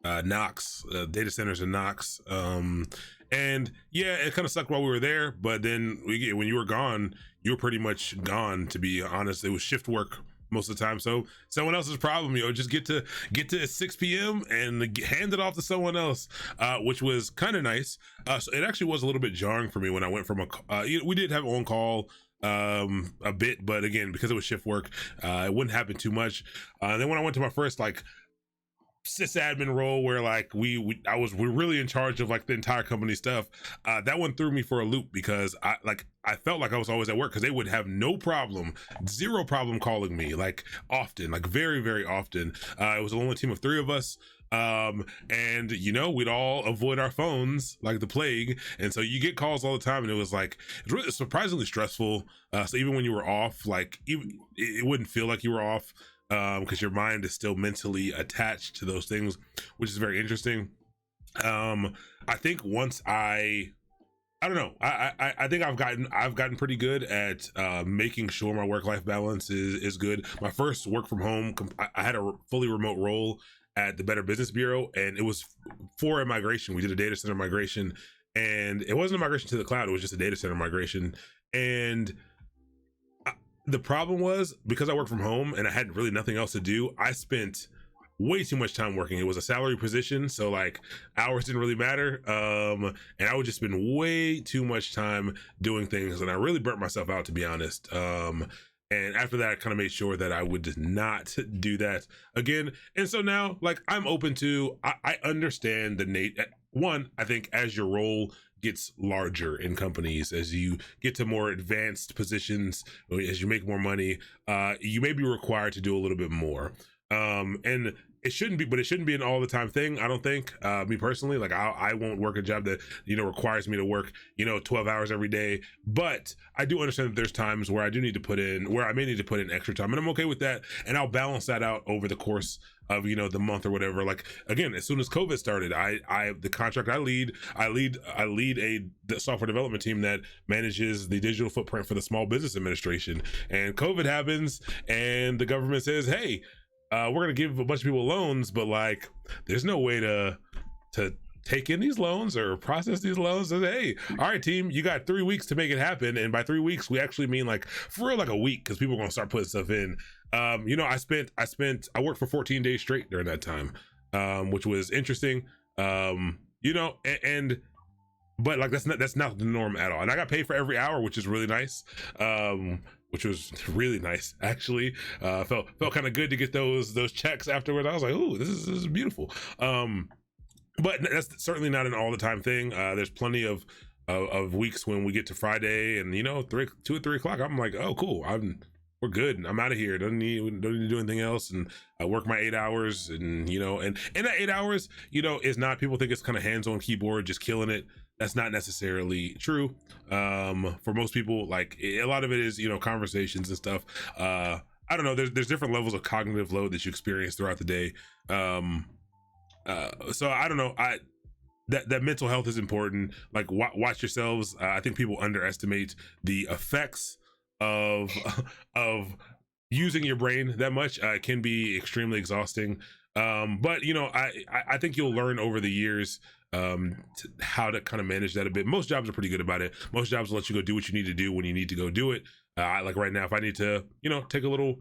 Knox, data centers in Knox. And yeah, it kind of sucked while we were there, but then when you were gone, you were pretty much gone, to be honest. It was shift work most of the time. So someone else's problem, just get to 6 p.m. and hand it off to someone else, which was kind of nice. So it actually was a little bit jarring for me when I went from we did have on call a bit, but again, because it was shift work, it wouldn't happen too much. And then when I went to my first sysadmin role where we're really in charge of the entire company stuff, that one threw me for a loop because I felt like I was always at work because they would have zero problem calling me often, very, very often. It was only a team of 3 of us. And we'd all avoid our phones like the plague, and so you get calls all the time, and it was it's really surprisingly stressful. So even when you were off, it wouldn't feel like you were off, because your mind is still mentally attached to those things, which is very interesting. I think once I don't know. I think I've gotten pretty good at making sure my work-life balance is good. My first work from home, I had a fully remote role at the Better Business Bureau, and it was for a migration. We did a data center migration, and it wasn't a migration to the cloud. It was just a data center migration. And the problem was, because I worked from home and I had really nothing else to do, I spent way too much time working. It was a salary position, so hours didn't really matter. And I would just spend way too much time doing things, and I really burnt myself out, to be honest. And after that, I kind of made sure that I would not do that again. And so now, I'm open to, I understand one, I think as your role gets larger in companies, as you get to more advanced positions, as you make more money, you may be required to do a little bit more. And it shouldn't be, but it shouldn't be an all the time thing. I don't think, me personally, like I won't work a job that, requires me to work, 12 hours every day. But I do understand that there's times where I may need to put in extra time, and I'm okay with that. And I'll balance that out over the course of, the month or whatever. Like, again, as soon as COVID started, the contract I lead a software development team that manages the digital footprint for the Small Business Administration. And COVID happens and the government says, hey, we're going to give a bunch of people loans, but like, there's no way to take in these loans or process these loans. So, hey, all right, team, you got 3 weeks to make it happen. And by 3 weeks, we actually mean like for real, like a week, because people are going to start putting stuff in. I worked for 14 days straight during that time, which was interesting. But like, that's not the norm at all. And I got paid for every hour, which is really nice. Which was really nice, actually. Felt kind of good to get those checks afterward. I was like, ooh, this is beautiful. But that's certainly not an all the time thing. There's plenty of weeks when we get to Friday and 2 or 3 o'clock, I'm like, oh, cool, we're good. I'm out of here. Don't need to do anything else. And I work my 8 hours, and and that 8 hours, is not, people think it's kind of hands-on keyboard, just killing it. That's not necessarily true. For most people, like a lot of it is, conversations and stuff. I don't know. There's different levels of cognitive load that you experience throughout the day. So I don't know. That mental health is important. Like, watch yourselves. I think people underestimate the effects of using your brain that much. It can be extremely exhausting. But I think you'll learn over the years how to kind of manage that a bit. Most jobs are pretty good about it. Most jobs will let you go do what you need to do when you need to go do it. Like right now, if I need to, take a little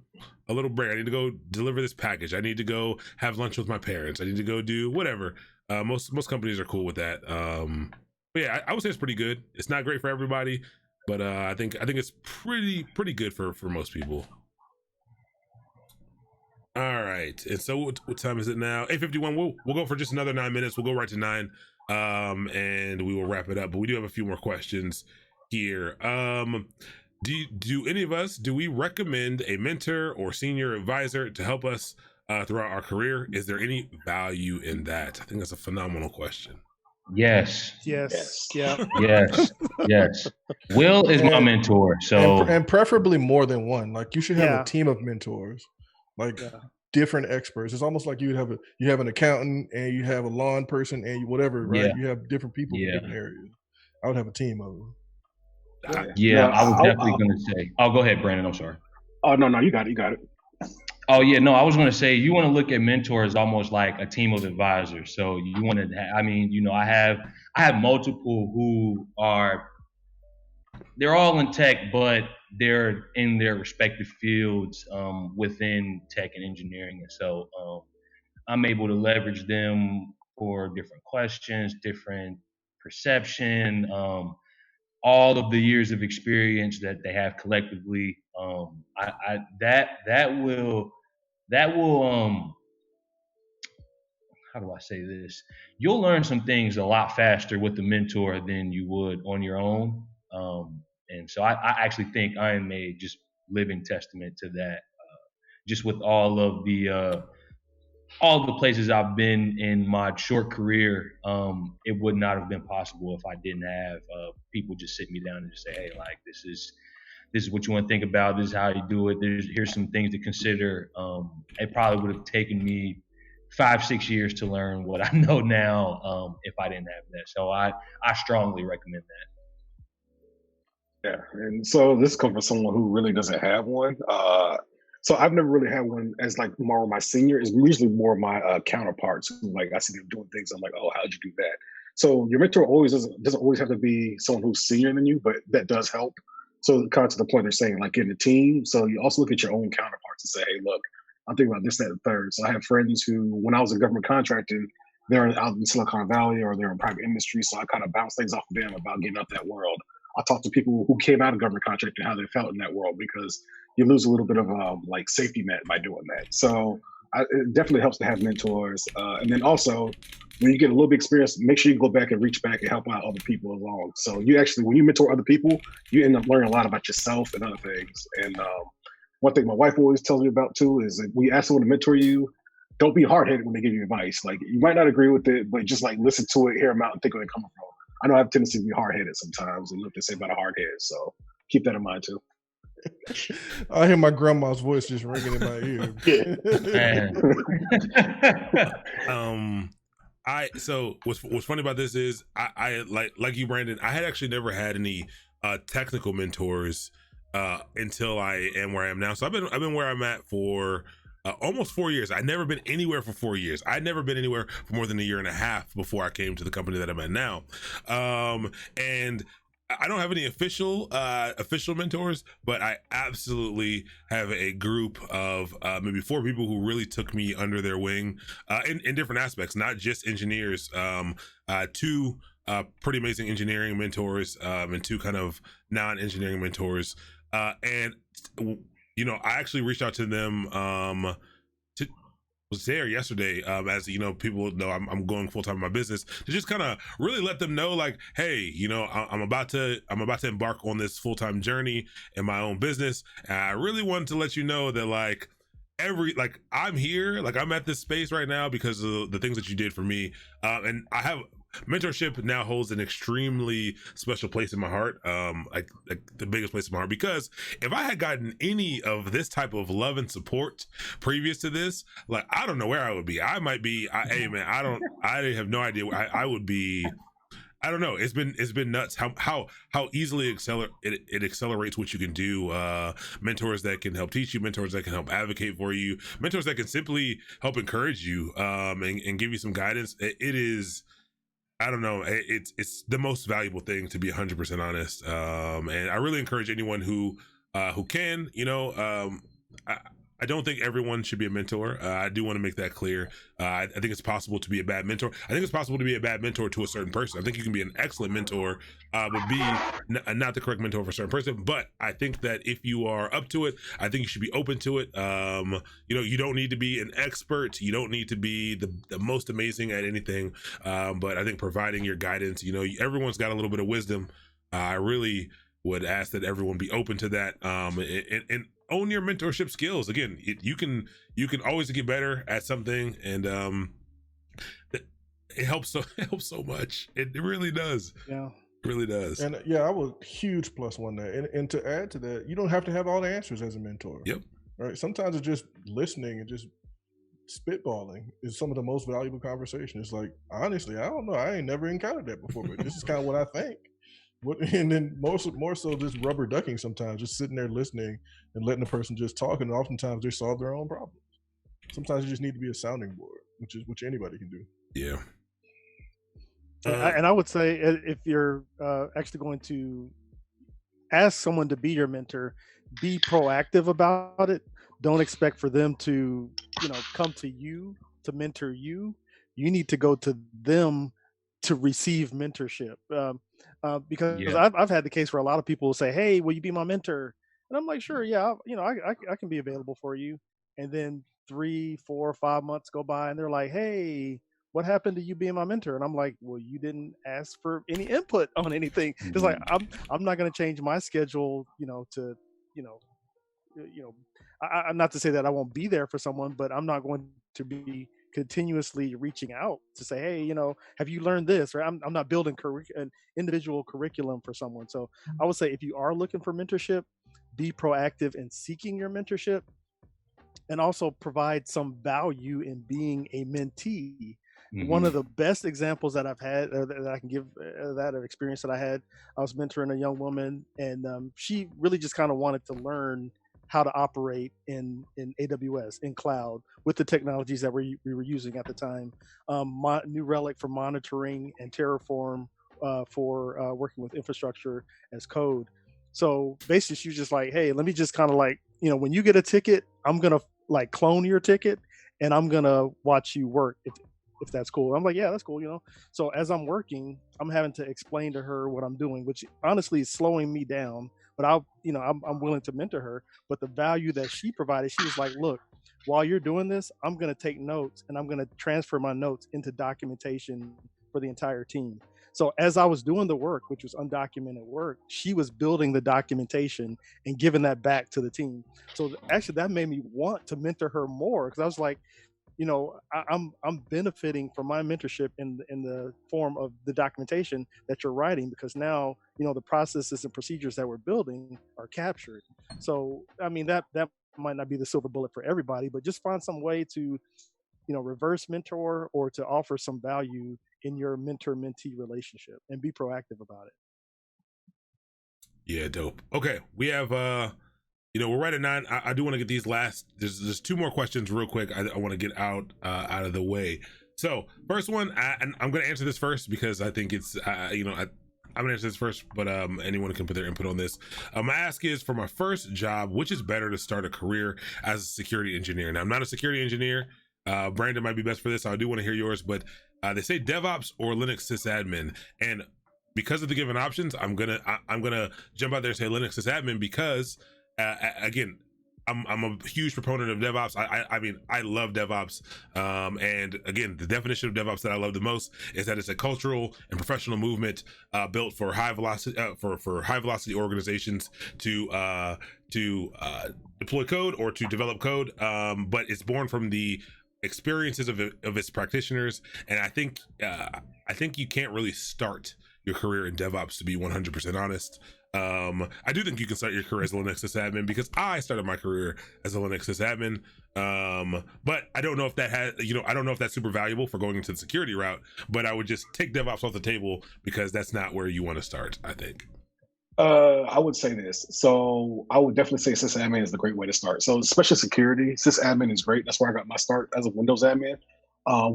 break, I need to go deliver this package. I need to go have lunch with my parents. I need to go do whatever. Most companies are cool with that. But yeah, I would say it's pretty good. It's not great for everybody, but I think it's pretty good for most people. All right, and so what time is it now? 8:51. We'll go for just another 9 minutes. We'll go right to 9, and we will wrap it up. But we do have a few more questions here. Do any of us, do we recommend a mentor or senior advisor to help us throughout our career? Is there any value in that? I think that's a phenomenal question. Yes. Yeah. Yes. Will is my mentor. So and preferably more than one. Like, you should have a team of mentors, like different experts. It's almost like you have an accountant and you have a lawn person and whatever, right? You have different people in different areas. I would have a team of them. I was definitely going to say. Oh, go ahead, Brandon. I'm sorry. Oh, no, you got it. Oh, yeah, no, I was going to say, you want to look at mentors almost like a team of advisors. So you want to, I have multiple who they're all in tech, but they're in their respective fields within tech and engineering. And so I'm able to leverage them for different questions, different perception, all of the years of experience that they have collectively. That will how do I say this? You'll learn some things a lot faster with a mentor than you would on your own. And so I actually think I am a just living testament to that. Just with all of the places I've been in my short career, it would not have been possible if I didn't have people just sit me down and just say, hey, like, this is what you want to think about. This is how you do it. Here's some things to consider. It probably would have taken me 5-6 years to learn what I know now if I didn't have that. So I strongly recommend that. Yeah, and so this comes from someone who really doesn't have one. So I've never really had one as like more of my senior. It's usually more of my counterparts who, like, I see them doing things. I'm like, oh, how'd you do that? So your mentor doesn't always have to be someone who's senior than you, but that does help. So kind of to the point they're saying, like, in a team. So you also look at your own counterparts and say, hey, look, I'm thinking about this, that, and third. So I have friends who, when I was in government contracting, they're out in Silicon Valley or they're in private industry. So I kind of bounce things off of them about getting out that world. I talked to people who came out of government contracting, how they felt in that world, because you lose a little bit of like safety net by doing that. So it definitely helps to have mentors. And then also, when you get a little bit of experience, make sure you go back and reach back and help out other people along. So you actually, when you mentor other people, you end up learning a lot about yourself and other things. And one thing my wife always tells me about too is that we ask someone to mentor you, don't be hard headed when they give you advice. Like you might not agree with it, but just like listen to it, hear them out, and think where they're coming from. I know I have a tendency to be hard headed sometimes, and look to say about a hard head. So keep that in mind too. I hear my grandma's voice just ringing in my ear. So what's funny about this is I like you, Brandon. I had actually never had any technical mentors until I am where I am now. So I've been where I'm at for almost 4 years. I'd never been anywhere for 4 years. I'd never been anywhere for more than a year and a half before I came to the company that I'm at now. And I don't have any official mentors, but I absolutely have a group of maybe 4 people who really took me under their wing in different aspects, not just engineers. 2 pretty amazing engineering mentors and 2 kind of non-engineering mentors. And you know, I actually reached out to them. Was there yesterday, as you know, people know I'm going full time in my business, to just kind of really let them know, like, hey, you know, I'm about to embark on this full time journey in my own business, and I really wanted to let you know that like I'm here, like I'm at this space right now because of the things that you did for me, and I have. Mentorship now holds an extremely special place in my heart, like the biggest place in my heart, because if I had gotten any of this type of love and support previous to this, like I don't know where I would be. I might be, hey man, I have no idea where I would be. I don't know. It's been nuts how easily it accelerates what you can do. Mentors that can help teach you, mentors that can help advocate for you, mentors that can simply help encourage you, and give you some guidance. It is. I don't know. It's the most valuable thing, to be 100% honest. And I really encourage anyone who can, you know, I don't think everyone should be a mentor. I do want to make that clear. I think it's possible to be a bad mentor. I think it's possible to be a bad mentor to a certain person. I think you can be an excellent mentor, but be not the correct mentor for a certain person. But I think that if you are up to it, I think you should be open to it. You know, you don't need to be an expert. You don't need to be the most amazing at anything. But I think providing your guidance, you know, everyone's got a little bit of wisdom. I really would ask that everyone be open to that, and own your mentorship skills. Again, you can always get better at something, and it helps so much. It really does. Yeah, it really does. And yeah, I was huge plus one there. And to add to that, you don't have to have all the answers as a mentor. Yep. Right. Sometimes it's just listening and just spitballing is some of the most valuable conversation. It's like, honestly, I don't know. I ain't never encountered that before, but this is kind of what I think. And then more so just rubber ducking sometimes, just sitting there listening and letting the person just talk, and oftentimes they solve their own problems. Sometimes you just need to be a sounding board, which anybody can do. Yeah. And I would say if you're actually going to ask someone to be your mentor, be proactive about it. Don't expect for them to, you know, come to you to mentor you. You need to go to them to receive mentorship. Because I've had the case where a lot of people will say, "Hey, will you be my mentor?" And I'm like, "Sure, yeah, you know, I can be available for you." And then 3, 4, 5 months go by, and they're like, "Hey, what happened to you being my mentor?" And I'm like, "Well, you didn't ask for any input on anything." Mm-hmm. It's like I'm not going to change my schedule, you know, to I'm not to say that I won't be there for someone, but I'm not going to be continuously reaching out to say, hey, you know, have you learned this? Or I'm not building an individual curriculum for someone. So I would say if you are looking for mentorship, be proactive in seeking your mentorship, and also provide some value in being a mentee. Mm-hmm. One of the best examples that I've had that I can give that of experience that I had, I was mentoring a young woman, and she really just kind of wanted to learn how to operate in AWS, in cloud, with the technologies that we were using at the time. New Relic for monitoring, and Terraform for working with infrastructure as code. So basically she was just like, hey, let me just kind of like, you know, when you get a ticket, I'm going to like clone your ticket and I'm going to watch you work if that's cool. I'm like, yeah, that's cool, you know. So as I'm working, I'm having to explain to her what I'm doing, which honestly is slowing me down. But I'm willing to mentor her. But the value that she provided, she was like, look, while you're doing this, I'm going to take notes and I'm going to transfer my notes into documentation for the entire team. So as I was doing the work, which was undocumented work, she was building the documentation and giving that back to the team. So actually that made me want to mentor her more, because I was like, I'm benefiting from my mentorship in the form of the documentation that you're writing, because now the processes and procedures that we're building are captured. So I mean that might not be the silver bullet for everybody, but just find some way to reverse mentor or to offer some value in your mentor-mentee relationship and be proactive about it. Yeah, dope. Okay, we have we're right at 9. I do want to get these last. There's 2 more questions real quick. I want to get out of the way. So first one, and I'm going to answer this first because I think it's I'm going to answer this first, but anyone can put their input on this. My ask is, for my first job, which is better to start a career as a security engineer? Now, I'm not a security engineer. Brandon might be best for this, so I do want to hear yours, but they say DevOps or Linux sysadmin, and because of the given options, I'm gonna jump out there and say Linux sysadmin because again, I'm a huge proponent of DevOps. I mean, I love DevOps. And again, the definition of DevOps that I love the most is that it's a cultural and professional movement built for high velocity for high velocity organizations to deploy code or to develop code. But it's born from the experiences of its practitioners. And I think you can't really start your career in DevOps, to be 100% honest. I do think you can start your career as a Linux sysadmin because I started my career as a Linux sysadmin. But I don't know if that has, I don't know if that's super valuable for going into the security route, but I would just take DevOps off the table because that's not where you want to start, I think. I would say this. So I would definitely say sysadmin is the great way to start. So especially security, sysadmin is great. That's where I got my start as a Windows admin.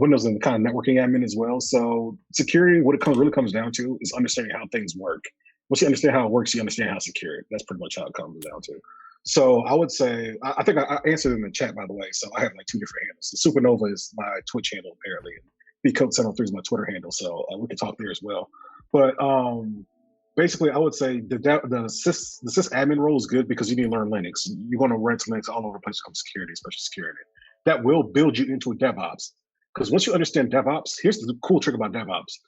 Windows and kind of networking admin as well. So security, what it really comes down to is understanding how things work. Once you understand how it works, you understand how to secure it. That's pretty much how it comes down to. So I would say, I think I answered in the chat, by the way. So I have like 2 different handles. So Supernova is my Twitch handle, apparently. And Bcode703 is my Twitter handle. So we could talk there as well. But basically, I would say the sysadmin role is good because you need to learn Linux. You're going to run Linux all over the place when it comes to security, especially security. That will build you into a DevOps. Because once you understand DevOps, here's the cool trick about DevOps.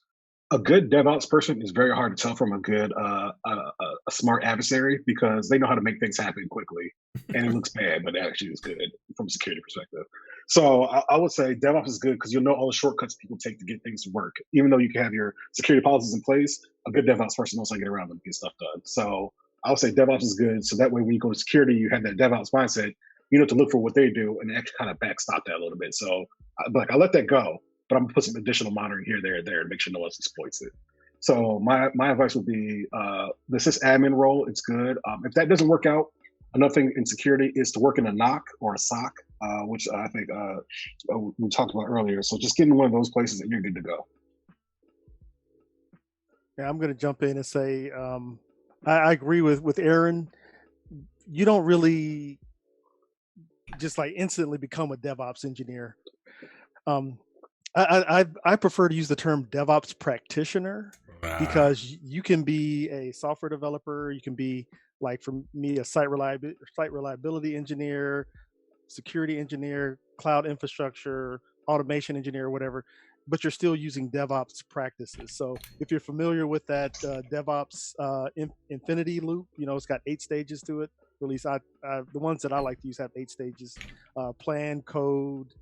A good DevOps person is very hard to tell from a good, a smart adversary, because they know how to make things happen quickly. And it looks bad, but it actually is good from a security perspective. So I would say DevOps is good because you'll know all the shortcuts people take to get things to work. Even though you can have your security policies in place, a good DevOps person knows how to get around them and get stuff done. So I would say DevOps is good. So that way, when you go to security, you have that DevOps mindset. You know to look for what they do and actually kind of backstop that a little bit. So I let that go, but I'm gonna put some additional monitoring here, there, and there to make sure no one else exploits it. So my advice would be the sysadmin role. It's good. If that doesn't work out, another thing in security is to work in a NOC or a SOC, which I think we talked about earlier. So just get in one of those places and you're good to go. Yeah, I'm going to jump in and say I agree with Aaron. You don't really just like instantly become a DevOps engineer. I prefer to use the term DevOps practitioner because you can be a software developer. You can be, like for me, a site reliability engineer, security engineer, cloud infrastructure, automation engineer, whatever, but you're still using DevOps practices. So if you're familiar with that DevOps infinity loop, it's got 8 stages to it. Or at least the ones that I like to use have 8 stages: plan, code,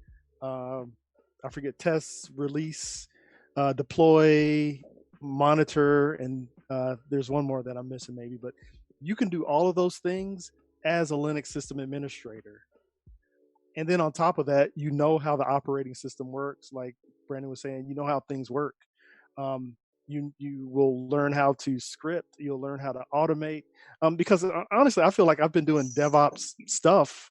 I forget, test, release, deploy, monitor, and there's one more that I'm missing maybe. But you can do all of those things as a Linux system administrator. And then on top of that, how the operating system works. Like Brandon was saying, how things work. You will learn how to script. You'll learn how to automate. Because honestly, I feel like I've been doing DevOps stuff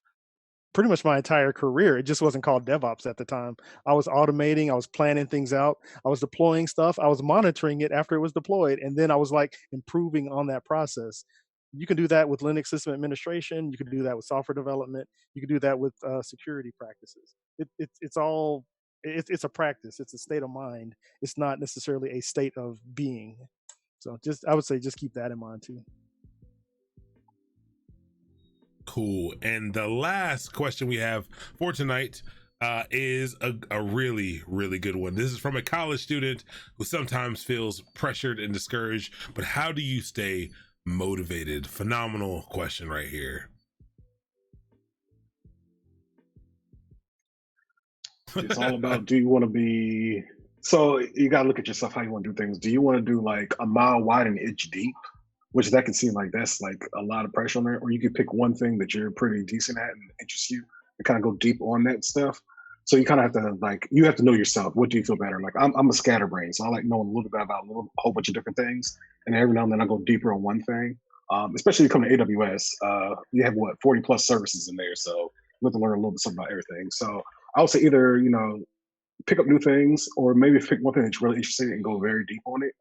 pretty much my entire career. It just wasn't called DevOps at the time. I was automating. I was planning things out. I was deploying stuff. I was monitoring it after it was deployed. And then I was like improving on that process. You can do that with Linux system administration. You can do that with software development. You can do that with security practices. It's a practice. It's a state of mind. It's not necessarily a state of being. So I would say just keep that in mind too. Cool. And the last question we have for tonight, is a really, really good one. This is from a college student who sometimes feels pressured and discouraged, but how do you stay motivated? Phenomenal question right here. It's all about, do you want to be, so you got to look at yourself, how you want to do things. Do you want to do like a mile wide and inch deep, which that can seem like that's like a lot of pressure on there, or you could pick one thing that you're pretty decent at and interests you and kind of go deep on that stuff. So you kind of have to like, you have to know yourself. What do you feel better? Like I'm a scatterbrain, so I like knowing a little bit about a whole bunch of different things, and every now and then I go deeper on one thing. Especially when you come to AWS, you have what 40 plus services in there, so you have to learn a little bit something about everything. So I would say either pick up new things, or maybe pick one thing that's really interesting and go very deep on it.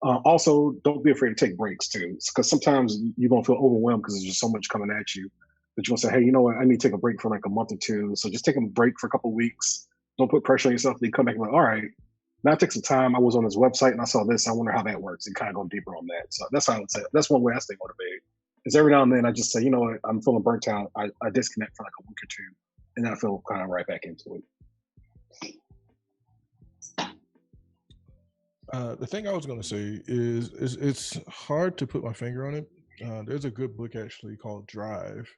Also, don't be afraid to take breaks too, because sometimes you're gonna feel overwhelmed because there's just so much coming at you that you're gonna say, hey, you know what, I need to take a break for like a month or two. So just take a break for a couple of weeks. Don't put pressure on yourself. Then come back and be like, all right, now take some time. I was on this website and I saw this. I wonder how that works, and kind of go deeper on that. So that's how I would say. That's one way I stay motivated. Is every now and then I just say, you know what, I'm feeling burnt out. I disconnect for like a week or two, and then I feel kind of right back into it. The thing I was going to say is it's hard to put my finger on it. There's a good book actually called Drive,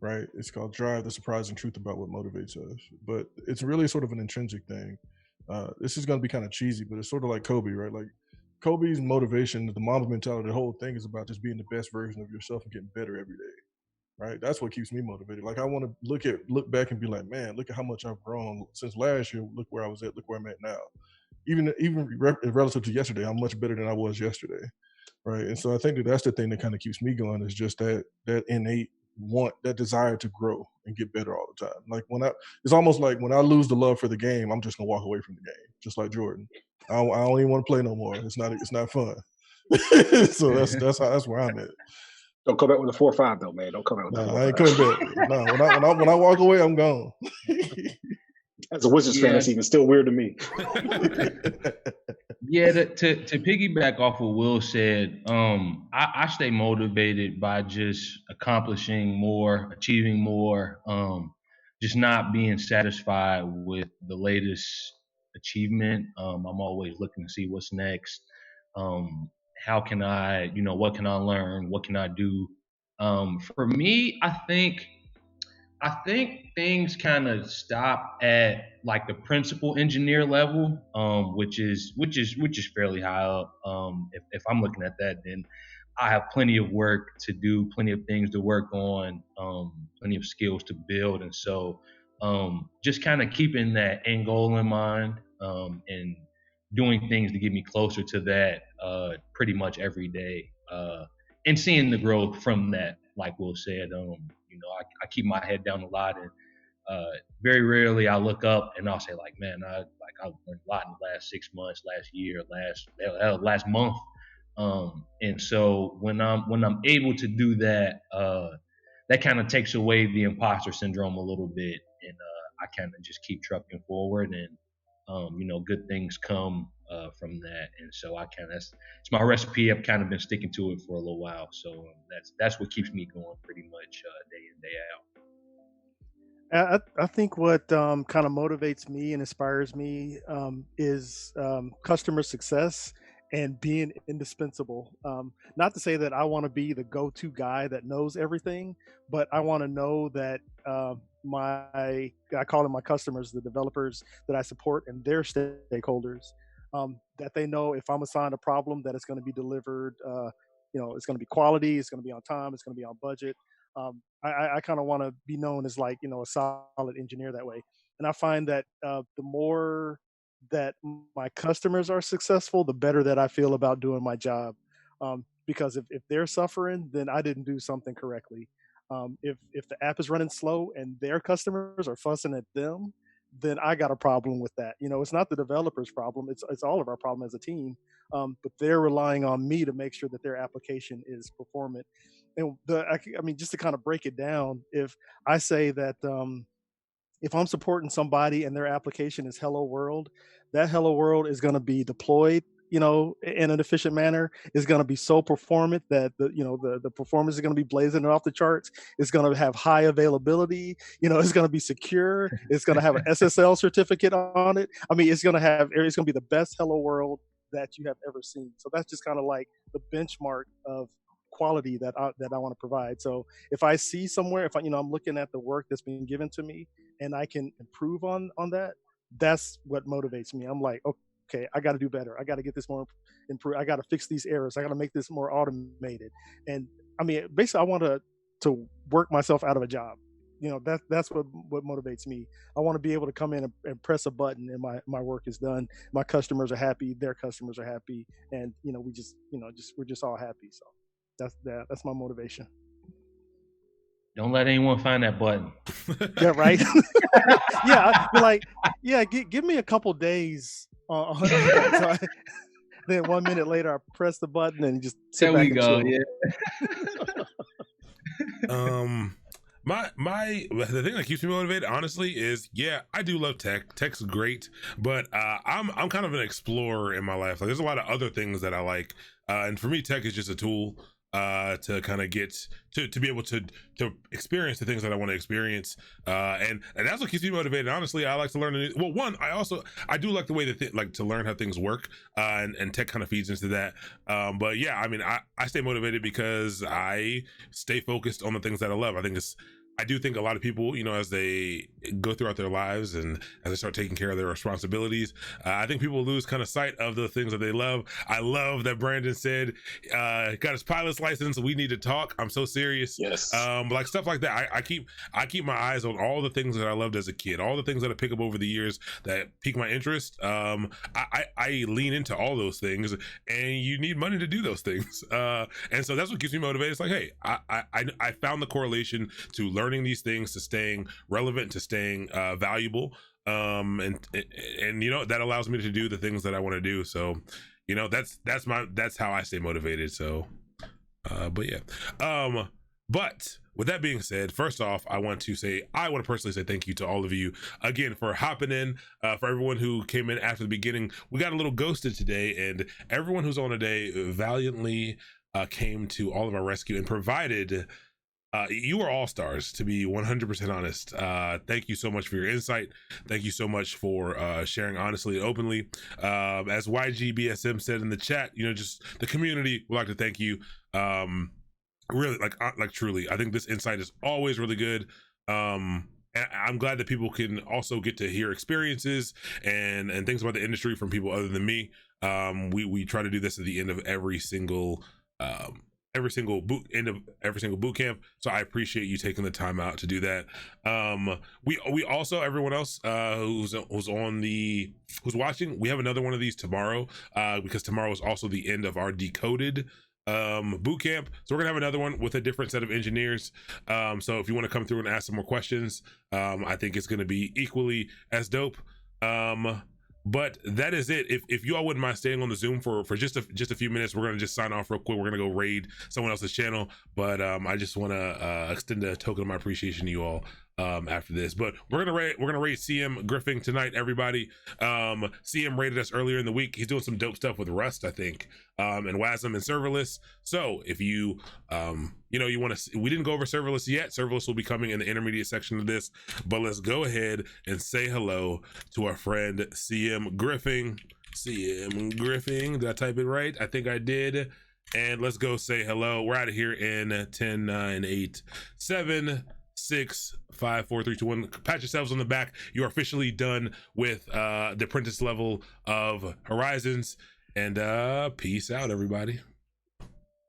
right? It's called Drive, The Surprising Truth About What Motivates Us. But it's really sort of an intrinsic thing. This is going to be kind of cheesy, but it's sort of like Kobe, right? Like Kobe's motivation, the Mamba mentality, the whole thing is about just being the best version of yourself and getting better every day, right? That's what keeps me motivated. Like I want to look back and be like, man, look at how much I've grown since last year. Look where I was at. Look where I'm at now. Even relative to yesterday, I'm much better than I was yesterday, right? And so I think that's the thing that kind of keeps me going, is just that innate want, that desire to grow and get better all the time. Like it's almost like when I lose the love for the game, I'm just gonna walk away from the game, just like Jordan. I don't even want to play no more. It's not fun. So that's where I'm at. Don't come back with a 4-5 though, man. Don't come back with I ain't coming back. No, when I walk away, I'm gone. As a Wizards fan, that's even still weird to me. Yeah, to piggyback off what Will said, I stay motivated by just accomplishing more, achieving more, just not being satisfied with the latest achievement. I'm always looking to see what's next. How can I, what can I learn? What can I do? For me, I think things kind of stop at like the principal engineer level, which is fairly high up. If I'm looking at that, then I have plenty of work to do, plenty of things to work on, plenty of skills to build, and so just kind of keeping that end goal in mind, and doing things to get me closer to that pretty much every day, and seeing the growth from that, like Will said. I keep my head down a lot, and very rarely I look up and I'll say like, man, I've learned a lot in the last 6 months, last year, last month. And so when I'm able to do that, that kind of takes away the imposter syndrome a little bit, and I kind of just keep trucking forward, and good things come from that. And so it's my recipe. I've kind of been sticking to it for a little while. So that's what keeps me going pretty much day in, day out. I think what kind of motivates me and inspires me is customer success and being indispensable. Not to say that I want to be the go-to guy that knows everything, but I want to know that I call them my customers, the developers that I support and their stakeholders, that they know if I'm assigned a problem that it's going to be delivered, it's going to be quality, it's going to be on time, it's going to be on budget. I kind of want to be known as like, a solid engineer that way. And I find that the more that my customers are successful, the better that I feel about doing my job. Because if they're suffering, then I didn't do something correctly. If the app is running slow and their customers are fussing at them, then I got a problem with that. It's not the developer's problem. It's all of our problem as a team. But they're relying on me to make sure that their application is performant. And just to kind of break it down, if I say that if I'm supporting somebody and their application is Hello World, that Hello World is going to be deployed in an efficient manner, is going to be so performant that the performance is going to be blazing off the charts. It's going to have high availability. It's going to be secure. It's going to have an SSL certificate on it. I mean, it's going to be the best Hello World that you have ever seen. So that's just kind of like the benchmark of quality that I want to provide. So if I see somewhere, if I'm looking at the work that's being given to me and I can improve on that, that's what motivates me. I'm like, okay, I got to do better. I got to get this more improved. I got to fix these errors. I got to make this more automated. And I mean, basically, I want to work myself out of a job. That's what motivates me. I want to be able to come in and press a button and my work is done. My customers are happy. Their customers are happy. And, we're just all happy. So that's my motivation. Don't let anyone find that button. Yeah, right. Yeah, I'd be like, yeah, give me a couple days. Then 1 minute later, I press the button and just sit there back we go. The thing that keeps me motivated, honestly, is I do love tech. Tech's great, but I'm kind of an explorer in my life. Like, there's a lot of other things that I like, and for me, tech is just a tool to kind of get to be able to experience the things that I want to experience, and that's what keeps me motivated. Honestly, I like to learn. I do like the way that like to learn how things work, and tech kind of feeds into that. But yeah, I mean, I stay motivated because I stay focused on the things that I love. I do think a lot of people, as they go throughout their lives and as they start taking care of their responsibilities, I think people lose kind of sight of the things that they love. I love that Brandon said, got his pilot's license. We need to talk. I'm so serious. Yes. Like stuff like that. I keep my eyes on all the things that I loved as a kid, all the things that I pick up over the years that pique my interest. I lean into all those things, and you need money to do those things. And so that's what keeps me motivated. It's like, hey, I found the correlation to learning these things, to staying relevant, to staying valuable, and that allows me to do the things that I want to do. So that's how I stay motivated. So but with that being said, first off, I want to personally say thank you to all of you again for hopping in, for everyone who came in after the beginning. We got a little ghosted today, and everyone who's on today valiantly came to all of our rescue and provided. You are all stars, to be 100% honest. Thank you so much for your insight. Thank you so much for sharing honestly and openly. As YGBSM said in the chat, just the community would like to thank you. Really, like truly, I think this insight is always really good. And I'm glad that people can also get to hear experiences and things about the industry from people other than me. We try to do this at the end of every single boot camp, so I appreciate you taking the time out to do that. We also, everyone else who's watching, we have another one of these tomorrow, because tomorrow is also the end of our Decoded boot camp, so we're gonna have another one with a different set of engineers. So if you want to come through and ask some more questions, I think it's gonna be equally as dope. But that is it. If you all wouldn't mind staying on the Zoom for just a few minutes, we're gonna just sign off real quick. We're gonna go raid someone else's channel, but I just want to extend a token of my appreciation to you all after this. But we're gonna rate CM Griffing tonight, everybody. CM rated us earlier in the week. He's doing some dope stuff with Rust, I think, and WASM and serverless. So if you you want to, we didn't go over serverless yet. Serverless will be coming in the intermediate section of this, but let's go ahead and say hello to our friend CM Griffing. CM Griffing, did I type it right? I think I did. And let's go say hello. We're out of here in 10, 9, 8, 7, 6, 5, 4, 3, 2, 1. Pat yourselves on the back. You're officially done with the apprentice level of Horizons. And peace out, everybody.